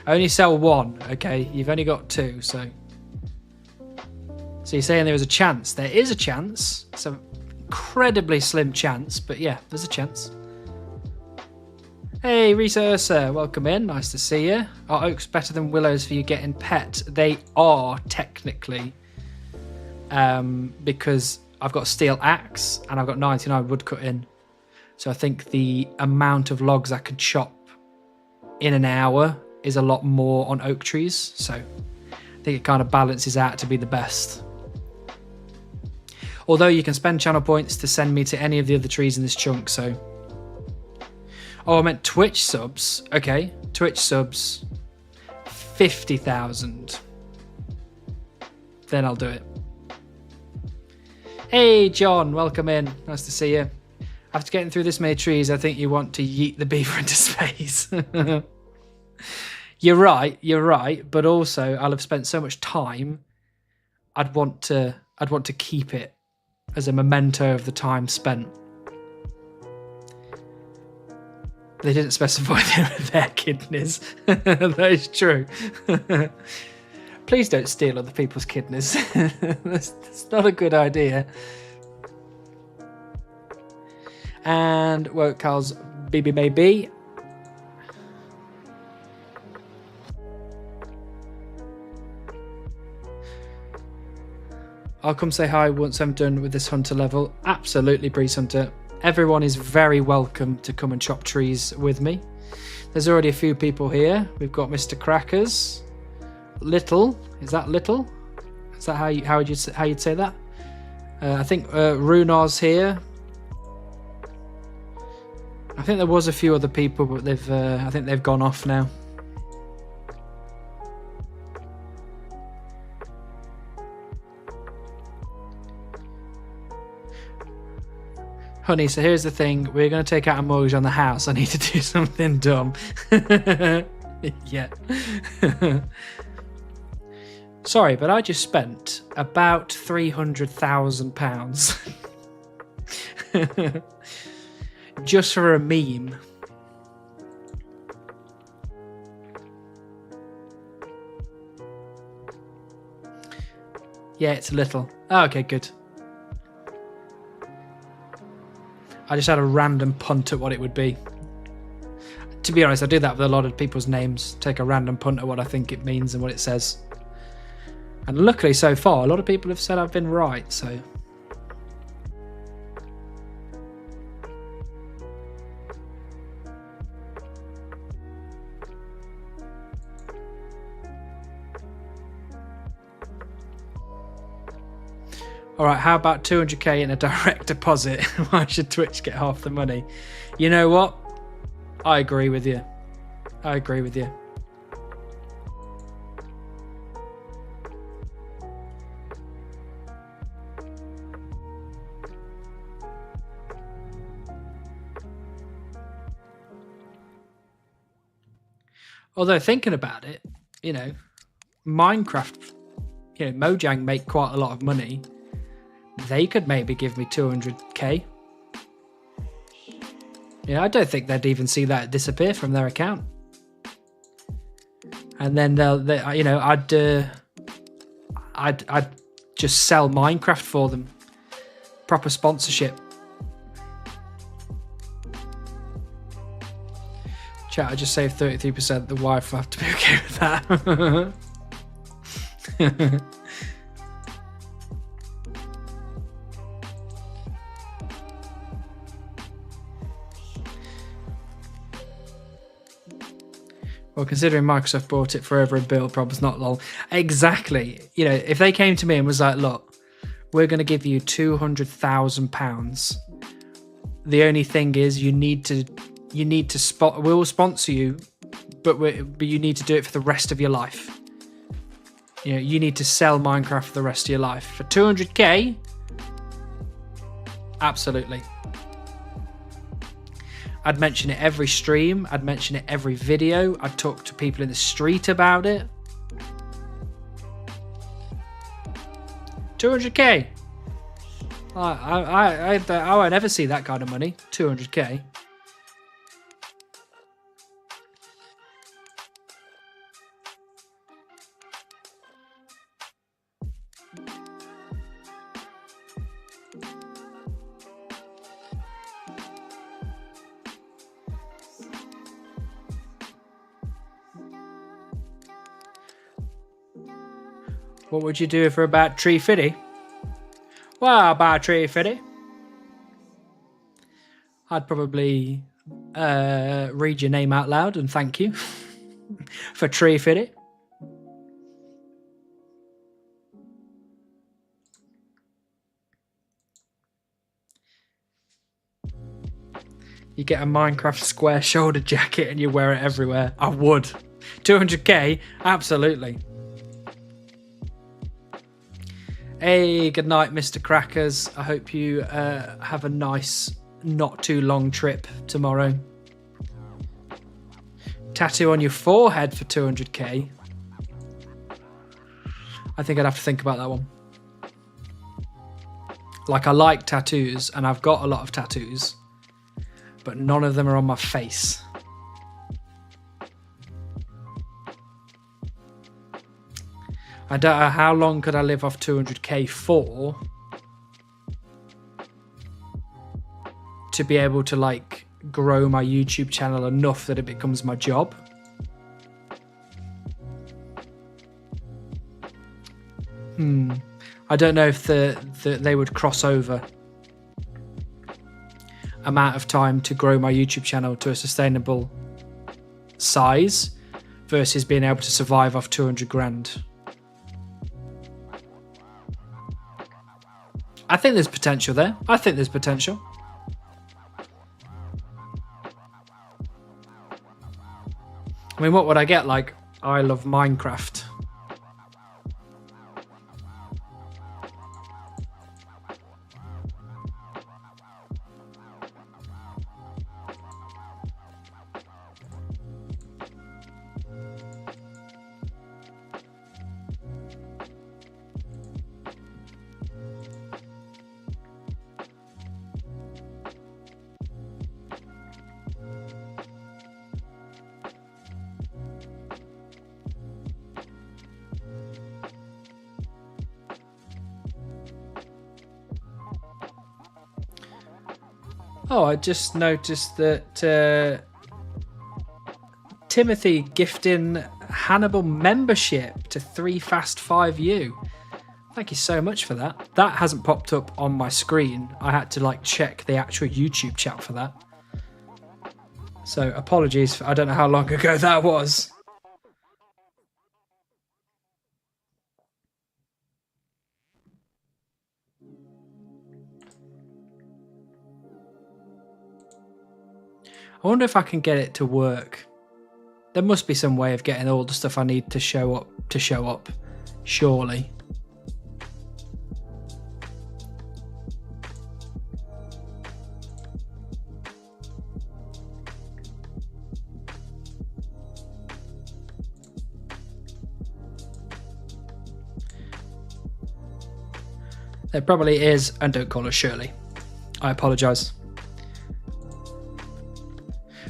I only sell one, okay? You've only got two, so... So you're saying there was a chance. There is a chance. It's an incredibly slim chance, but yeah, there's a chance. Hey, Risa Ursa, welcome in. Nice to see you. Are oaks better than willows for you getting pet? They are, technically. Because I've got a steel axe and I've got 99 wood cut in. So I think the amount of logs I could chop in an hour is a lot more on oak trees. So I think it kind of balances out to be the best. Although you can spend channel points to send me to any of the other trees in this chunk, so... Oh, I meant Twitch subs. Okay, Twitch subs. 50,000. Then I'll do it. Hey, John, welcome in. Nice to see you. After getting through this many trees, I think you want to yeet the beaver into space. You're right, but also I'll have spent so much time, I'd want to keep it as a memento of the time spent. They didn't specify their kidneys. That is true. Please don't steal other people's kidneys. That's not a good idea. And Woke Carl's BB Maybe. I'll come say hi once I'm done with this hunter level. Absolutely, Breeze Hunter. Everyone is very welcome to come and chop trees with me. There's already a few people here. We've got Mr. Crackers. Little. Is that Little? Is that how you'd say that? I think Runar's here. I think there was a few other people, but I think they've gone off now. Honey, so here's the thing. We're going to take out a mortgage on the house. I need to do something dumb. Yeah. Sorry, but I just spent about £300,000 just for a meme. Yeah, it's a little. Oh, okay, good. I just had a random punt at what it would be. To be honest, I do that with a lot of people's names. Take a random punt at what I think it means and what it says. And luckily, so far, a lot of people have said I've been right, so... All right, how about 200k in a direct deposit? Why should Twitch get half the money? You know what? I agree with you. I agree with you. Although thinking about it, you know, Minecraft, you know, Mojang make quite a lot of money. They could maybe give me 200k. Yeah, I don't think they'd even see that disappear from their account. And then you know, I'd just sell Minecraft for them. Proper sponsorship. Chat, I just saved 33%. The wife will have to be okay with that. Well, considering Microsoft bought it for over $1 billion, probably not long. Exactly. You know, if they came to me and was like, look, we're going to give you £200,000. The only thing is you need to we'll sponsor you, but you need to do it for the rest of your life. You know, you need to sell Minecraft for the rest of your life. For 200k, absolutely. I'd mention it every stream. I'd mention it every video. I'd talk to people in the street about it. 200k. I won't ever see that kind of money. 200k. What would you do for about tree fitty? Well, about tree fitty, I'd probably read your name out loud and thank you for tree fitty. You get a Minecraft square shoulder jacket and you wear it everywhere. I would. 200k, absolutely. Hey, good night, Mr. Crackers. I hope you have a nice, not too long trip tomorrow. Tattoo on your forehead for 200k. I think I'd have to think about that one. Like, I like tattoos, and I've got a lot of tattoos, but none of them are on my face. I don't know how long could I live off 200k for to be able to like grow my YouTube channel enough that it becomes my job. I don't know if they would cross over amount of time to grow my YouTube channel to a sustainable size versus being able to survive off 200 grand. I think there's potential there. I think there's potential. I mean, what would I get? Like, I love Minecraft. Oh, I just noticed that Timothy gifting Hannibal membership to 3Fast5U. Thank you so much for that. That hasn't popped up on my screen. I had to like check the actual YouTube chat for that. So apologies. I don't know how long ago that was. I wonder if I can get it to work. There must be some way of getting all the stuff I need to show up, surely. There probably is, and don't call her Shirley. I apologise.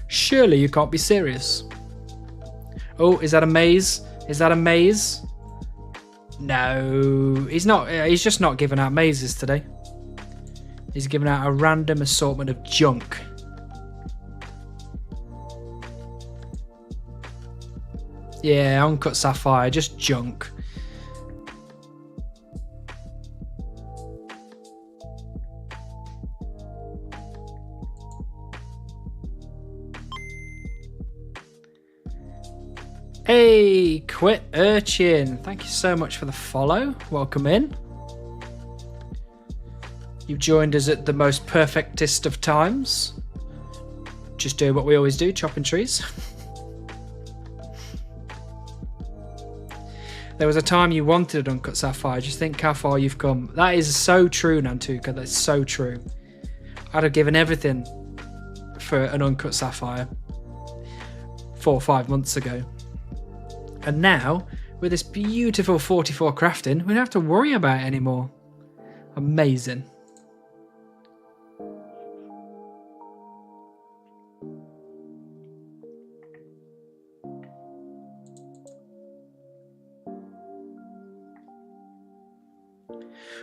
Surely you can't be serious. Oh, is that a maze? Is that a maze? No, he's not. He's just not giving out mazes today. He's giving out a random assortment of junk. Yeah, Uncut Sapphire, just junk. Hey, Quit Urchin. Thank you so much for the follow. Welcome in. You've joined us at the most perfectest of times. Just doing what we always do, chopping trees. There was a time you wanted an Uncut Sapphire. Just think how far you've come. That is so true, Nantuka. That's so true. I'd have given everything for an Uncut Sapphire 4 or 5 months ago. And now, with this beautiful 44 crafting, we don't have to worry about it anymore. Amazing.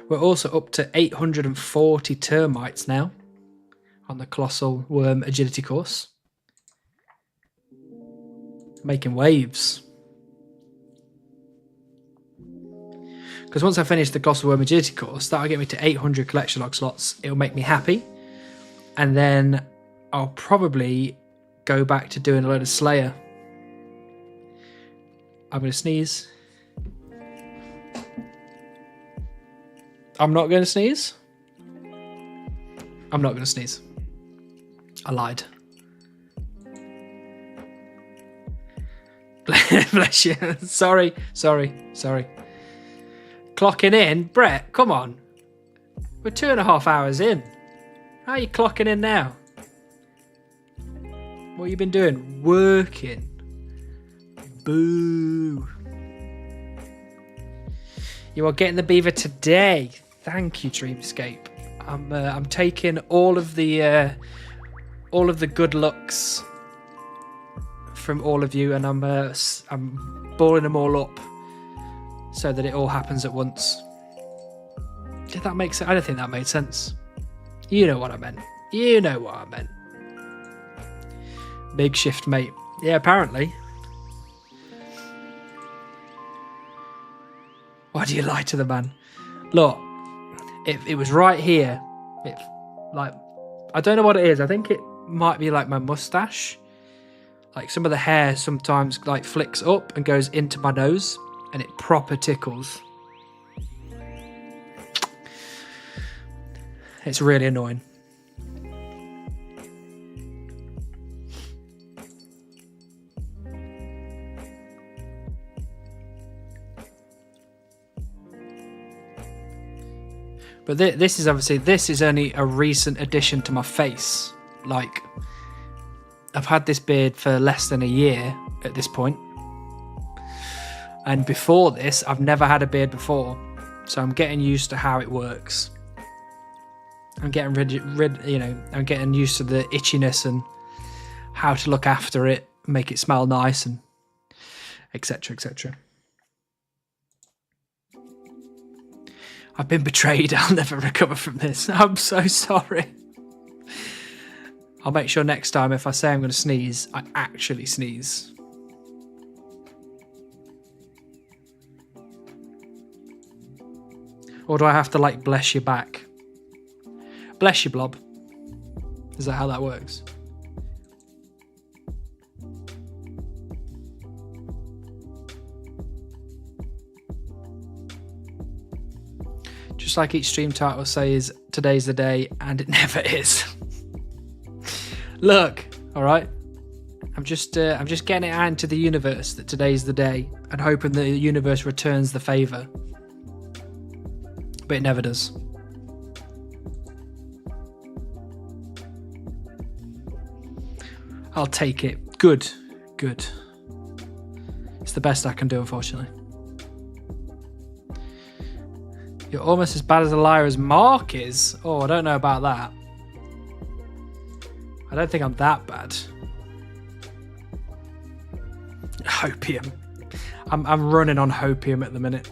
We're also up to 840 termites now on the Colossal Worm Agility course. Making waves. Because once I finish the Colossal Worm Agility course, that'll get me to 800 collection log slots. It'll make me happy. And then I'll probably go back to doing a load of Slayer. I'm going to sneeze. I'm not going to sneeze. I'm not going to sneeze. I lied. Bless you. Sorry. Clocking in? Brett, come on. We're 2.5 hours in. How are you clocking in now? What have you been doing? Working. Boo. You are getting the beaver today. Thank you, Dreamscape. I'm taking all of the good looks from all of you, and I'm balling them all up so that it all happens at once. Did that make sense? I don't think that made sense. You know what I meant. Big shift, mate. Yeah, apparently. Why do you lie to the man? Look, it was right here. I don't know what it is. I think it might be like my mustache. Like some of the hair sometimes like flicks up and goes into my nose, and it proper tickles. It's really annoying. But this is only a recent addition to my face. Like, I've had this beard for less than a year at this point. And before this, I've never had a beard before. So I'm getting used to how it works. I'm getting I'm getting used to the itchiness and how to look after it, make it smell nice, and etc, etc. I've been betrayed. I'll never recover from this. I'm so sorry. I'll make sure next time if I say I'm going to sneeze, I actually sneeze. Or do I have to like bless you back? Bless you, Blob. Is that how that works? Just like each stream title says, today's the day, and it never is. Look, All right. I'm just getting it out into the universe that today's the day, and hoping the universe returns the favor. But it never does. I'll take it. Good. It's the best I can do, unfortunately. You're almost as bad as a liar as Mark is. Oh, I don't know about that. I don't think I'm that bad. Hopium. I'm running on hopium at the minute.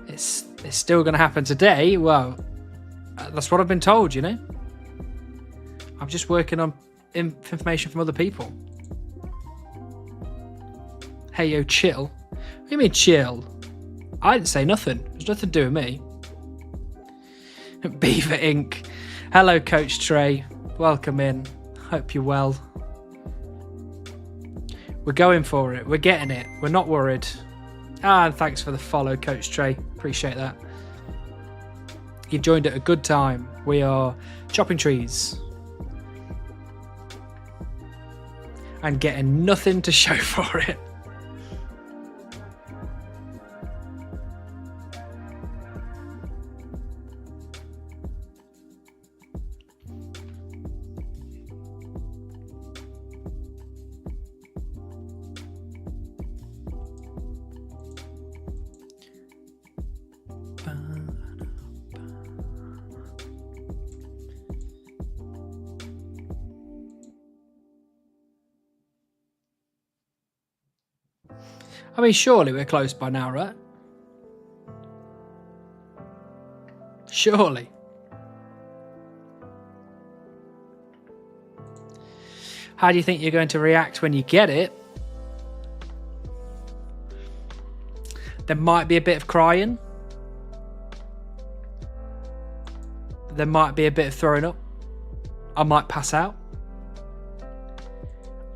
It's still going to happen today. Well, that's what I've been told, you know. I'm just working on information from other people. Hey, yo, chill. What do you mean chill? I didn't say nothing. There's nothing to do with me. Beaver Inc. Hello, Coach Trey. Welcome in. Hope you're well. We're going for it. We're getting it. We're not worried. And thanks for the follow, Coach Trey. Appreciate that. You joined at a good time. We are chopping trees. And getting nothing to show for it. I mean, surely we're close by now, right? Surely. How do you think you're going to react when you get it? There might be a bit of crying. There might be a bit of throwing up. I might pass out.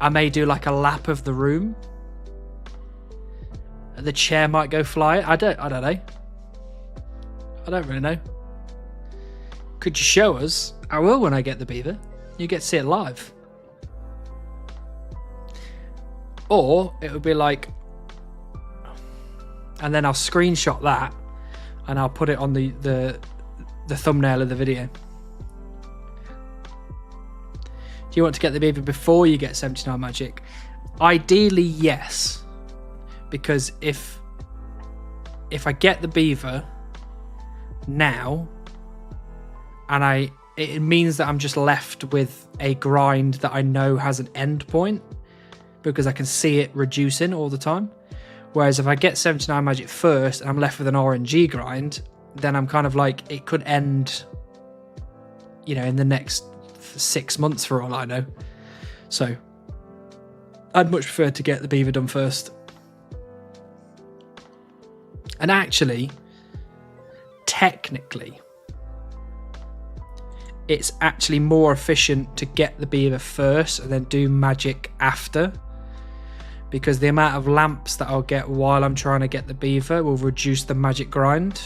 I may do like a lap of the room. The chair might go fly. I don't know. I don't really know. Could you show us? I will when I get the beaver. You get to see it live. Or it would be like, and then I'll screenshot that and I'll put it on the thumbnail of the video. Do you want to get the beaver before you get 79 magic? Ideally, yes. Because if I get the beaver now, and it means that I'm just left with a grind that I know has an end point, because I can see it reducing all the time. Whereas if I get 79 magic first and I'm left with an RNG grind, then I'm kind of like, it could end, you know, in the next 6 months for all I know. So I'd much prefer to get the beaver done first. And actually, technically, it's actually more efficient to get the beaver first and then do magic after, because the amount of lamps that I'll get while I'm trying to get the beaver will reduce the magic grind.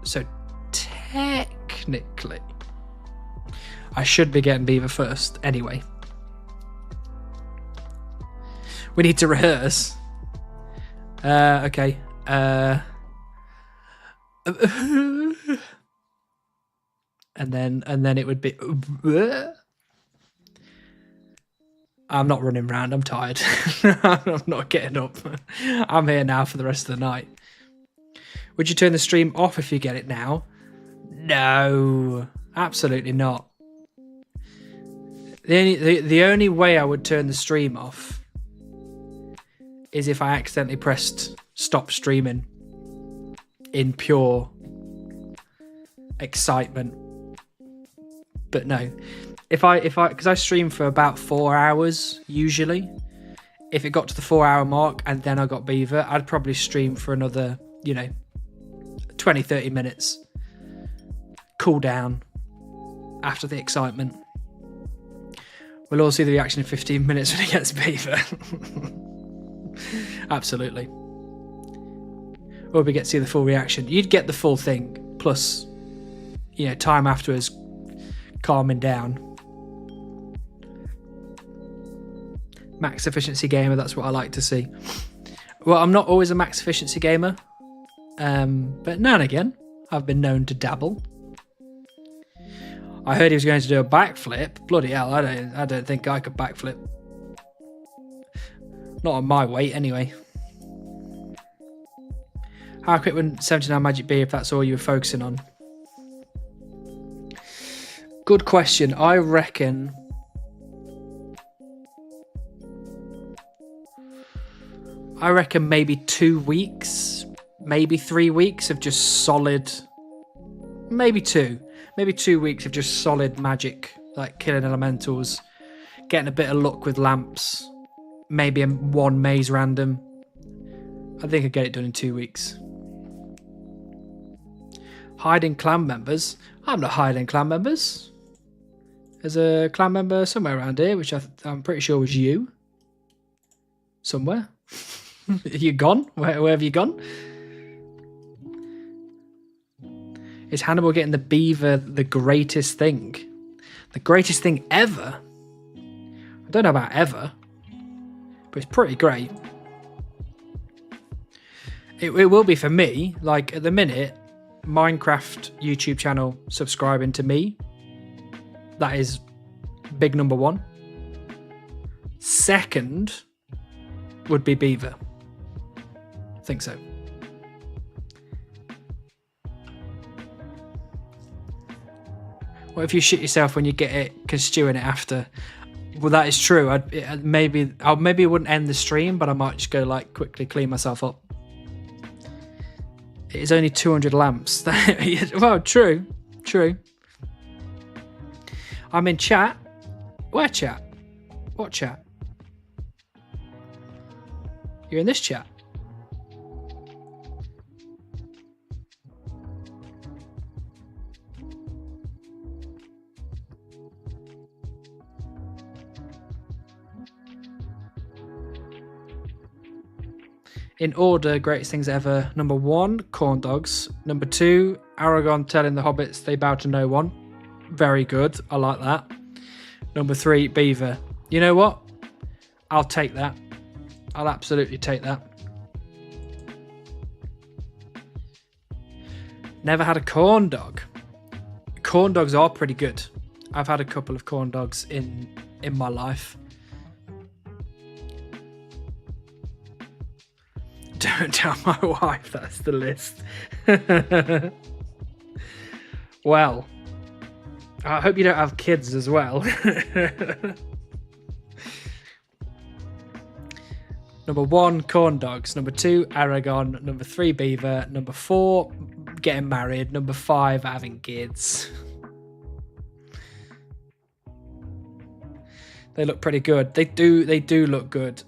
So technically, I should be getting beaver first anyway. We need to rehearse. Okay. And then it would be. I'm not running around. I'm tired. I'm not getting up. I'm here now for the rest of the night. Would you turn the stream off if you get it now? No, absolutely not. The only way I would turn the stream off is if I accidentally pressed stop streaming in pure excitement. But no, because I stream for about 4 hours usually. If it got to the 4 hour mark and then I got beaver, I'd probably stream for another, 20-30 minutes. Cool down after the excitement. We'll all see the reaction in 15 minutes when he gets beaver. Absolutely. Or we get to see the full reaction. You'd get the full thing plus, time afterwards. calming down. Max efficiency gamer, that's what I like to see. Well, I'm not always a max efficiency gamer, but now and again, I've been known to dabble. I heard he was going to do a backflip. Bloody hell, I don't think I could backflip. Not on my weight, anyway. How quick would 79 Magic be if that's all you were focusing on? Good question. I reckon... maybe 2 weeks, maybe 3 weeks of just solid... Maybe 2 weeks of just solid magic, like killing elementals, getting a bit of luck with lamps, maybe one maze random. I think I'd get it done in 2 weeks. Hiding clan members? I'm not hiding clan members. There's a clan member somewhere around here, which I'm pretty sure was you. Somewhere. You gone? Where have you gone? Is Hannibal getting the beaver the greatest thing? The greatest thing ever? I don't know about ever, but it's pretty great. It will be for me. Like, at the minute, Minecraft YouTube channel subscribing to me. That is big number 1. Second would be beaver. I think so. What if you shit yourself when you get it constewing it after? Well, that is true. I maybe wouldn't end the stream, but I might just go like quickly clean myself up. It is only 200 lamps. Well, true. I'm in chat. Where chat? What chat? You're in this chat. In order, greatest things ever. Number 1, corn dogs. Number 2, Aragorn telling the hobbits they bow to no one. Very good. I like that. Number 3, beaver. You know what? I'll take that. I'll absolutely take that. Never had a corn dog. Corn dogs are pretty good. I've had a couple of corn dogs in my life. Don't tell my wife that's the list. Well, I hope you don't have kids as well. Number 1, corn dogs. Number 2, Aragorn. Number 3, beaver. Number 4, getting married. Number 5, having kids. They look pretty good. They do look good.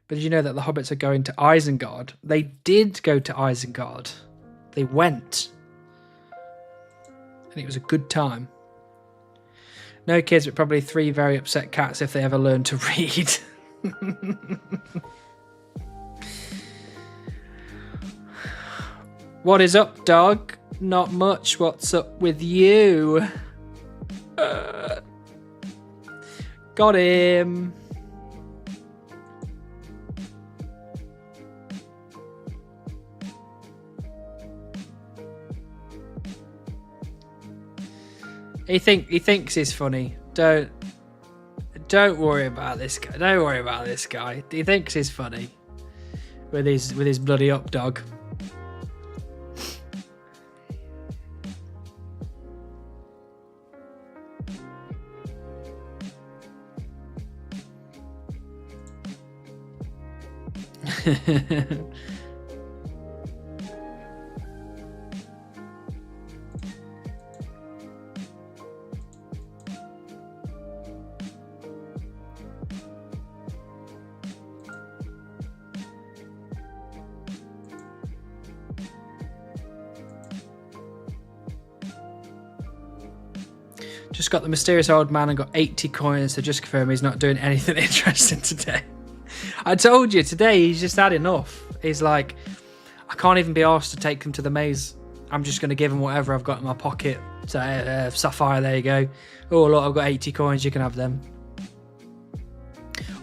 But did you know that the hobbits are going to Isengard? They did go to Isengard. They went. And it was a good time. No kids, but probably 3 very upset cats if they ever learn to read. What is up, dog? Not much. What's up with you? Got him. He thinks he's funny. Don't worry about this guy. Don't worry about this guy. He thinks he's funny with his bloody up dog. Just got the mysterious old man and got 80 coins to just confirm he's not doing anything interesting today. I told you, today he's just had enough. He's like, I can't even be asked to take them to the maze. I'm just going to give them whatever I've got in my pocket. So, Sapphire, there you go. Oh, look, I've got 80 coins. You can have them.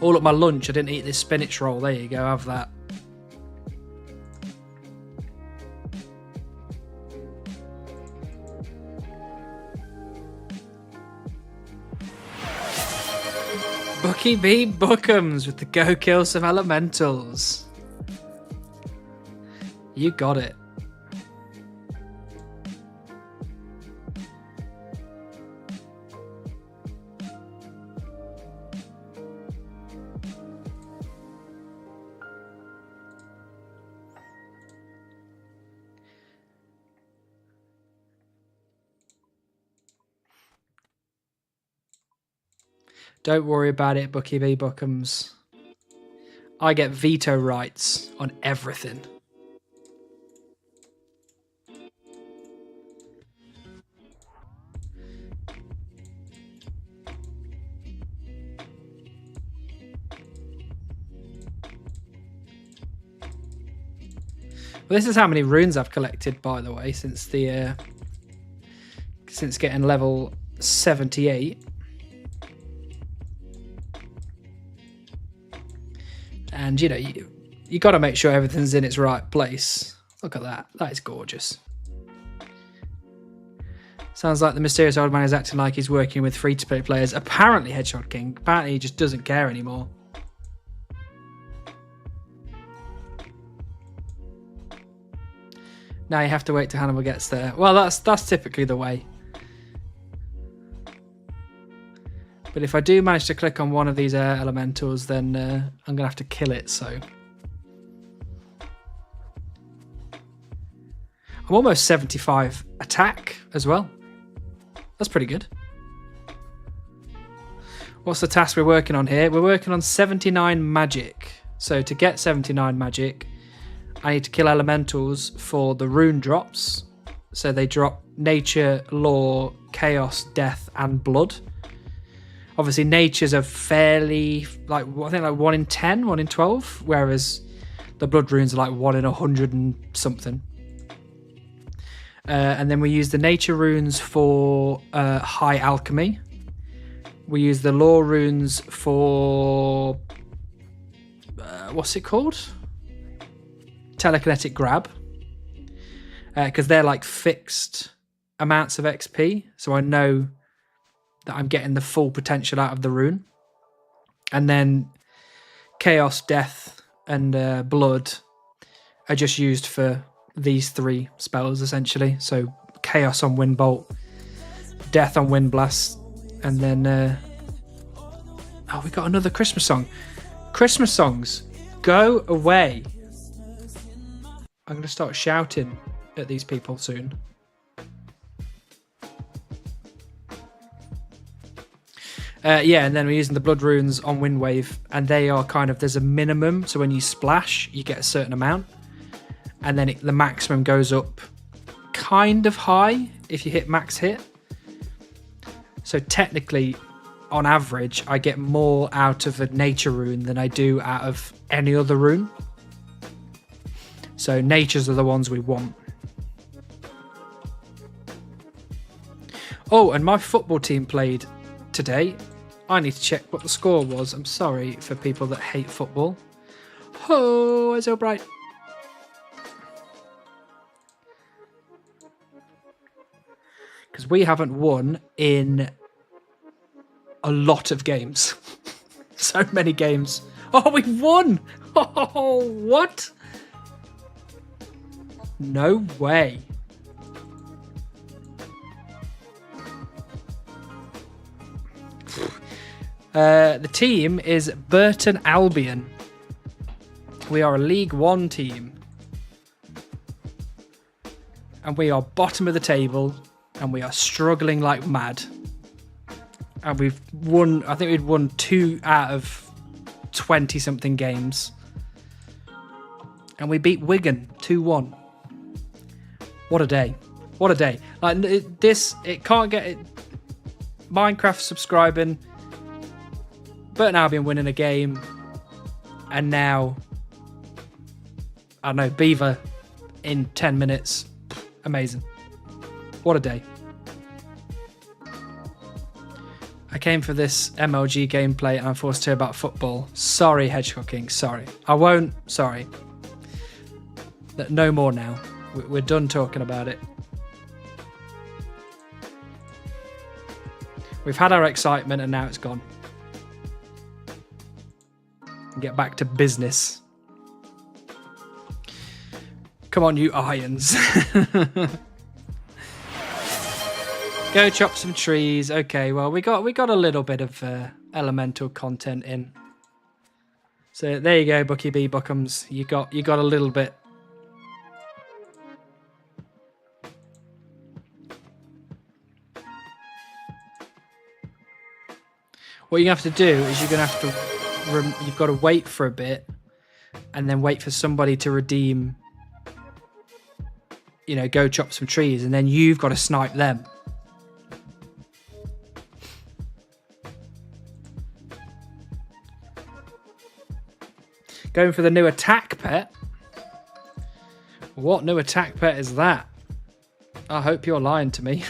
Oh, look, my lunch. I didn't eat this spinach roll. There you go. Have that. Bucky B. Bookums with the Go Kill Some Elementals. You got it. Don't worry about it, Bucky B. Bookums. I get veto rights on everything. Well, this is how many runes I've collected, by the way, since getting level 78. And, you know, you got to make sure everything's in its right place. Look at that. That is gorgeous. Sounds like the mysterious old man is acting like he's working with free-to-play players. Apparently, Hedgehog King. Apparently, he just doesn't care anymore. Now you have to wait till Hannibal gets there. Well, that's typically the way. But if I do manage to click on one of these air elementals, then I'm going to have to kill it, so. I'm almost 75 attack as well. That's pretty good. What's the task we're working on here? We're working on 79 magic. So to get 79 magic, I need to kill elementals for the rune drops. So they drop nature, law, chaos, death, and blood. Obviously, nature's a fairly, I think like 1 in 10, 1 in 12, whereas the blood runes are like 1 in 100 and something. And then we use the nature runes for high alchemy. We use the law runes for, what's it called? Telekinetic grab. Because they're like fixed amounts of XP, so I know that I'm getting the full potential out of the rune. And then chaos, death, and blood are just used for these 3 spells, essentially. So chaos on Wind Bolt, death on Wind Blast, and then... oh, we got another Christmas song. Christmas songs, go away. I'm going to start shouting at these people soon. Yeah, and then we're using the blood runes on Wind Wave, and they are kind of, there's a minimum, so when you splash, you get a certain amount, and then the maximum goes up kind of high if you hit max hit. So technically, on average, I get more out of a nature rune than I do out of any other rune. So natures are the ones we want. Oh, and my football team played today. I need to check what the score was. I'm sorry for people that hate football. Oh, it's so bright. Because we haven't won in a lot of games. So many games. Oh, we won! Oh, what? No way. The team is Burton Albion. We are a League One team. And we are bottom of the table. And we are struggling like mad. And we've won, I think we'd won 2 out of 20-something games. And we beat Wigan 2-1. What a day. What a day. Like it can't get it. Minecraft subscribing. Burton Albion winning a game. And now, I don't know, Beaver in 10 minutes. Amazing. What a day. I came for this MLG gameplay and I'm forced to hear about football. Sorry, Hedgehog King. Sorry. I won't. Sorry. No more now. We're done talking about it. We've had our excitement and now it's gone. Get back to business. Come on, you irons. Go chop some trees. Okay, well we got a little bit of elemental content in. So there you go, Bucky B Buckums. You got a little bit. What you have to do is you're gonna have to you've got to wait for a bit, and then wait for somebody to redeem. You know, go chop some trees, and then you've got to snipe them. Going for the new attack pet. What new attack pet is that? I hope you're lying to me.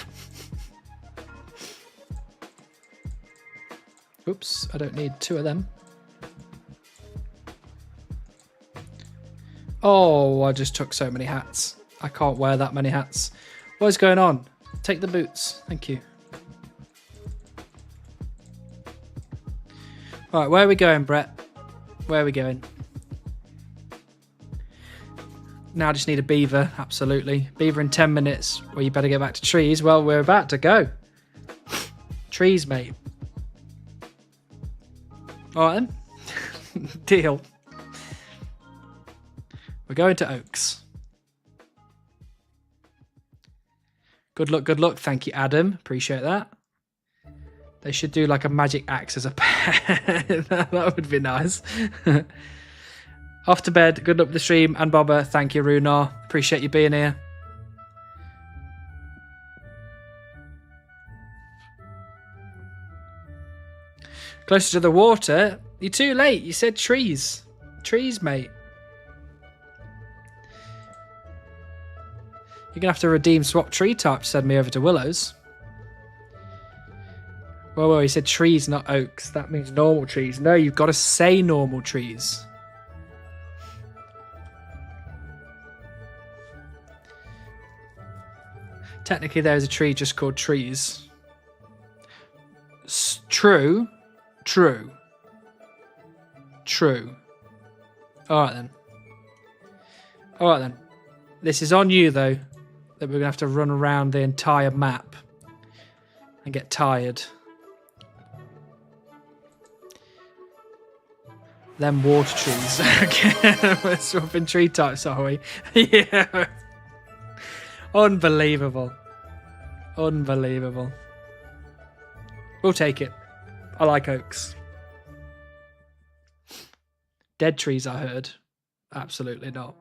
Oops, I don't need 2 of them. Oh, I just took so many hats. I can't wear that many hats. What is going on? Take the boots. Thank you. All right, where are we going, Brett? Where are we going? Now I just need a beaver, absolutely. Beaver in 10 minutes. Well, you better get back to trees. Well, we're about to go. Trees, mate. All right, then. Deal. We're going to Oaks. Good luck, good luck. Thank you, Adam. Appreciate that. They should do like a magic axe as a pet. That would be nice. Off to bed. Good luck with the stream. And Bobber, thank you, Runar. Appreciate you being here. Closer to the water. You're too late. You said trees. Trees, mate. You're going to have to redeem swap tree type to send me over to Willows. Well, he said trees, not oaks. That means normal trees. No, you've got to say normal trees. Technically, there's a tree just called trees. True. True. True. Alright then. Alright then. This is on you, though. That we're going to have to run around the entire map. And get tired. Them water trees. Okay, we're swapping tree types, are we? Yeah. Unbelievable. Unbelievable. We'll take it. I like oaks. Dead trees, I heard. Absolutely not.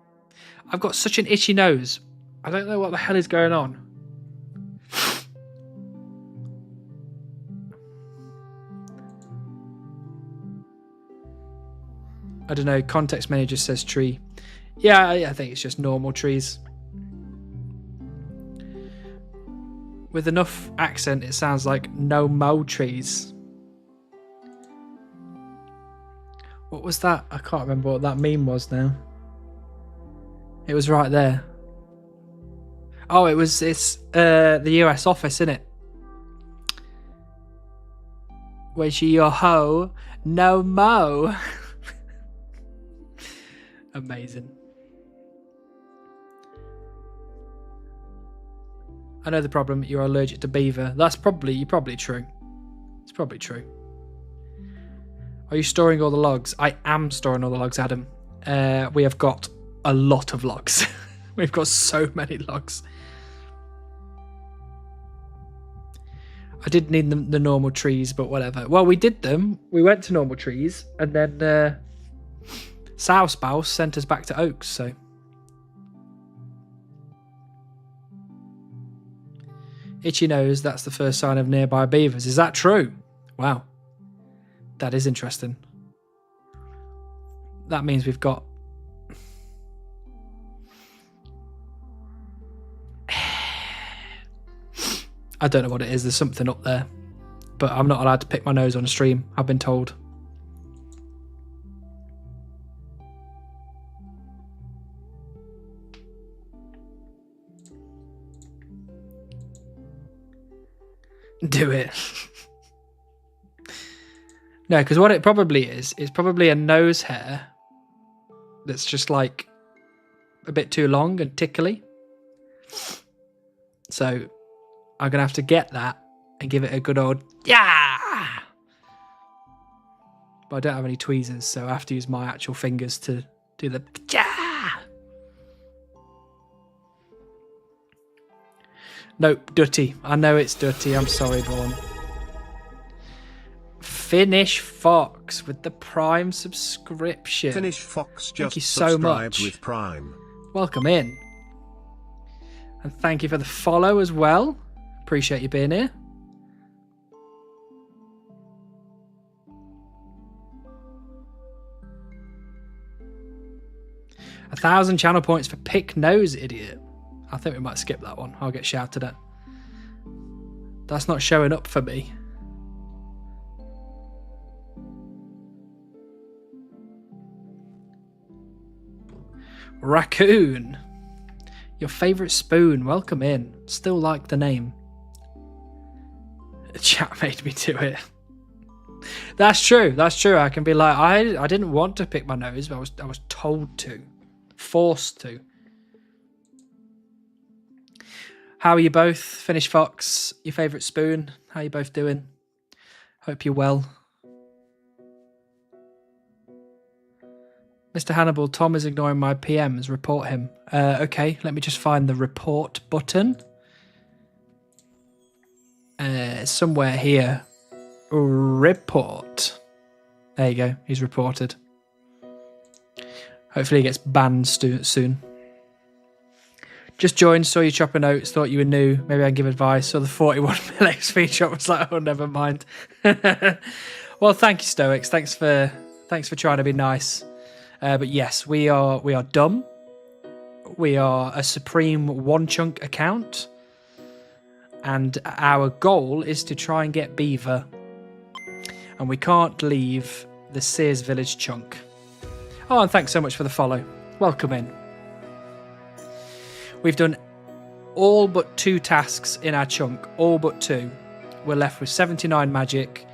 I've got such an itchy nose. I don't know what the hell is going on. I don't know. Context menu just says tree. Yeah, I think it's just normal trees. With enough accent, it sounds like no mo trees. What was that? I can't remember what that meme was now. It was right there. Oh, it's the US office, isn't it? Where's she your hoe? No mo. Amazing. I know the problem. You're allergic to beaver. That's probably true. It's probably true. Are you storing all the logs? I am storing all the logs, Adam. We have got a lot of logs. We've got so many logs. I did need the normal trees, but whatever. Well, we did them. We went to normal trees, and then Sow Spouse sent us back to oaks, so. Itchy nose, that's the first sign of nearby beavers. Is that true? Wow. That is interesting. That means we've got I don't know what it is. There's something up there. But I'm not allowed to pick my nose on a stream, I've been told. Do it. No, because what it probably is probably a nose hair that's just like a bit too long and tickly. So I'm going to have to get that and give it a good old yeah. But I don't have any tweezers, so I have to use my actual fingers to do the yeah. Nope, dirty. I know it's dirty. I'm sorry, Vaughan. Finish Fox with the Prime subscription. Finish Fox just thank you so much. With Prime. Welcome in. And thank you for the follow as well. Appreciate you being here. A 1,000 channel points for Pick Nose Idiot. I think we might skip that one. I'll get shouted at. That's not showing up for me. Raccoon. Your favourite spoon. Welcome in. Still like the name. The chat made me do it. That's true. That's true. I can be like, I didn't want to pick my nose, but I was told to. Forced to. How are you both? Finish Fox, your favourite spoon. How are you both doing? Hope you're well. Mr. Hannibal, Tom is ignoring my PMs. Report him. Okay, let me just find the report button. Somewhere here. Report. There you go. He's reported. Hopefully he gets banned soon. Just joined, saw you chopping notes, thought you were new. Maybe I'd give advice. Saw the 41 mil XP shot, was like, oh, never mind. Well, thank you, Stoics. Thanks for trying to be nice. But yes, we are dumb. We are a supreme one chunk account, and our goal is to try and get Beaver. And we can't leave the Sears Village chunk. Oh, and thanks so much for the follow. Welcome in. We've done all but 2 tasks in our chunk. All but 2. We're left with 79 magic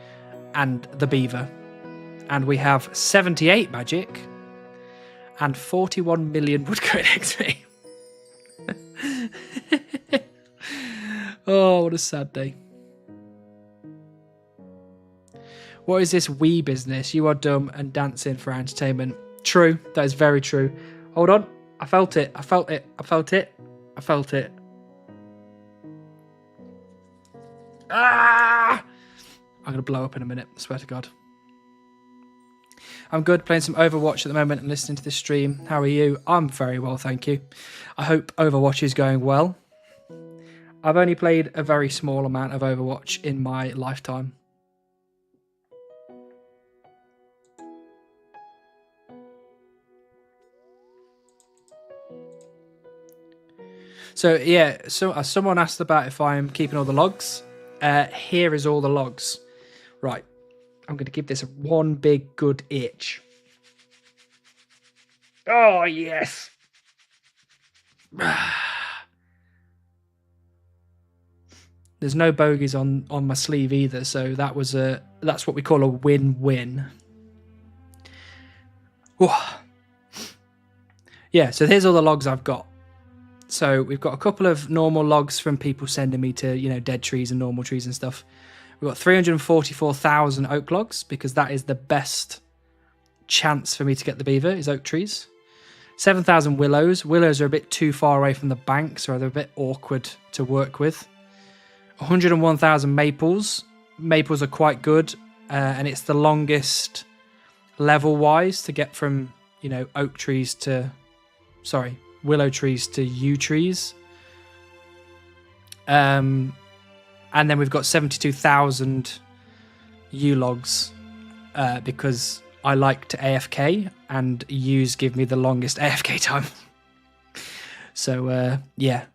and the Beaver. And we have 78 magic and 41 million woodcoin XP. Oh, what a sad day. What is this wee business? You are dumb and dancing for entertainment. True. That is very true. Hold on. I felt it. I felt it. I felt it. I felt it. Ah! I'm going to blow up in a minute. I swear to God. I'm good, playing some Overwatch at the moment and listening to this stream. How are you? I'm very well, thank you. I hope Overwatch is going well. I've only played a very small amount of Overwatch in my lifetime. So yeah, so someone asked about if I'm keeping all the logs. Here is all the logs. Right. I'm going to give this one big good itch. Oh, yes. There's no bogeys on my sleeve either, so that's what we call a win-win. Yeah, so here's all the logs I've got. So we've got a couple of normal logs from people sending me to, dead trees and normal trees and stuff. We've got 344,000 oak logs because that is the best chance for me to get the beaver is oak trees. 7,000 willows. Willows are a bit too far away from the bank, so they're a bit awkward to work with. 101,000 maples. Maples are quite good, and it's the longest level-wise to get from, oak trees to... Sorry, willow trees to yew trees. And then we've got 72,000 yew logs because I like to AFK and yews give me the longest AFK time. So, yeah,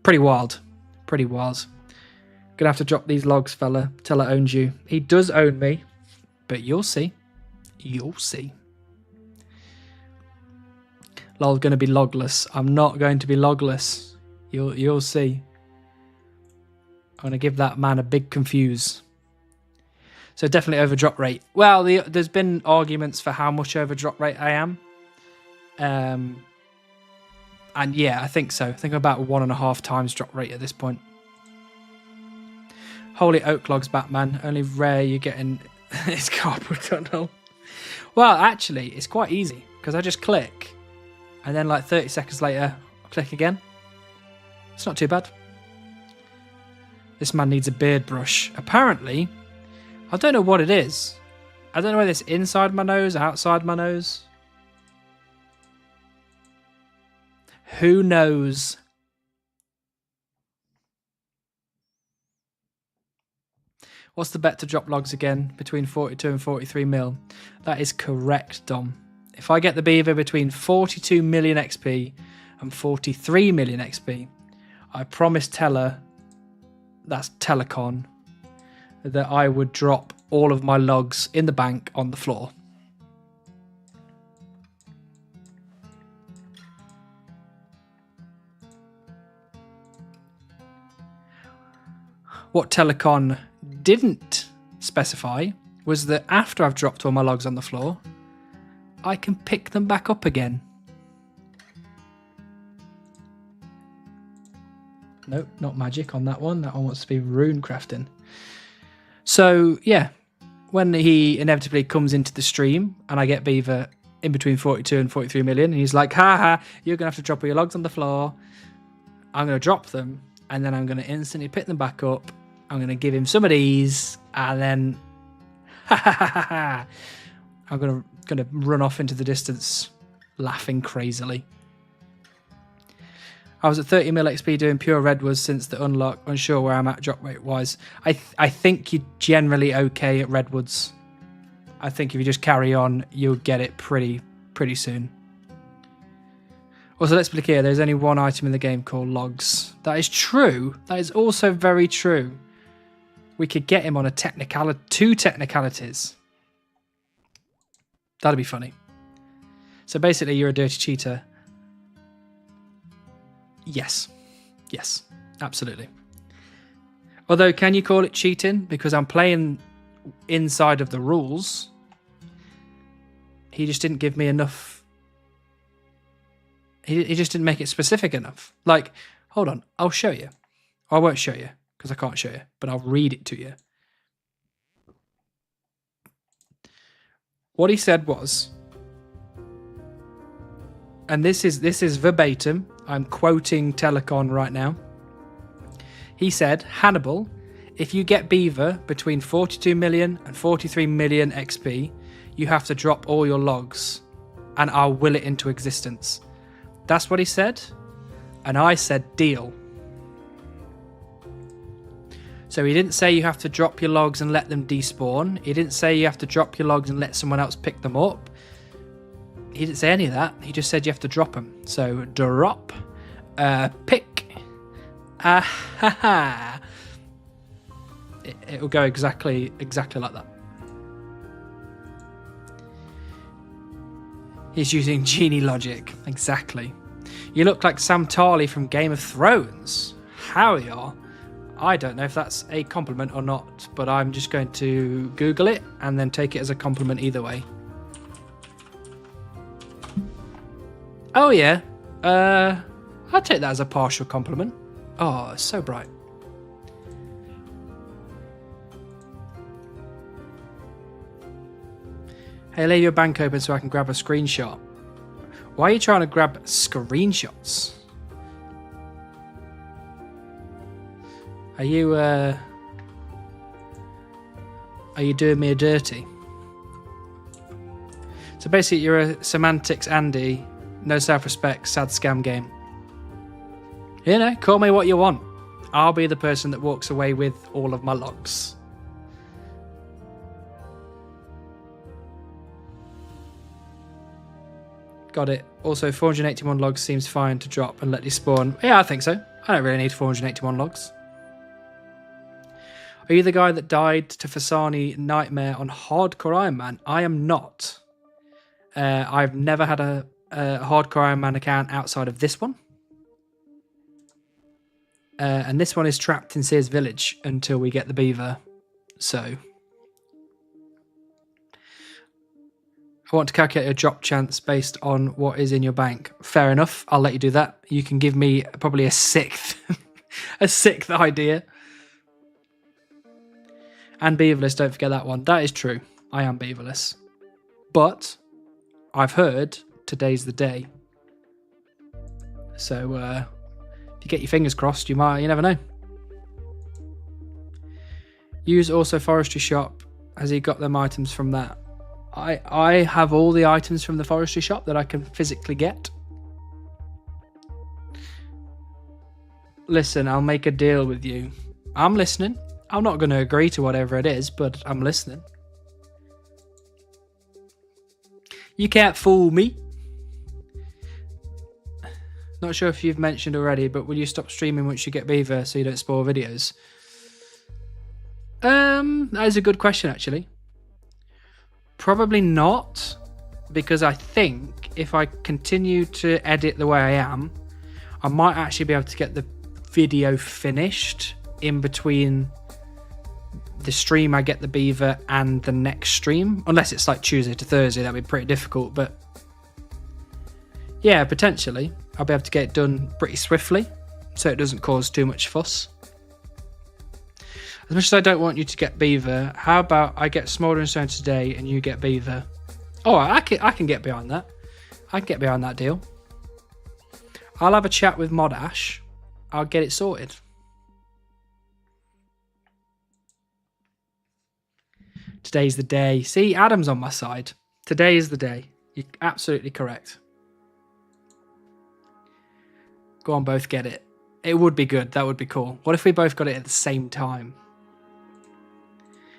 pretty wild. Pretty wild. Gonna have to drop these logs, fella. Teller owns you. He does own me, but you'll see. You'll see. Lol, gonna be logless. I'm not going to be logless. You'll see. I'm gonna give that man a big confuse. So definitely over drop rate. Well, there's been arguments for how much over drop rate I am. And yeah, I think so. I think I'm about 1.5 times drop rate at this point. Holy oak logs, Batman. Only rare you're getting is carpal tunnel. Well, actually, it's quite easy because I just click and then like 30 seconds later, I'll click again. It's not too bad. This man needs a beard brush. Apparently, I don't know what it is. I don't know whether it's inside my nose, outside my nose. Who knows? What's the bet to drop logs again? Between 42 and 43 mil. That is correct, Dom. If I get the beaver between 42 million XP and 43 million XP, I promised Teller, that's Telecon, that I would drop all of my logs in the bank on the floor. What Telecon didn't specify was that after I've dropped all my logs on the floor, I can pick them back up again. Nope, not magic on that one. That one wants to be rune crafting. So, yeah, when he inevitably comes into the stream and I get Beaver in between 42 and 43 million, and he's like, haha, you're going to have to drop all your logs on the floor. I'm going to drop them, and then I'm going to instantly pick them back up. I'm going to give him some of these, and then I'm going to run off into the distance laughing crazily. I was at 30 mil XP doing pure redwoods since the unlock, unsure where I'm at drop rate wise. I think you're generally okay at redwoods. I think if you just carry on, you'll get it pretty soon. Also, let's be clear, there's only one item in the game called logs. That is true. That is also very true. We could get him on two technicalities. That'd be funny. So basically, you're a dirty cheater. Yes. Yes, absolutely. Although, can you call it cheating? Because I'm playing inside of the rules. He just didn't give me enough. He just didn't make it specific enough. Like, hold on, I'll show you. I won't show you because I can't show you, but I'll read it to you. What he said was, and this is verbatim, I'm quoting Telecon right now. He said, Hannibal, if you get Beaver between 42 million and 43 million XP, you have to drop all your logs and I'll will it into existence. That's what he said. And I said, deal. So he didn't say you have to drop your logs and let them despawn. He didn't say you have to drop your logs and let someone else pick them up. He didn't say any of that. He just said you have to drop them. So drop, pick, It'll go exactly like that. He's using genie logic. Exactly. You look like Sam Tarly from Game of Thrones. How you are? I don't know if that's a compliment or not, but I'm just going to Google it and then take it as a compliment either way. Oh yeah. I'd take that as a partial compliment. Oh, it's so bright. Hey, leave your bank open so I can grab a screenshot. Why are you trying to grab screenshots? Are you doing me a dirty? So basically you're a semantics Andy, no self-respect, sad scam game. You know, call me what you want. I'll be the person that walks away with all of my logs. Got it. Also, 481 logs seems fine to drop and let you spawn. Yeah, I think so. I don't really need 481 logs. Are you the guy that died to Fasani Nightmare on Hardcore Iron Man? I am not. I've never had a Hardcore Iron Man account outside of this one. And this one is trapped in Sears Village until we get the beaver. So I want to calculate a drop chance based on what is in your bank. Fair enough. I'll let you do that. You can give me probably a sixth, a sixth idea. And beaverless, don't forget that one. That is true. I am beaverless. But I've heard today's the day. So if you get your fingers crossed, you never know. Use also forestry shop. Has he got them items from that? I have all the items from the forestry shop that I can physically get. Listen, I'll make a deal with you. I'm listening. I'm not going to agree to whatever it is, but I'm listening. You can't fool me. Not sure if you've mentioned already, but will you stop streaming once you get beaver so you don't spoil videos? That is a good question, actually. Probably not, because I think if I continue to edit the way I am, I might actually be able to get the video finished in between the stream I get the beaver and the next stream, unless it's like Tuesday to Thursday. That'd be pretty difficult, but yeah, potentially I'll be able to get it done pretty swiftly so it doesn't cause too much fuss. As much as I don't want you to get beaver, how about I get Smouldering Stone today and you get beaver? Oh, I can get behind that. I can get behind that deal. I'll have a chat with Modash. I'll get it sorted. Today's the day. See, Adam's on my side. Today is the day. You're absolutely correct. Go on, both get it. It would be good. That would be cool. What if we both got it at the same time?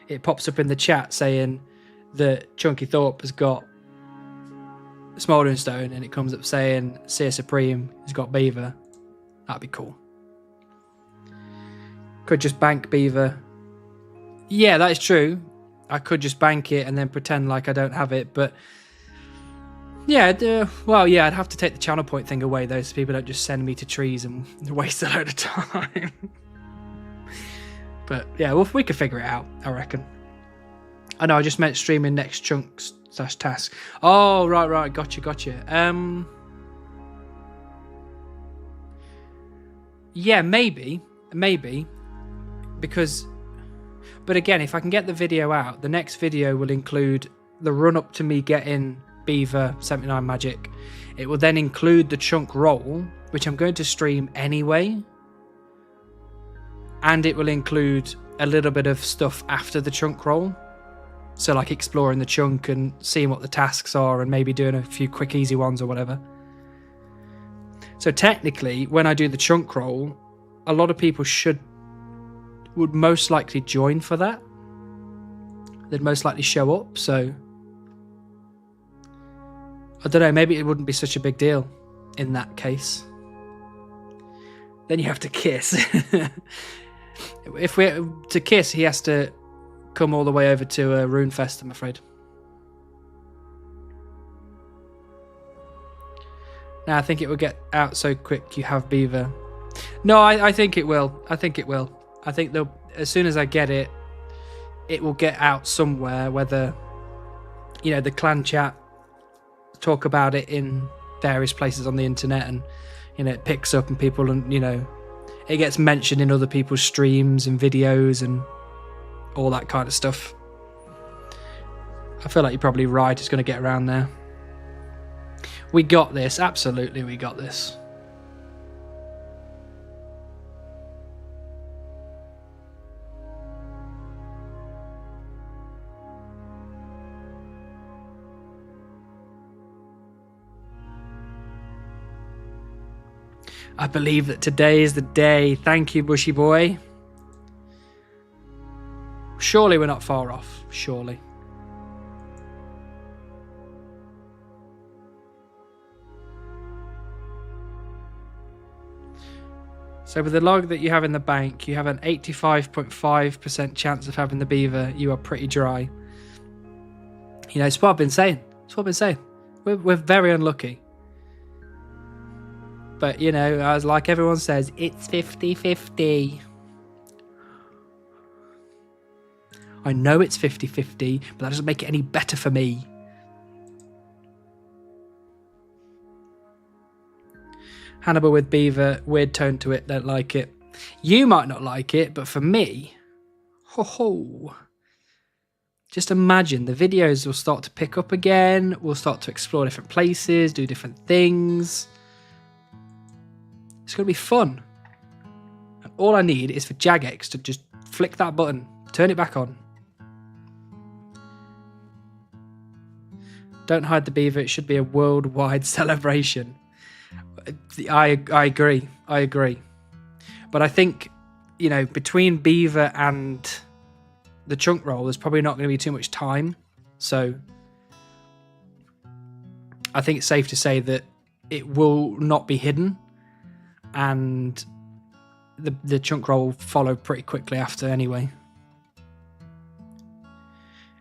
It pops up in the chat saying that Chunky Thorpe has got Smouldering Stone, and it comes up saying Seer Supreme has got beaver. That'd be cool. Could just bank beaver. Yeah, that is true. I could just bank it and then pretend like I don't have it, but yeah, well, yeah, I'd have to take the channel point thing away though, so people don't just send me to trees and waste a load of time. But yeah, well, we could figure it out, I reckon. I know, I just meant streaming next chunks / task. Oh, right, gotcha. Yeah, maybe, because, but again, if I can get the video out, the next video will include the run up to me getting beaver 79 magic. It will then include the chunk roll, which I'm going to stream anyway. And it will include a little bit of stuff after the chunk roll. So like exploring the chunk and seeing what the tasks are and maybe doing a few quick easy ones or whatever. So technically, when I do the chunk roll, a lot of people would most likely join for that. They'd most likely show up, so I don't know, maybe it wouldn't be such a big deal in that case. Then you have to kiss. If we're to kiss, he has to come all the way over to Runefest, I'm afraid. Now I think it will get out so quick you have beaver. No, I think it will. I think as soon as I get it, it will get out somewhere, whether, you know, the clan chat talk about it in various places on the internet, and, you know, it picks up and people, and, you know, it gets mentioned in other people's streams and videos and all that kind of stuff. I feel like you're probably right. It's going to get around there. We got this. Absolutely, we got this. I believe that today is the day. Thank you, Bushy Boy. Surely we're not far off. Surely. So with the log that you have in the bank, you have an 85.5% chance of having the beaver. You are pretty dry. You know, it's what I've been saying. It's what I've been saying. We're very unlucky. But, you know, as like everyone says, it's 50-50. I know it's 50-50, but that doesn't make it any better for me. Hannibal with beaver, weird tone to it, don't like it. You might not like it, but for me, ho ho. Just imagine the videos will start to pick up again. We'll start to explore different places, do different things. It's going to be fun. And all I need is for Jagex to just flick that button, turn it back on. Don't hide the beaver. It should be a worldwide celebration. I agree. I agree. But I think, you know, between beaver and the chunk roll, there's probably not going to be too much time. So I think it's safe to say that it will not be hidden. And the chunk roll will follow pretty quickly after anyway.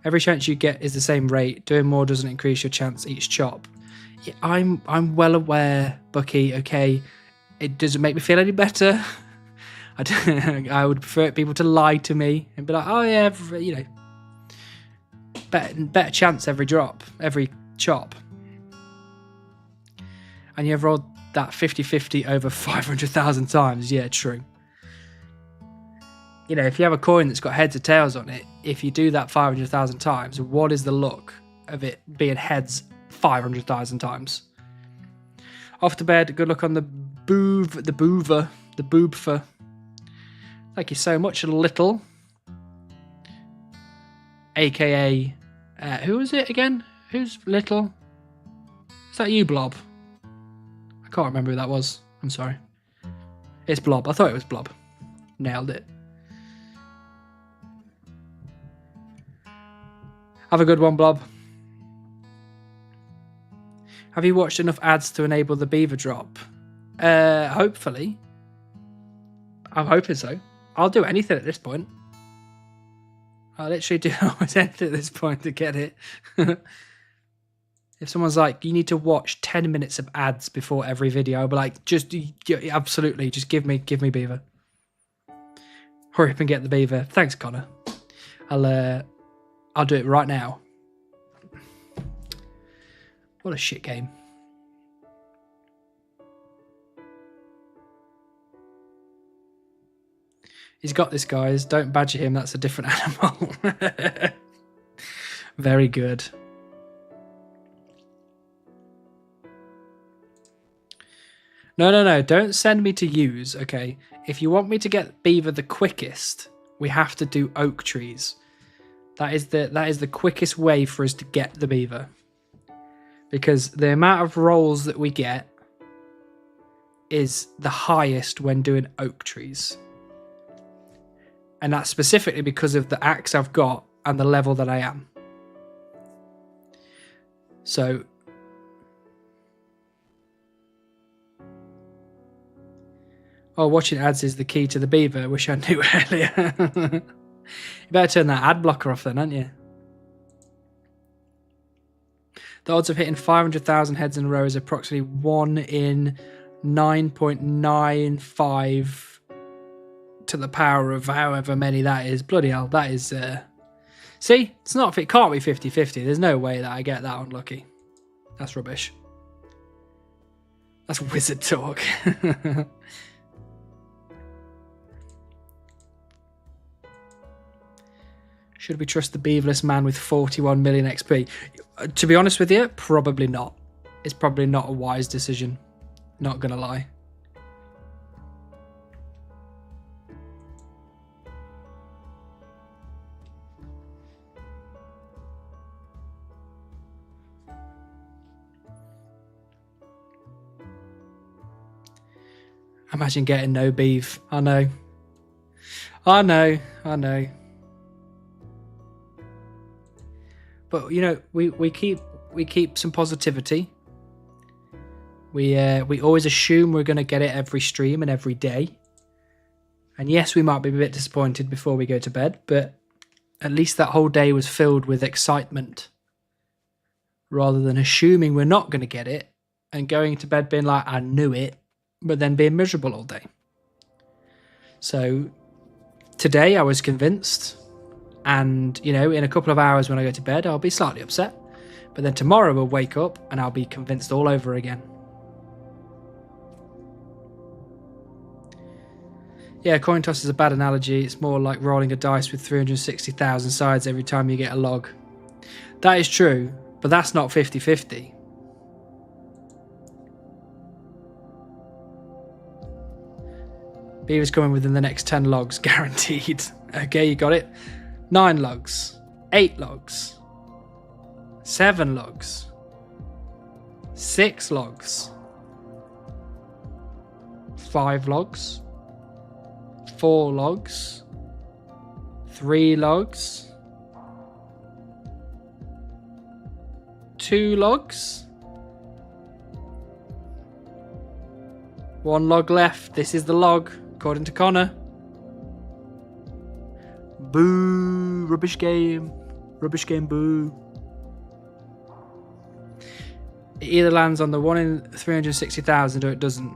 Every chance you get is the same rate. Doing more doesn't increase your chance each chop. Yeah, I'm well aware, Bucky. Okay, it doesn't make me feel any better. I would prefer people to lie to me and be like, oh yeah, you know, better chance every drop, every chop. And you've rolled that 50-50 over 500,000 times. Yeah, true. You know, if you have a coin that's got heads or tails on it, if you do that 500,000 times, what is the luck of it being heads 500,000 times? Off to bed. Good luck on the boobfer. Thank you so much, Little. AKA, who is it again? Who's Little? Is that you, Blob? I can't remember who that was. I'm sorry. It's Blob. I thought it was Blob. Nailed it. Have a good one, Blob. Have you watched enough ads to enable the beaver drop? Hopefully. I'm hoping so. I'll do anything at this point. I'll literally do almost anything at this point to get it. If someone's like, you need to watch 10 minutes of ads before every video, I'll be like, just absolutely, just give me beaver. Hurry up and get the beaver. Thanks, Connor. I'll do it right now. What a shit game. He's got this, guys. Don't badger him. That's a different animal. Very good. No. Don't send me to use, okay? If you want me to get beaver the quickest, we have to do oak trees. That is the quickest way for us to get the beaver. Because the amount of rolls that we get is the highest when doing oak trees. And that's specifically because of the axe I've got and the level that I am. So watching ads is the key to the beaver. Wish I knew earlier. You better turn that ad blocker off then, aren't you? The odds of hitting 500,000 heads in a row is approximately 1 in 9.95 to the power of however many that is. Bloody hell, that is... See? It can't be 50-50. There's no way that I get that unlucky. That's rubbish. That's wizard talk. Should we trust the beaverless man with 41 million XP? To be honest with you, probably not. It's probably not a wise decision. Not gonna lie. Imagine getting no beef. I know. But you know, we keep some positivity. We always assume we're gonna get it every stream and every day. And yes, we might be a bit disappointed before we go to bed, but at least that whole day was filled with excitement rather than assuming we're not going to get it and going to bed being like, I knew it, but then being miserable all day. So today I was convinced, and, you know, in a couple of hours when I go to bed, I'll be slightly upset. But then tomorrow we'll wake up and I'll be convinced all over again. Yeah, coin toss is a bad analogy. It's more like rolling a dice with 360,000 sides every time you get a log. That is true, but that's not 50-50. Beaver's coming within the next 10 logs, guaranteed. Okay, you got it. 9 logs. 8 logs. 7 logs. 6 logs. 5 logs. 4 logs. 3 logs. 2 logs. 1 log left. This is the log, according to Connor. Boo. Rubbish game. Rubbish game, boo. It either lands on the 1 in 360,000 or it doesn't.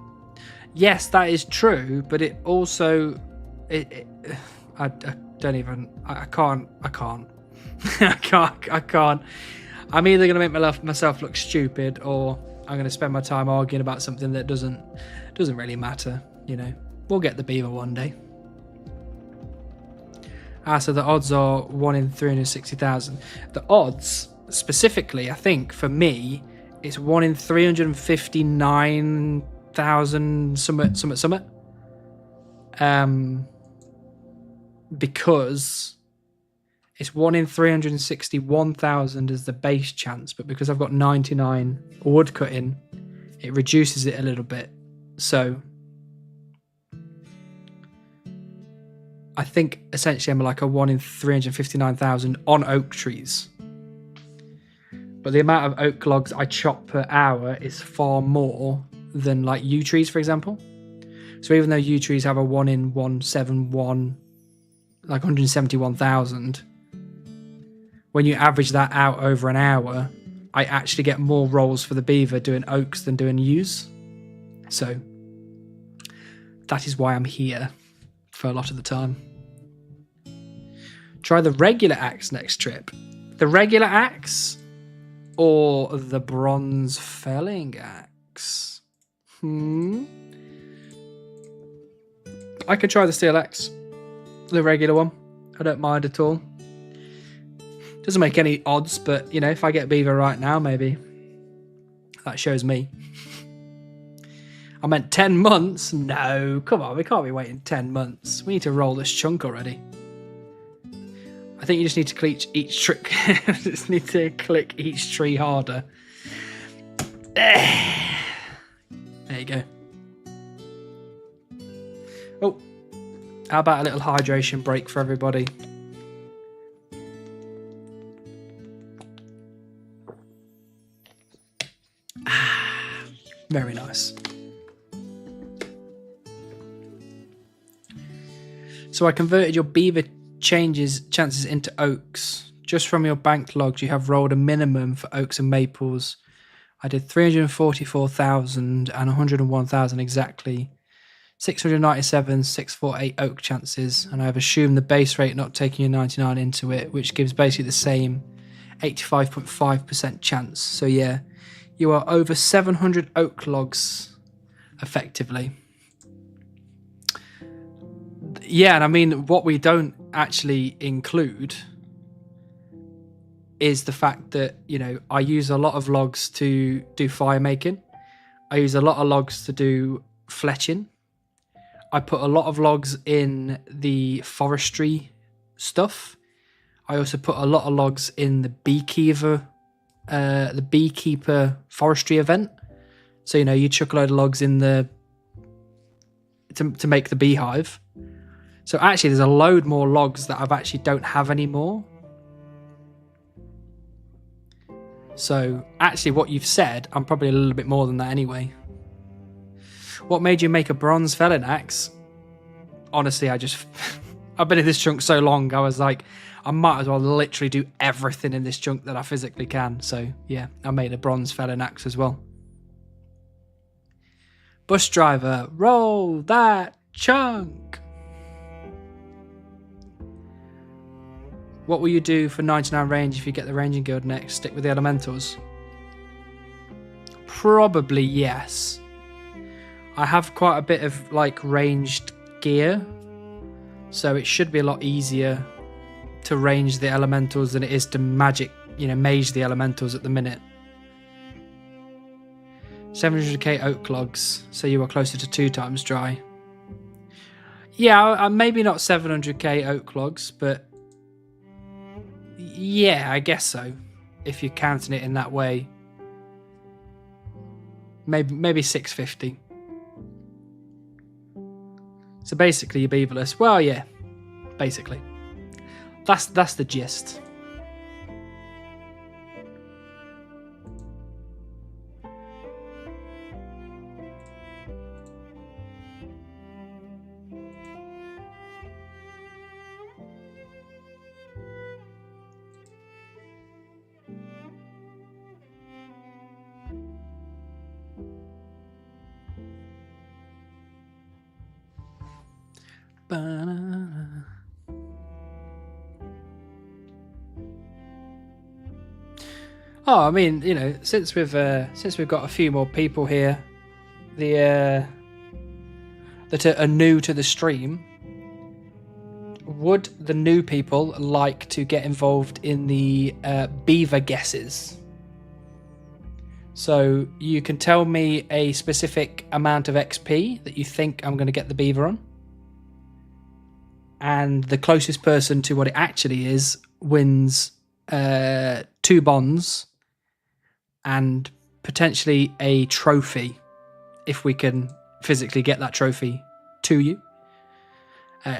Yes, that is true, but it also... I don't even... I can't. I can't. I'm either going to make myself look stupid, or I'm going to spend my time arguing about something that doesn't really matter, you know. We'll get the beaver one day. So the odds are 1 in 360,000. The odds, specifically, I think, for me, it's 1 in 359,000 summit. Because it's 1 in 361,000 as the base chance, but because I've got 99 wood cutting, it reduces it a little bit. So I think essentially I'm like a 1 in 359,000 on oak trees. But the amount of oak logs I chop per hour is far more than like yew trees, for example. So even though yew trees have a 1 in 171, like 171,000, when you average that out over an hour, I actually get more rolls for the beaver doing oaks than doing yews. So that is why I'm here for a lot of the time. Try the regular axe next trip. The regular axe or the bronze felling axe? I could try the steel axe. The regular one. I don't mind at all. Doesn't make any odds, but, you know, if I get beaver right now, maybe. That shows me. I meant 10 months? No, come on, we can't be waiting 10 months. We need to roll this chunk already. I think you just need to click each trick. Just need to click each tree harder. There you go. Oh, how about a little hydration break for everybody? Very nice. So I converted your beaver chances into oaks. Just from your banked logs, you have rolled a minimum for oaks and maples. I did 344,000 and 101,000 exactly. 697, 648 oak chances, and I've assumed the base rate not taking your 99 into it, which gives basically the same 85.5% chance. So yeah, you are over 700 oak logs effectively. Yeah, and I mean, what we don't actually include is the fact that, you know, I use a lot of logs to do fire making. I use a lot of logs to do fletching. I put a lot of logs in the forestry stuff. I also put a lot of logs in the beekeeper forestry event. So, you know, you chuck a load of logs in the to make the beehive. So actually there's a load more logs that I've actually don't have anymore. So actually what you've said, I'm probably a little bit more than that anyway. What made you make a bronze felling axe? honestly, I've been in this chunk so long, I was like, I might as well literally do everything in this chunk that I physically can. So yeah, I made a bronze felon axe as well. Bus driver, roll that chunk. What will you do for 99 range if you get the Ranging Guild next? Stick with the elementals? Probably yes. I have quite a bit of like ranged gear, so it should be a lot easier to range the elementals than it is to mage the elementals at the minute. 700k oak logs, so you are closer to 2 times dry. Yeah, maybe not 700k oak logs, but yeah, I guess so. If you're counting it in that way, maybe 650. So basically, you're beaverless. Well, yeah, basically. That's the gist. Banana. Oh, I mean, since we've got a few more people here, that are new to the stream, would the new people like to get involved in the beaver guesses? So you can tell me a specific amount of XP that you think I'm going to get the beaver on, and the closest person to what it actually is wins 2 bonds and potentially a trophy, if we can physically get that trophy to you.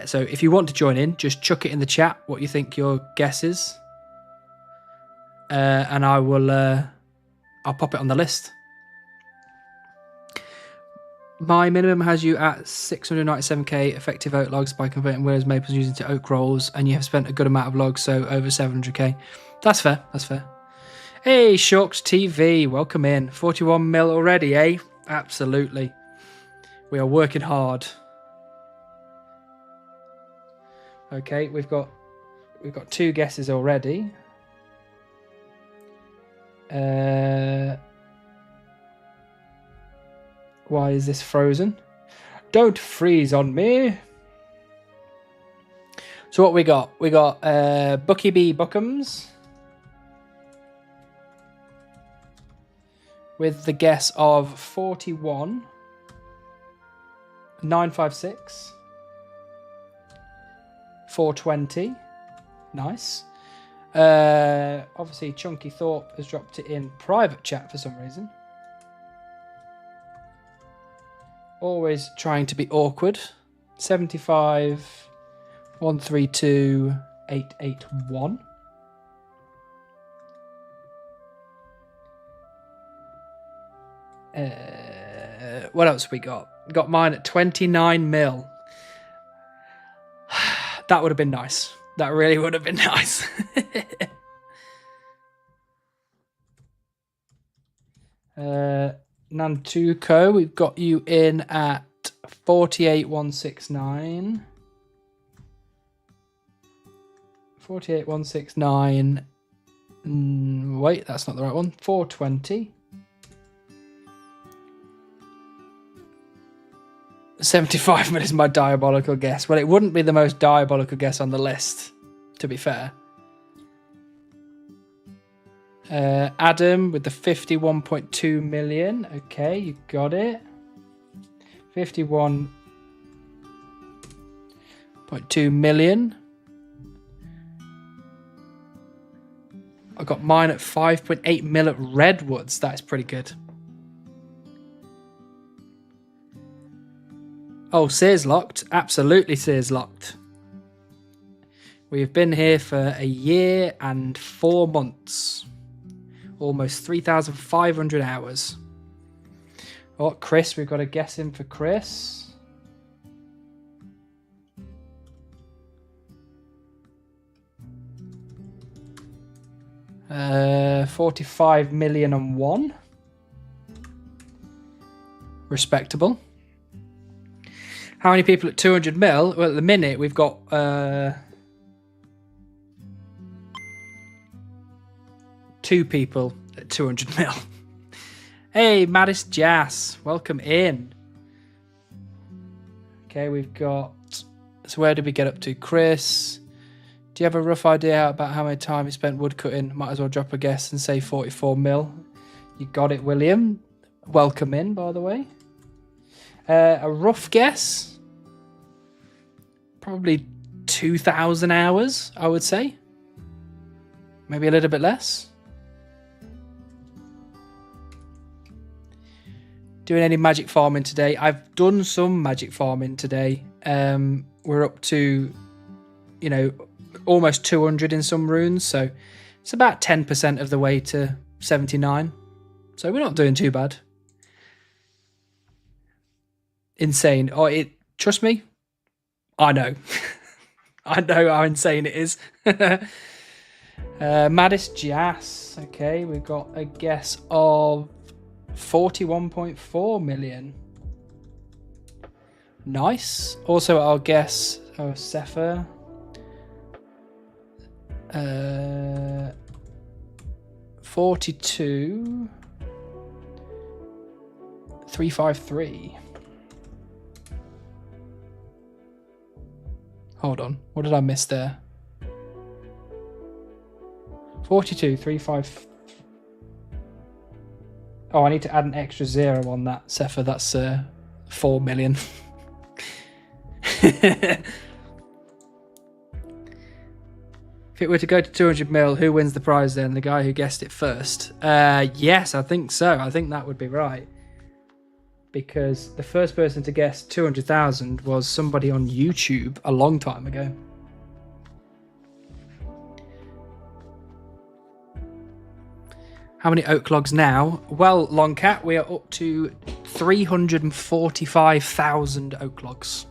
So if you want to join in, just chuck it in the chat what you think your guess is, and I'll pop it on the list. My minimum has you at 697k effective oak logs by converting Willows maples using to oak rolls, and you have spent a good amount of logs, so over 700k. That's fair. That's fair. Hey, Shorks TV, welcome in. 41 mil already, eh? Absolutely. We are working hard. Okay, we've got 2 guesses already. Why is this frozen? Don't freeze on me. So what we got? We got Bucky B Bookums with the guess of 41, 956, 420. Nice. Obviously, Chunky Thorpe has dropped it in private chat for some reason. Always trying to be awkward. 75, 132, 881. What else we got? Got mine at 29 mil. That would have been nice. That really would have been nice. Nantuko, we've got you in at 48,169. 48,169. Wait, that's not the right one. 420. 75 minutes is my diabolical guess. Well, it wouldn't be the most diabolical guess on the list, to be fair. Adam with the 51.2 million. Okay, you got it. 51.2 million. I got mine at 5.8 mil at Redwoods. That's pretty good. Oh, Sears locked. Absolutely Sears locked. We've been here for a year and 4 months. Almost 3,500 hours. Oh, Chris, we've got a guess in for Chris. 45 million and one. Respectable. How many people at 200 mil? Well, at the minute we've got 2 people at 200 mil. Hey, Mattis Jas, welcome in. Okay, we've got. So where did we get up to, Chris? Do you have a rough idea about how much time you spent woodcutting? Might as well drop a guess and say 44 mil. You got it, William. Welcome in, by the way. A rough guess? Probably 2,000 hours, I would say. Maybe a little bit less. Doing any magic farming today? I've done some magic farming today. We're up to, you know, almost 200 in some runes, so it's about 10% of the way to 79. So we're not doing too bad. Insane. Oh, trust me, I know. I know how insane it is. Mattis Jas. Okay, we've got a guess of 41.4 million. Nice. Also, our guess. Oh, Sefer. 42. 353. Hold on. What did I miss there? 42, 35. Oh, I need to add an extra 0 on that, Sefer. That's 4 million. If it were to go to 200 mil, who wins the prize then? The guy who guessed it first? Yes, I think so. I think that would be right. Because the first person to guess 200,000 was somebody on YouTube a long time ago. How many oak logs now? Well, Longcat, we are up to 345,000 oak logs.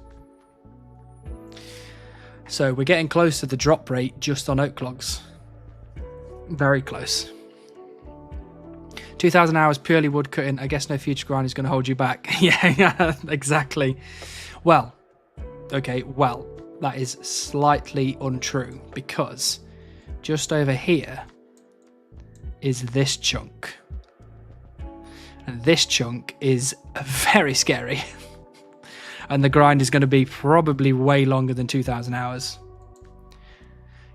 So we're getting close to the drop rate just on oak logs. Very close. 2,000 hours purely wood cutting. I guess no future grind is going to hold you back. Yeah, exactly. Well, okay, well, that is slightly untrue because just over here is this chunk. And this chunk is very scary. And the grind is going to be probably way longer than 2,000 hours.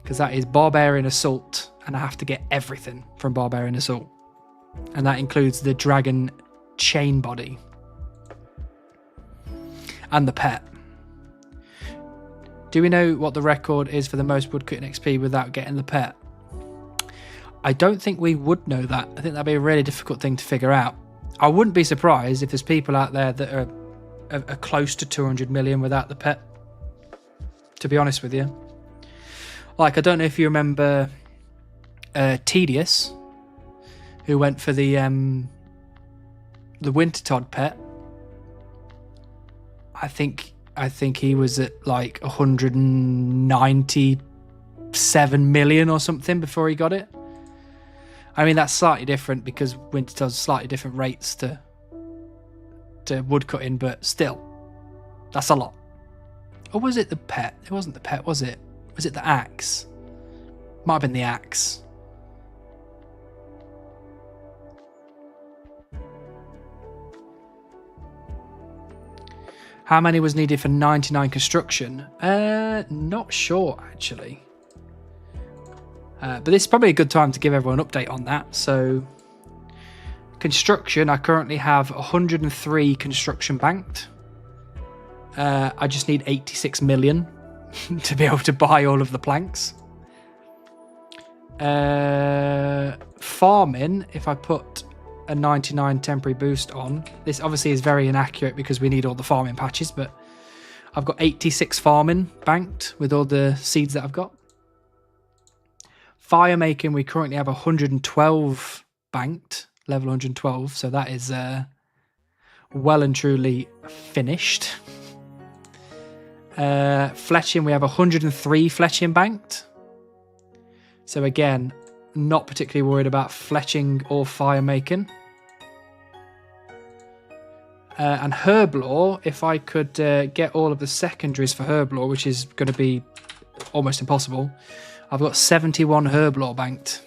Because that is Barbarian Assault, and I have to get everything from Barbarian Assault. And that includes the dragon chain body. And the pet. Do we know what the record is for the most woodcutting XP without getting the pet? I don't think we would know that. I think that'd be a really difficult thing to figure out. I wouldn't be surprised if there's people out there that are close to 200 million without the pet, to be honest with you. Like, I don't know if you remember Tedious, who went for the Wintertodt pet. I think he was at like 197 million or something before he got it. I mean, that's slightly different because Wintertodd's slightly different rates to woodcutting, but still, that's a lot. Or was it the pet? It wasn't the pet, was it? Was it the axe? Might have been the axe. How many was needed for 99 construction? Not sure, actually. But this is probably a good time to give everyone an update on that. So, construction, I currently have 103 construction banked. I just need 86 million to be able to buy all of the planks. Farming, if I put a 99 temporary boost on, this obviously is very inaccurate because we need all the farming patches, but I've got 86 farming banked with all the seeds that I've got. Fire making, we currently have 112 banked, level 112, so that is well and truly finished. Fletching, we have 103 fletching banked. So again, Not particularly worried about fletching or fire making. And Herblore, if I could get all of the secondaries for Herblore, which is going to be almost impossible, I've got 71 Herblore banked.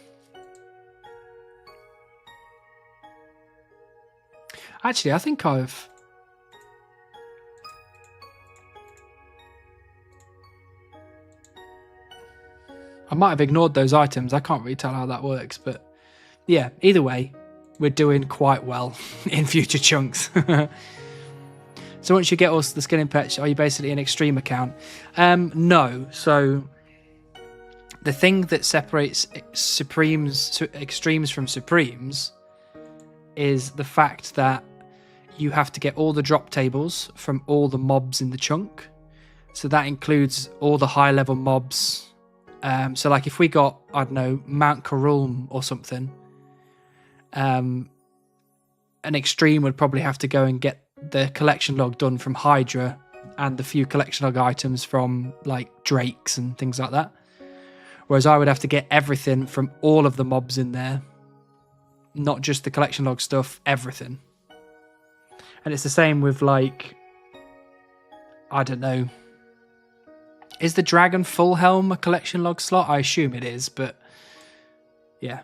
Actually, I think I might have ignored those items. I can't really tell how that works, but yeah, either way, we're doing quite well in future chunks. So once you get all the skin and patch, are you basically an extreme account? No. So the thing that separates extremes from supremes is the fact that you have to get all the drop tables from all the mobs in the chunk. So that includes all the high level mobs. So like if we got, I don't know, Mount Karulm or something, an extreme would probably have to go and get the collection log done from Hydra and the few collection log items from like Drakes and things like that. Whereas I would have to get everything from all of the mobs in there, not just the collection log stuff, everything. And it's the same with like, I don't know, is the Dragon Full Helm a collection log slot? I assume it is, but yeah.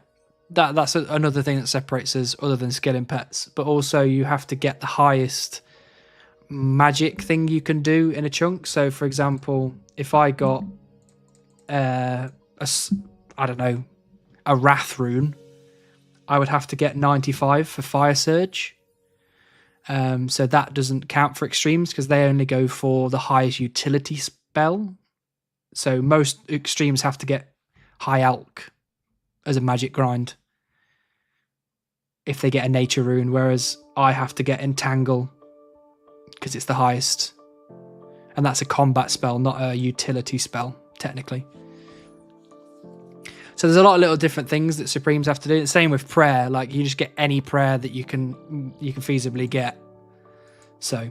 That's another thing that separates us other than skill in pets. But also you have to get the highest magic thing you can do in a chunk. So for example, if I got I don't know, a Wrath rune, I would have to get 95 for Fire Surge. So that doesn't count for extremes because they only go for the highest utility spell. So most extremes have to get High Alch as a magic grind if they get a nature rune, whereas I have to get Entangle because it's the highest. And that's a combat spell, not a utility spell, technically. So there's a lot of little different things that Supremes have to do. The same with prayer, like you just get any prayer that you can feasibly get. So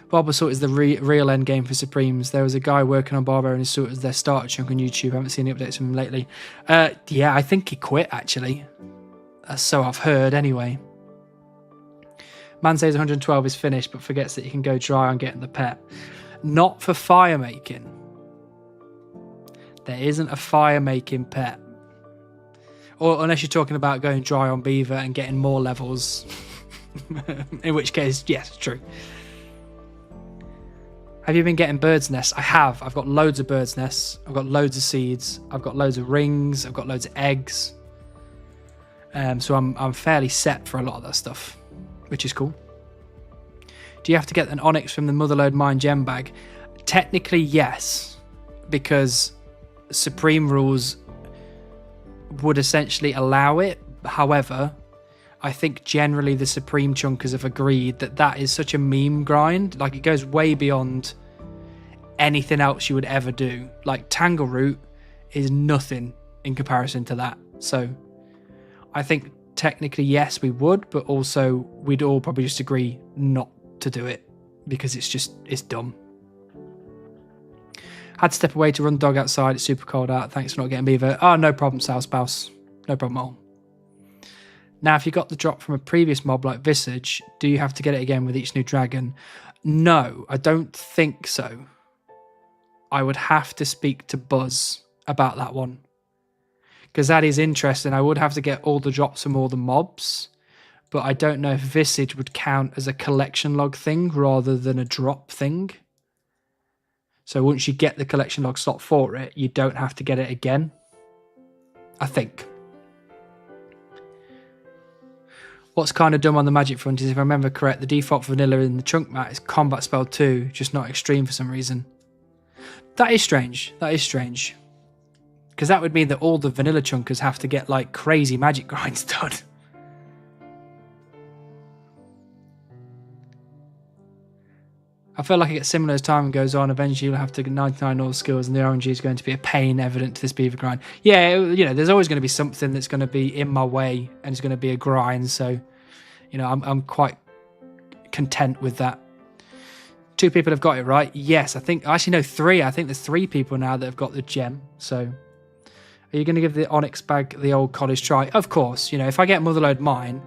Bulbasaur is the real end game for Supremes. There was a guy working on Barbarian Assault as their starter chunk on YouTube. I haven't seen any updates from him lately. Yeah, I think he quit, actually. So I've heard, anyway. Man says 112 is finished, but forgets that you can go dry on getting the pet. Not for fire making. There isn't a fire making pet. Or unless you're talking about going dry on Beaver and getting more levels. In which case, yes, true. Have you been getting bird's nests? I have. I've got loads of bird's nests. I've got loads of seeds. I've got loads of rings. I've got loads of eggs. So I'm fairly set for a lot of that stuff, which is cool. Do you have to get an Onyx from the Motherlode Mine gem bag? Technically, yes, because Supreme rules would essentially allow it. However, I think generally the Supreme chunkers have agreed that that is such a meme grind. Like, it goes way beyond anything else you would ever do. Like, Tangleroot is nothing in comparison to that. So I think technically, yes, we would, but also we'd all probably just agree not to do it because it's dumb. Had to step away to run dog outside. It's super cold out. Thanks for not getting beaver. Oh, no problem, Sal Spouse. No problem at all. Now, if you got the drop from a previous mob like Visage, do you have to get it again with each new dragon? No, I don't think so. I would have to speak to Buzz about that one. Because that is interesting. I would have to get all the drops from all the mobs. But I don't know if Visage would count as a collection log thing rather than a drop thing. So once you get the collection log slot for it, you don't have to get it again. I think. What's kind of dumb on the magic front is, if I remember correct, the default for vanilla in the chunk mat is combat spell 2, just not extreme for some reason. That is strange. That is strange. Because that would mean that all the vanilla chunkers have to get like crazy magic grinds done. I feel like it gets similar as time goes on. Eventually you'll have to get 99 all skills and the RNG is going to be a pain evident to this beaver grind. Yeah, you know, there's always going to be something that's going to be in my way and it's going to be a grind. So, you know, I'm quite content with that. 2 people have got it right. Yes, I think, actually no, 3. I think there's 3 people now that have got the gem. So Are you going to give the Onyx bag the old college try? Of course. If I get Motherload mine,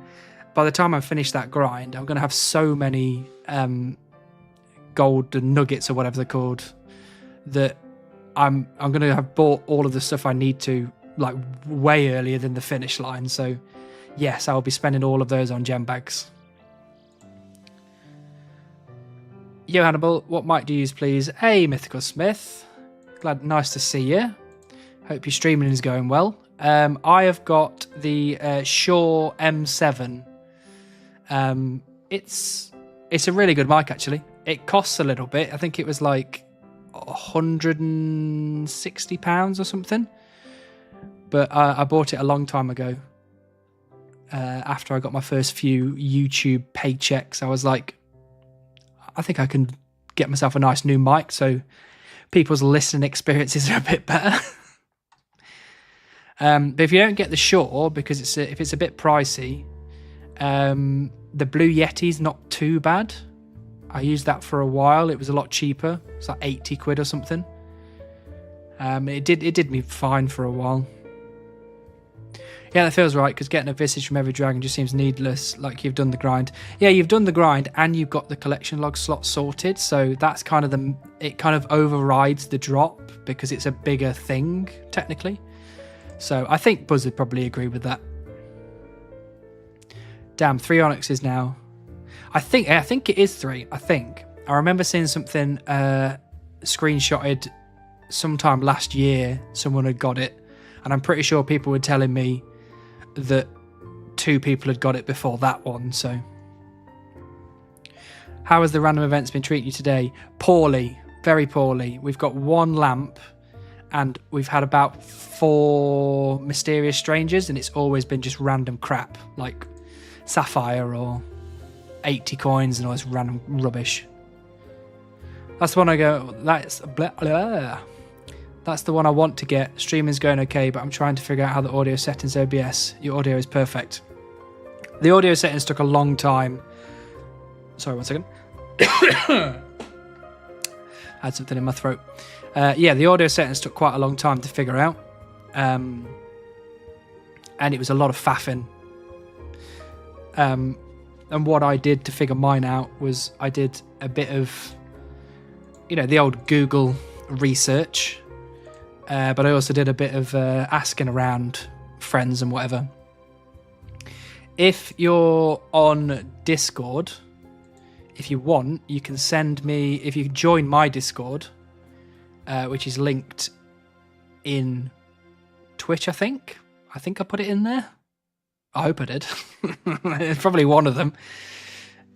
by the time I finish that grind, I'm going to have so many gold nuggets or whatever they're called that I'm going to have bought all of the stuff I need to like way earlier than the finish line. So yes, I will be spending all of those on gem bags. Yo Hannibal, what mic do you use, please? Hey Mythical Smith, nice to see you. Hope your streaming is going well. I have got the Shure M7. It's a really good mic actually. It costs a little bit. I think it was like £160 or something. But I bought it a long time ago. After I got my first few YouTube paychecks, I was like, I think I can get myself a nice new mic so people's listening experiences are a bit better. But if you don't get the Shure, because if it's a bit pricey, the Blue Yeti's not too bad. I used that for a while. It was a lot cheaper. It's like 80 quid or something. It did me fine for a while. Yeah, that feels right, because getting a Visage from every dragon just seems needless, like you've done the grind. Yeah, you've done the grind and you've got the collection log slot sorted, so that's kind of it kind of overrides the drop because it's a bigger thing, technically. So I think Buzz would probably agree with that. Damn, 3 Onyxes now. I think it is 3. I remember seeing something screenshotted sometime last year. Someone had got it, and I'm pretty sure people were telling me that 2 people had got it before that one. So how has the random events been treating you today? Poorly, very poorly. We've got 1 lamp and we've had about 4 mysterious strangers, and it's always been just random crap like sapphire or 80 coins and all this random rubbish. That's the one I go, that's blah, blah. That's the one I want to get. Streaming's going okay, but I'm trying to figure out how the audio settings OBS. Your audio is perfect. The audio settings took a long time. Sorry, 1 second. I had something in my throat. Yeah, the audio settings took quite a long time to figure out. And it was a lot of faffing. And what I did to figure mine out was I did a bit of, the old Google research. But I also did a bit of asking around friends and whatever. If you're on Discord, if you want, you can send me, if you join my Discord, which is linked in Twitch, I think. I think I put it in there. I hope I did. It's probably one of them.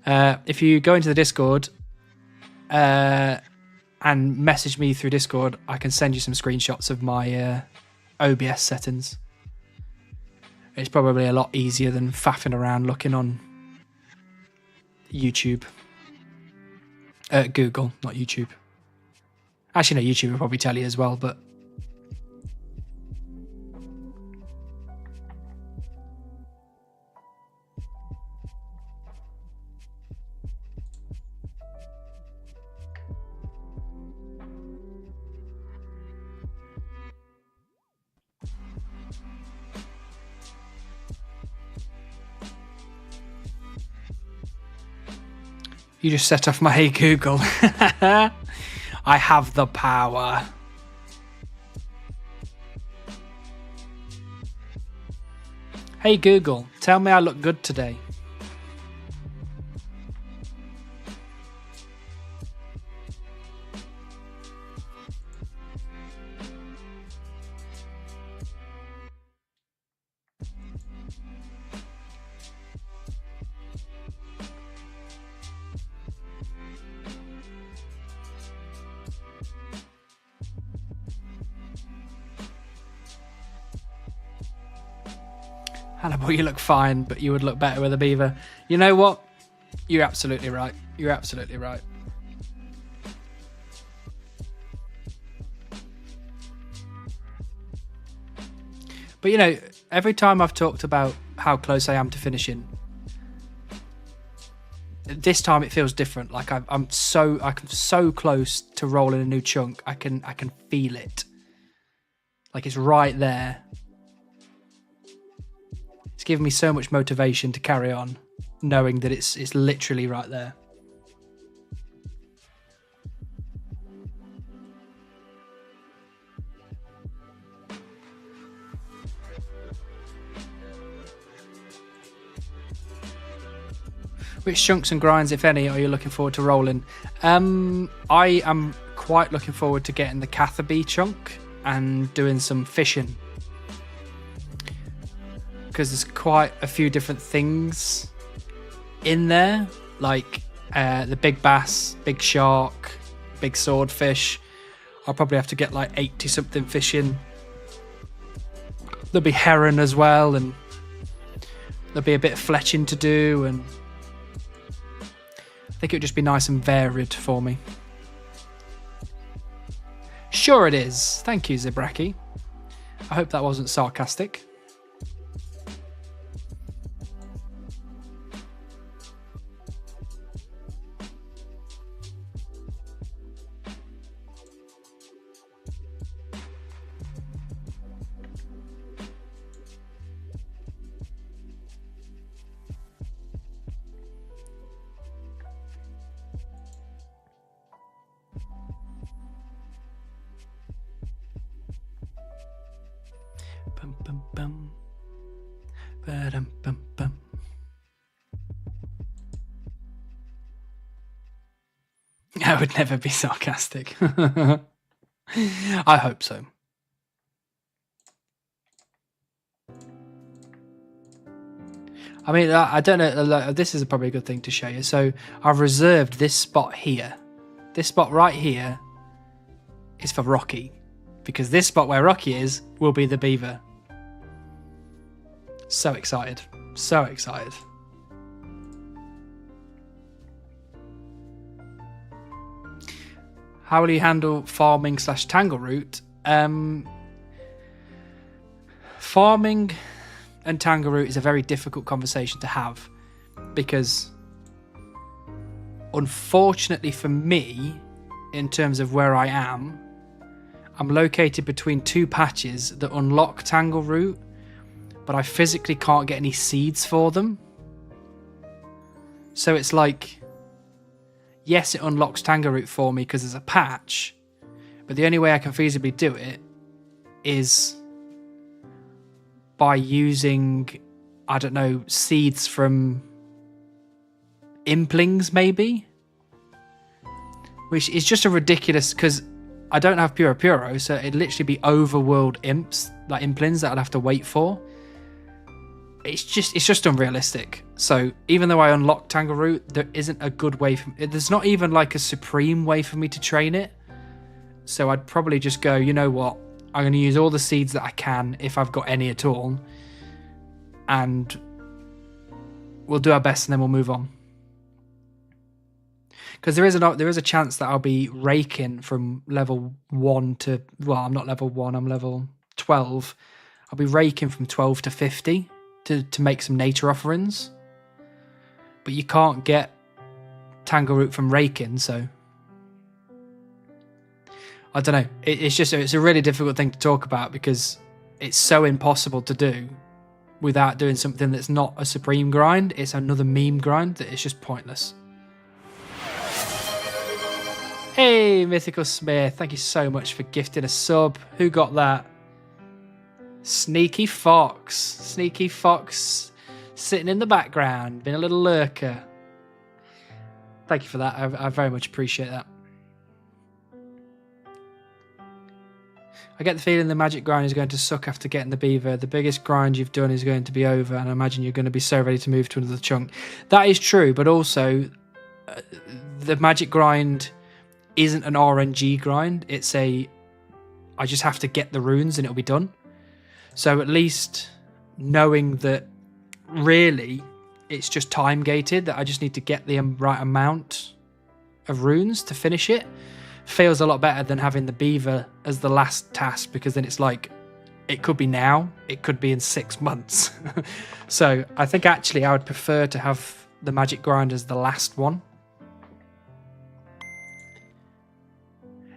If you go into the Discord and message me through Discord, I can send you some screenshots of my OBS settings. It's probably a lot easier than faffing around looking on YouTube. Google, not YouTube. Actually, no, YouTube will probably tell you as well, but... You just set off my Hey Google. I have the power. Hey Google, tell me I look good today. Hannibal, you look fine, but you would look better with a beaver. You know what? You're absolutely right. You're absolutely right. But every time I've talked about how close I am to finishing, this time it feels different. Like I'm so close to rolling a new chunk. I can feel it. Like it's right there. It's given me so much motivation to carry on, knowing that it's literally right there. Which chunks and grinds, if any, are you looking forward to rolling? I am quite looking forward to getting the Catherby chunk and doing some fishing. Because there's quite a few different things in there. Like the big bass, big shark, big swordfish. I'll probably have to get like 80 something fish in. There'll be heron as well, and there'll be a bit of fletching to do, and I think it would just be nice and varied for me. Sure it is. Thank you, Zibraki. I hope that wasn't sarcastic. Bum, bum. Ba-dum, bum, bum. I would never be sarcastic. I hope so. I mean, I don't know. This is probably a good thing to show you. So I've reserved this spot here. This spot right here is for Rocky. Because this spot where Rocky is will be the beaver. So excited. So excited. How will you handle farming / Tangleroot? Farming and Tangleroot is a very difficult conversation to have. Because unfortunately for me, in terms of where I am, I'm located between two patches that unlock Tangleroot, but I physically can't get any seeds for them. So it's like, yes, it unlocks Tangleroot for me because there's a patch, but the only way I can feasibly do it is by using, I don't know, seeds from Implings maybe? Which is just a ridiculous, because I don't have Puro, so it'd literally be overworld imps, like Implings, that I'd have to wait for. It's just unrealistic. So even though I unlocked Tangleroot, there isn't a good way there's not even like a supreme way for me to train it. So I'd probably just go, you know what, I'm going to use all the seeds that I can, if I've got any at all, and we'll do our best and then we'll move on. Because there is a chance that I'll be raking from level 1 to, well, I'm not level 1, I'm level 12. I'll be raking from 12 to 50 to make some nature offerings. But you can't get Tangleroot from raking, so I don't know. It's a really difficult thing to talk about because it's so impossible to do without doing something that's not a supreme grind. It's another meme grind that is just pointless. Hey, Mythical Smith, thank you so much for gifting a sub. Who got that? Sneaky Fox. Sneaky Fox sitting in the background, being a little lurker. Thank you for that. I very much appreciate that. I get the feeling the magic grind is going to suck after getting the beaver. The biggest grind you've done is going to be over, and I imagine you're going to be so ready to move to another chunk. That is true, but also the magic grind isn't an RNG grind. It's I just have to get the runes and it'll be done. So at least knowing that really it's just time gated, that I just need to get the right amount of runes to finish it, feels a lot better than having the beaver as the last task, because then it's like, it could be now, it could be in 6 months. So I think actually I would prefer to have the magic grind as the last one.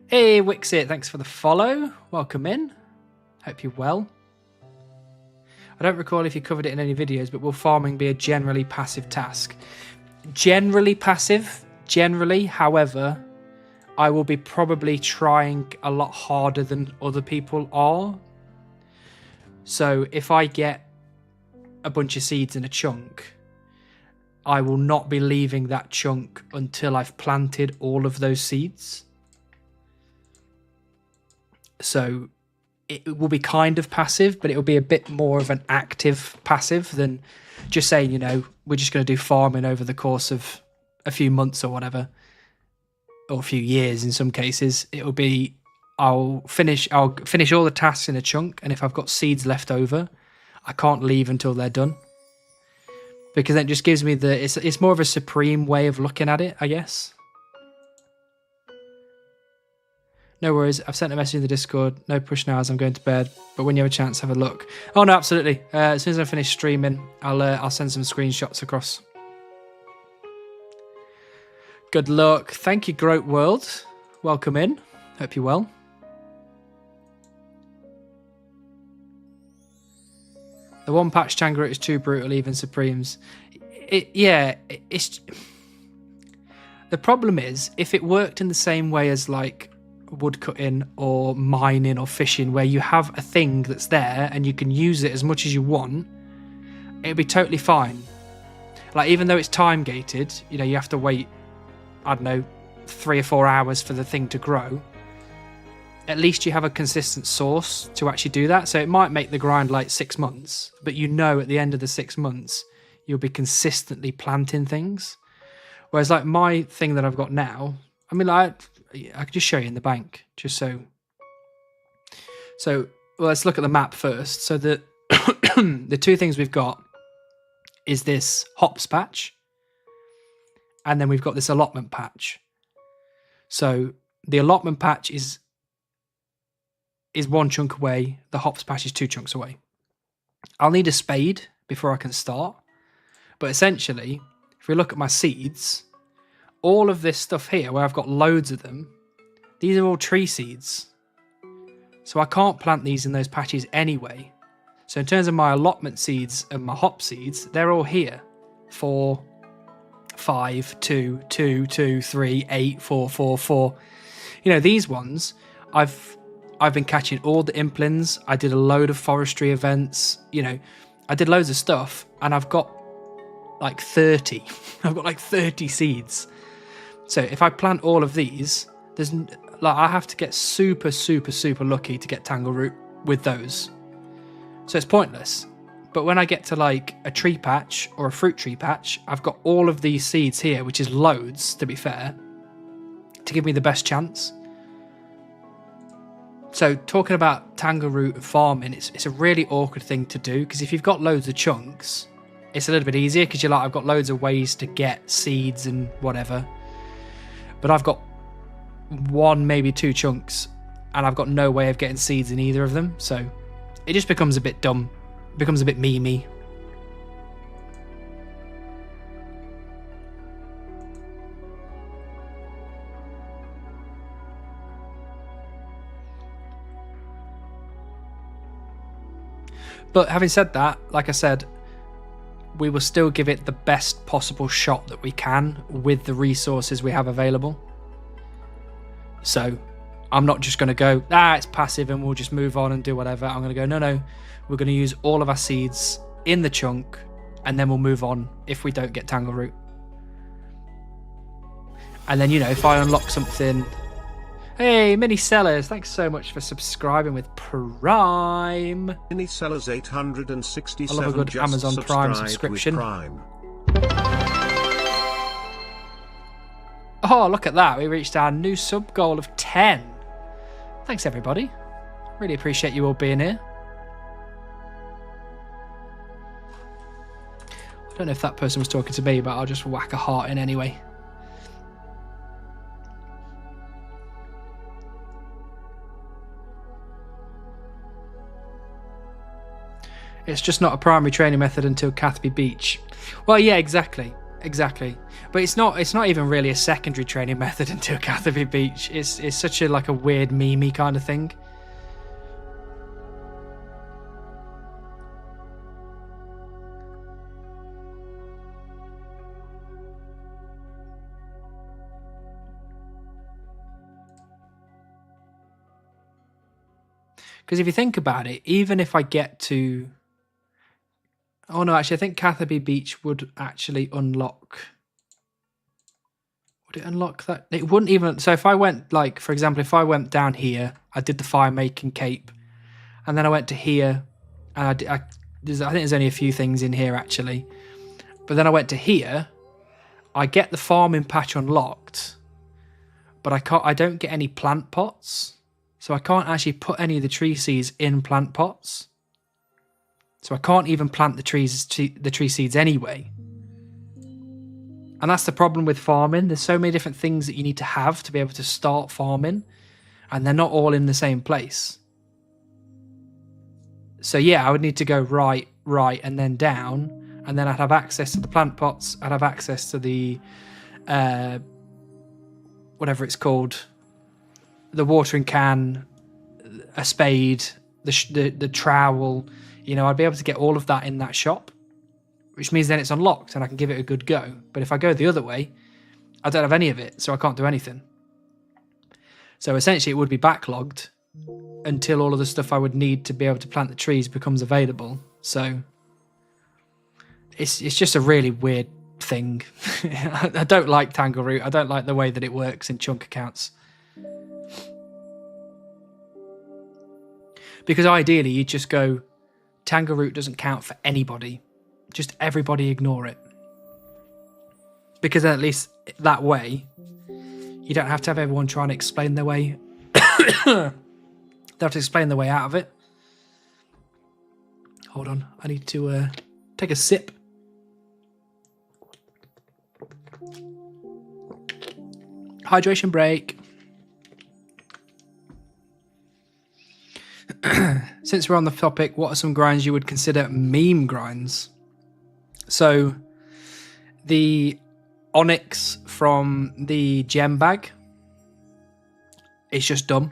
Hey Wixit, thanks for the follow. Welcome in. Hope you're well. I don't recall if you covered it in any videos, but will farming be a generally passive task? Generally passive, generally. However, I will be probably trying a lot harder than other people are. So if I get a bunch of seeds in a chunk, I will not be leaving that chunk until I've planted all of those seeds. So it will be kind of passive, but it will be a bit more of an active passive than just saying, you know, we're just going to do farming over the course of a few months or whatever, or a few years in some cases. It will be, I'll finish all the tasks in a chunk, and if I've got seeds left over, I can't leave until they're done. Because that just gives me it's more of a supreme way of looking at it, I guess. No worries, I've sent a message in the Discord. No push now as I'm going to bed, but when you have a chance, have a look. Oh no, absolutely. As soon as I finish streaming, I'll send some screenshots across. Good luck. Thank you, Groat World. Welcome in. Hope you're well. The one patch Tangaroot is too brutal, even Supremes. It's... The problem is, if it worked in the same way as like woodcutting or mining or fishing, where you have a thing that's there and you can use it as much as you want, it'd be totally fine. Like, even though it's time gated, you know, you have to wait, I don't know, 3 or 4 hours for the thing to grow. At least you have a consistent source to actually do that. So it might make the grind like 6 months, but you know at the end of the 6 months you'll be consistently planting things. Whereas like my thing that I've got now, I mean, like, I could just show you in the bank, just so. So well, let's look at the map first. So the the two things we've got is this hops patch, and then we've got this allotment patch. So the allotment patch is 1 chunk away. The hops patch is 2 chunks away. I'll need a spade before I can start. But essentially, if we look at my seeds, all of this stuff here, where I've got loads of them, these are all tree seeds. So I can't plant these in those patches anyway. So in terms of my allotment seeds and my hop seeds, they're all here. 4, 5, 2, 2, 2, 3, 8, 4, 4, 4. You know, these ones, I've been catching all the implants. I did a load of forestry events. You know, I did loads of stuff, and I've got like 30. I've got like 30 seeds. So if I plant all of these, there's like, I have to get super, super, super lucky to get Tangleroot with those. So it's pointless. But when I get to like a tree patch or a fruit tree patch, I've got all of these seeds here, which is loads, to be fair, to give me the best chance. So talking about Tangleroot and farming, it's a really awkward thing to do, because if you've got loads of chunks, it's a little bit easier, because you're like, I've got loads of ways to get seeds and whatever. But I've got 1, maybe 2 chunks, and I've got no way of getting seeds in either of them. So it just becomes a bit dumb. It becomes a bit memey. But having said that, like I said, we will still give it the best possible shot that we can with the resources we have available. So I'm not just going to go, it's passive and we'll just move on and do whatever. I'm going to go, no, we're going to use all of our seeds in the chunk, and then we'll move on if we don't get Tangleroot. And then, you know, if I unlock something... Hey, Mini Sellers, thanks so much for subscribing with Prime. Mini Sellers 867. I love a good Amazon Prime subscription. Prime. Oh, look at that. We reached our new sub goal of 10. Thanks, everybody. Really appreciate you all being here. I don't know if that person was talking to me, but I'll just whack a heart in anyway. It's just not a primary training method until Cathby Beach. Well, yeah, exactly. But it's not even really a secondary training method until Cathby Beach. It's such a like a weird memey kind of thing. Because if you think about it, even if I get to... Oh no, actually I think Catherby Beach would actually unlock... Would it unlock that? It wouldn't even... So if I went, like, for example, if I went down here, I did the fire making cape, and then I went to here, and I think there's only a few things in here actually, but then I went to here, I get the farming patch unlocked, but I don't get any plant pots, so I can't actually put any of the tree seeds in plant pots, so I can't even plant the tree seeds anyway. And that's the problem with farming. There's so many different things that you need to have to be able to start farming, and they're not all in the same place. So yeah, I would need to go right, and then down, and then I'd have access to the plant pots, I'd have access to the, whatever it's called, the watering can, a spade, the trowel, you know, I'd be able to get all of that in that shop, which means then it's unlocked and I can give it a good go. But if I go the other way, I don't have any of it, so I can't do anything. So essentially it would be backlogged until all of the stuff I would need to be able to plant the trees becomes available. So it's just a really weird thing. I don't like Tangleroot. I don't like the way that it works in chunk accounts. Because ideally you just go, Tangleroot doesn't count for anybody. Just everybody ignore it. Because then at least that way, you don't have to have everyone trying to explain their way. They have to explain their way out of it. Hold on, I need to take a sip. Hydration break. Since we're on the topic, what are some grinds you would consider meme grinds? So, the Onyx from the gem bag is just dumb.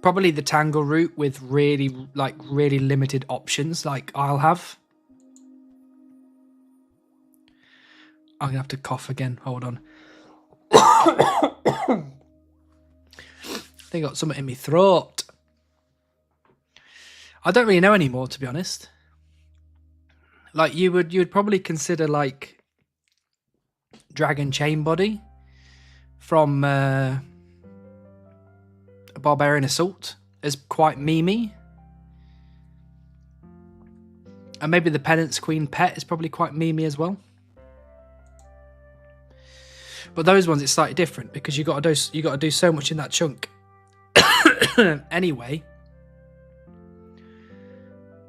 Probably the Tangleroot with really limited options, like I'll have. I'm gonna have to cough again. Hold on. I think I got something in my throat. I don't really know anymore, to be honest. Like you would probably consider like Dragon Chain Body from Barbarian Assault as quite memey. And maybe the Penance Queen pet is probably quite memey as well. But those ones, it's slightly different because you got to do so much in that chunk. Anyway,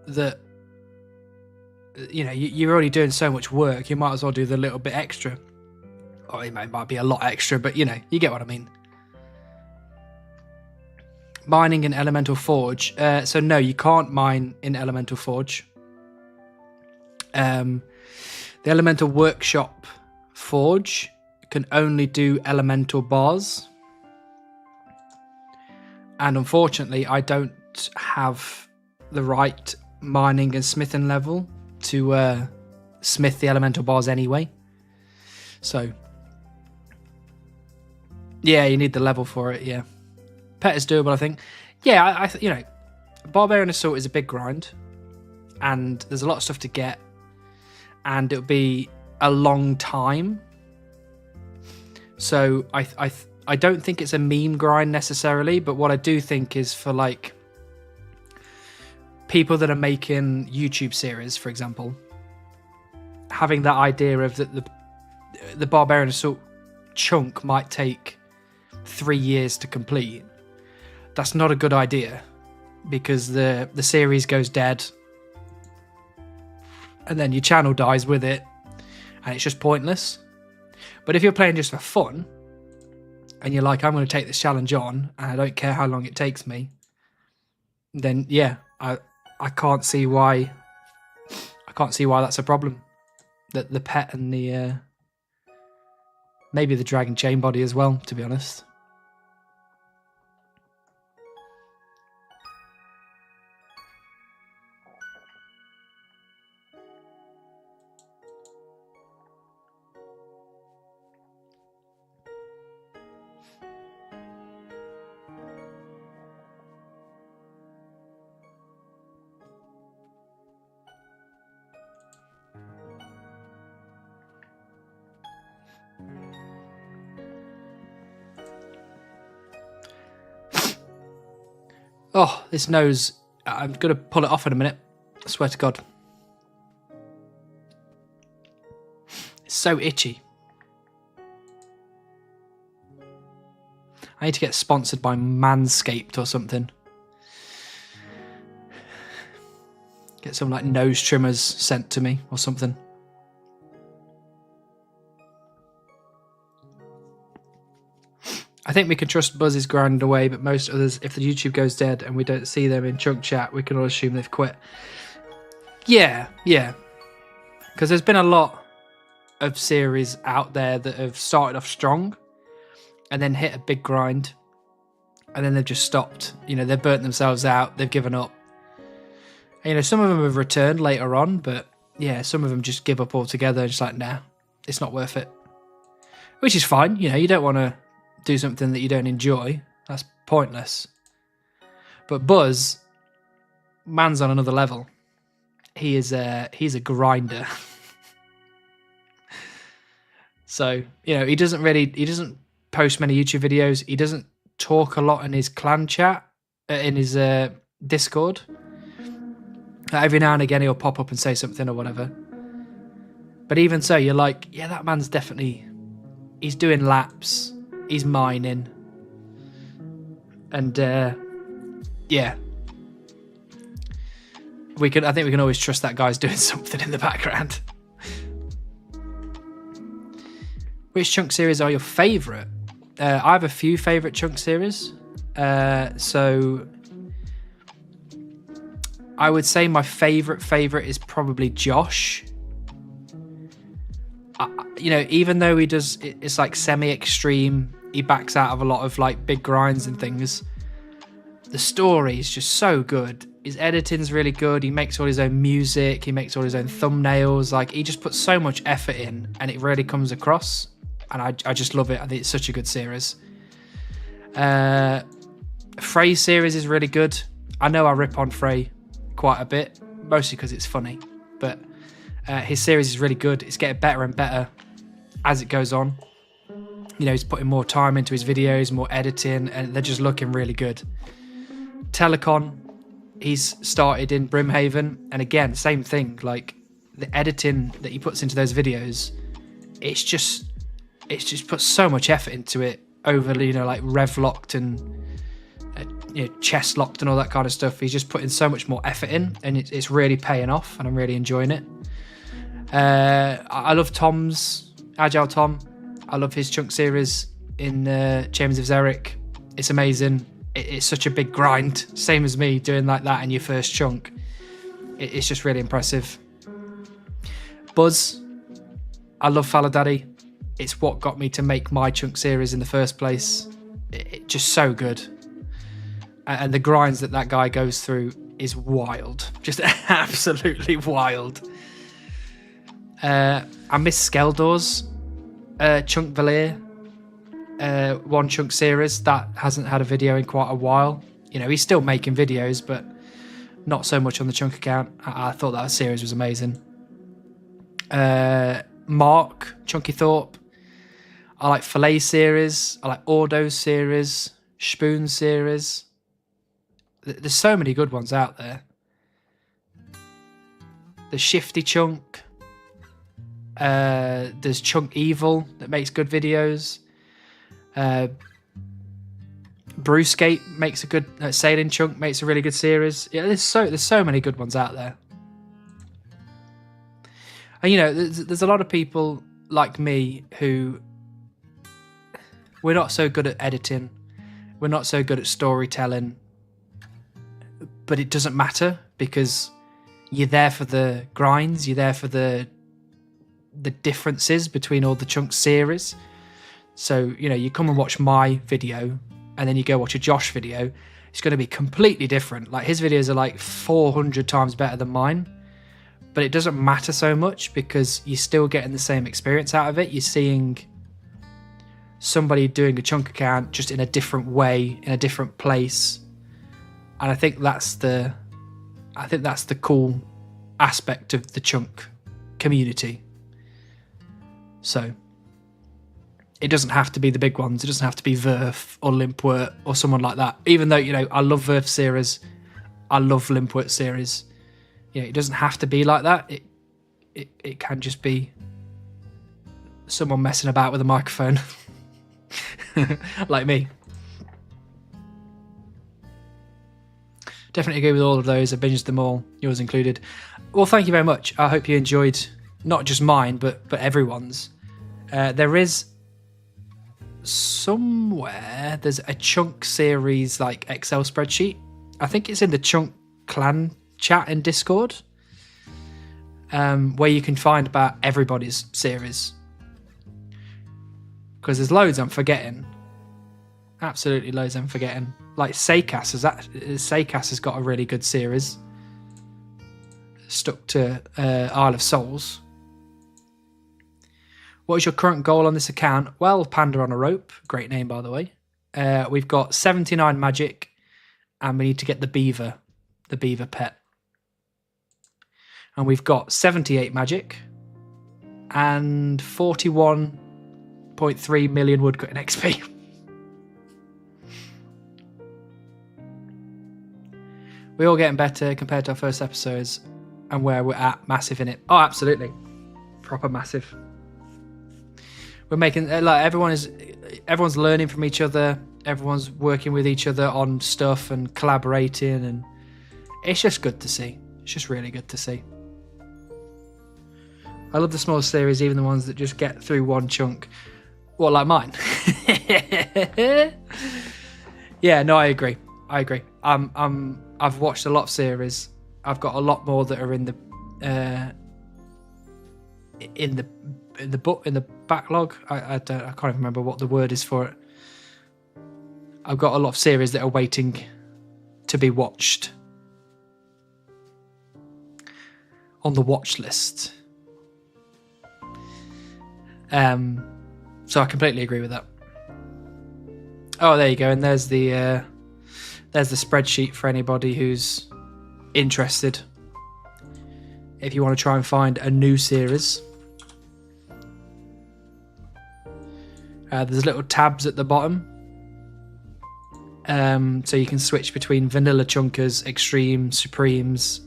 that you know you're already doing so much work. You might as well do the little bit extra. Or it might be a lot extra, but you know, you get what I mean. Mining in Elemental Forge. So no, you can't mine in Elemental Forge. The Elemental Workshop Forge can only do elemental bars. And unfortunately, I don't have the right mining and smithing level to smith the elemental bars anyway. So, yeah, you need the level for it, yeah. Pet is doable, I think. Yeah, I you know, Barbarian Assault is a big grind. And there's a lot of stuff to get. And it'll be a long time. So I don't think it's a meme grind necessarily, but what I do think is for like people that are making YouTube series, for example, having that idea of that the Barbarian Assault chunk might take 3 years to complete. That's not a good idea because the series goes dead and then your channel dies with it and it's just pointless. But if you're playing just for fun and you're like, I'm going to take this challenge on and I don't care how long it takes me, then yeah, I can't see why that's a problem. That the pet and the maybe the Dragon Chain Body as well, to be honest. Oh, this nose. I'm going to pull it off in a minute. I swear to God. It's so itchy. I need to get sponsored by Manscaped or something. Get some like nose trimmers sent to me or something. I think we can trust Buzz's grind away, but most others, if the YouTube goes dead and we don't see them in chunk chat, we can all assume they've quit. Yeah. Because there's been a lot of series out there that have started off strong and then hit a big grind and then they've just stopped. You know, they've burnt themselves out, they've given up. And, you know, some of them have returned later on, but yeah, some of them just give up altogether. Just like, nah, it's not worth it. Which is fine. You know, you don't want to do something that you don't enjoy. That's pointless. But Buzz, man's on another level. He's a grinder. So, you know, he doesn't post many YouTube videos. He doesn't talk a lot in his clan chat, in his Discord. Every now and again he'll pop up and say something or whatever. But even so, you're like, yeah, that man's definitely, he's doing laps. He's mining. And yeah. I think we can always trust that guy's doing something in the background. Which chunk series are your favourite? I have a few favourite chunk series. So I would say my favourite is probably Josh. You know, even though he does, it's like semi-extreme, he backs out of a lot of like big grinds and things. The story is just so good. His editing's really good. He makes all his own music. He makes all his own thumbnails. Like, he just puts so much effort in and it really comes across. And I just love it. I think it's such a good series. Frey's series is really good. I know I rip on Frey quite a bit, mostly because it's funny. But his series is really good. It's getting better and better as it goes on. You know, he's putting more time into his videos, more editing, and they're just looking really good. Telecon, he's started in Brimhaven, and again, same thing. Like, the editing that he puts into those videos, it's just puts so much effort into it. Over, you know, like Revlocked and you know, chest locked and all that kind of stuff. He's just putting so much more effort in, and it's really paying off, and I'm really enjoying it. I love Tom's Agile Tom. I love his chunk series in Chambers of Xeric. It's amazing. It's such a big grind, same as me doing like that in your first chunk. It's just really impressive. Buzz, I love Faladaddy. It's what got me to make my chunk series in the first place. It's just so good. And the grinds that guy goes through is wild. Just absolutely wild. I miss Skeldor's Chunk Valir one chunk series. That hasn't had a video in quite a while. You know, he's still making videos, but not so much on the chunk account. I thought that series was amazing. Mark, Chunky Thorpe. I like Filet series. I like Ordo's series. Spoon series. There's so many good ones out there. There's Shifty Chunk. There's Chunk Evil that makes good videos. Brewskate makes a good Sailing Chunk makes a really good series. Yeah, there's so many good ones out there. And you know, there's a lot of people like me who we're not so good at editing. We're not so good at storytelling. But it doesn't matter because you're there for the grinds. You're there for the differences between all the chunk series. So, you know, you come and watch my video and then you go watch a Josh video. It's going to be completely different. Like, his videos are like 400 times better than mine. But it doesn't matter so much because you're still getting the same experience out of it. You're seeing somebody doing a chunk account just in a different way, in a different place. And I think that's the cool aspect of the chunk community. So It doesn't have to be the big ones. It doesn't have to be Verf or Limpwurt or someone like that. Even though, I love Verf series, I love Limpwurt series. It doesn't have to be like that. It can just be someone messing about with a microphone, like me. Definitely agree with all of those. I binged them all, yours included. Well, thank you very much. I hope you enjoyed not just mine, but everyone's. There is somewhere, there's a Chunk series like Excel spreadsheet. I think it's in the Chunk clan chat in Discord, where you can find about everybody's series. Because there's loads I'm forgetting. Absolutely loads I'm forgetting. Like Saycas has got a really good series. Stuck to Isle of Souls. What is your current goal on this account? Well, Panda on a Rope. Great name, by the way. We've got 79 magic, and we need to get the beaver pet. And we've got 78 magic and 41.3 million woodcutting XP. We're all getting better compared to our first episodes and where we're at. Massive in it. Oh, absolutely. Proper massive. We're making, like, everyone's learning from each other. Everyone's working with each other on stuff and collaborating, and it's just good to see. It's just really good to see. I love the small series, even the ones that just get through one chunk. Well, like mine. Yeah, no, I agree. I've watched a lot of series. I've got a lot more that are in the backlog. I can't even remember what the word is for it. I've got a lot of series that are waiting to be watched on the watch list. So I completely agree with that. Oh, there you go. And there's the spreadsheet for anybody who's interested. If you want to try and find a new series, there's little tabs at the bottom, so you can switch between vanilla chunkers, extreme, supremes,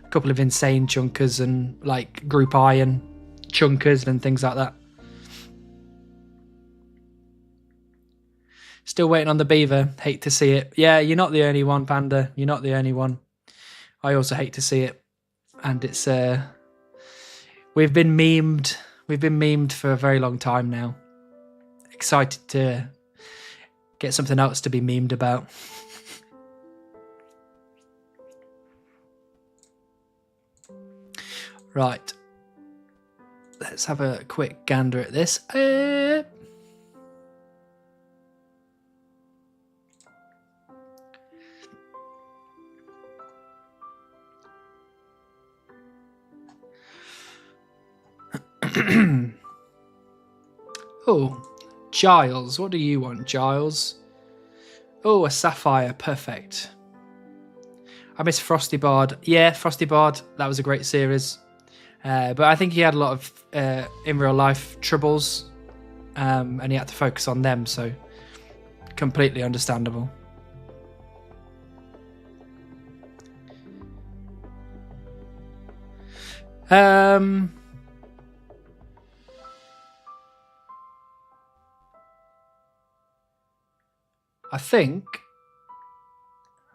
a couple of insane chunkers, and like group iron chunkers and things like that. Still waiting on the beaver. Hate to see it. Yeah, you're not the only one, Panda. You're not the only one. I also hate to see it. And it's we've been memed. We've been memed for a very long time now. Excited to get something else to be memed about. Right. Let's have a quick gander at this. Oh, Giles. What do you want, Giles? Oh, a sapphire. Perfect. I miss Frosty Bard. Yeah, Frosty Bard. That was a great series. But I think he had a lot of in real life troubles, and he had to focus on them. So completely understandable. I think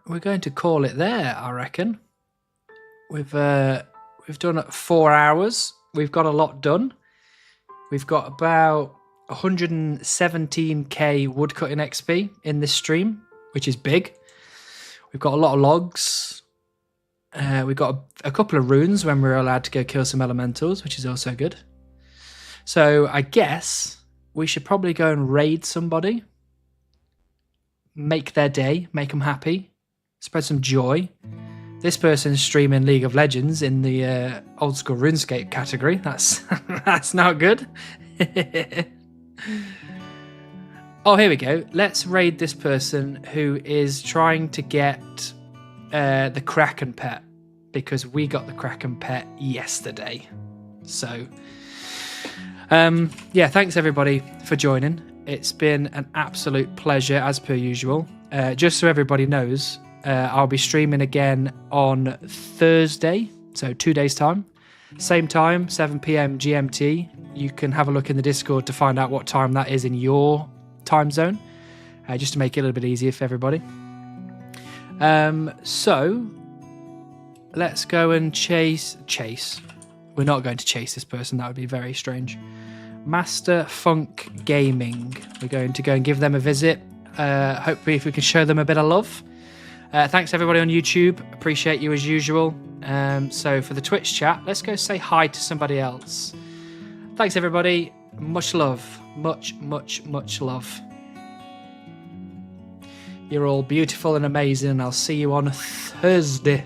we're going to call it there, I reckon. We've done 4 hours. We've got a lot done. We've got about 117k woodcutting XP in this stream, which is big. We've got a lot of logs. We've got a couple of runes when we're allowed to go kill some elementals, which is also good. So I guess we should probably go and raid somebody. Make their day, make them happy, spread some joy. This person's streaming League of Legends in the old school RuneScape category. That's that's not good. Oh, here we go. Let's raid this person who is trying to get the Kraken pet, because we got the Kraken pet yesterday. So Yeah, thanks everybody for joining. It's been an absolute pleasure as per usual. Just so everybody knows, I'll be streaming again on Thursday, so 2 days time. Same time, 7 p.m. GMT. You can have a look in the Discord to find out what time that is in your time zone, just to make it a little bit easier for everybody. So let's go and chase. We're not going to chase this person. That would be very strange. Master Funk Gaming. We're going to go and give them a visit. Hopefully, if we can show them a bit of love. Thanks everybody on YouTube. Appreciate you as usual. So for the Twitch chat, let's go say hi to somebody else. Thanks everybody. Much love. Much love. You're all beautiful and amazing, and I'll see you on Thursday.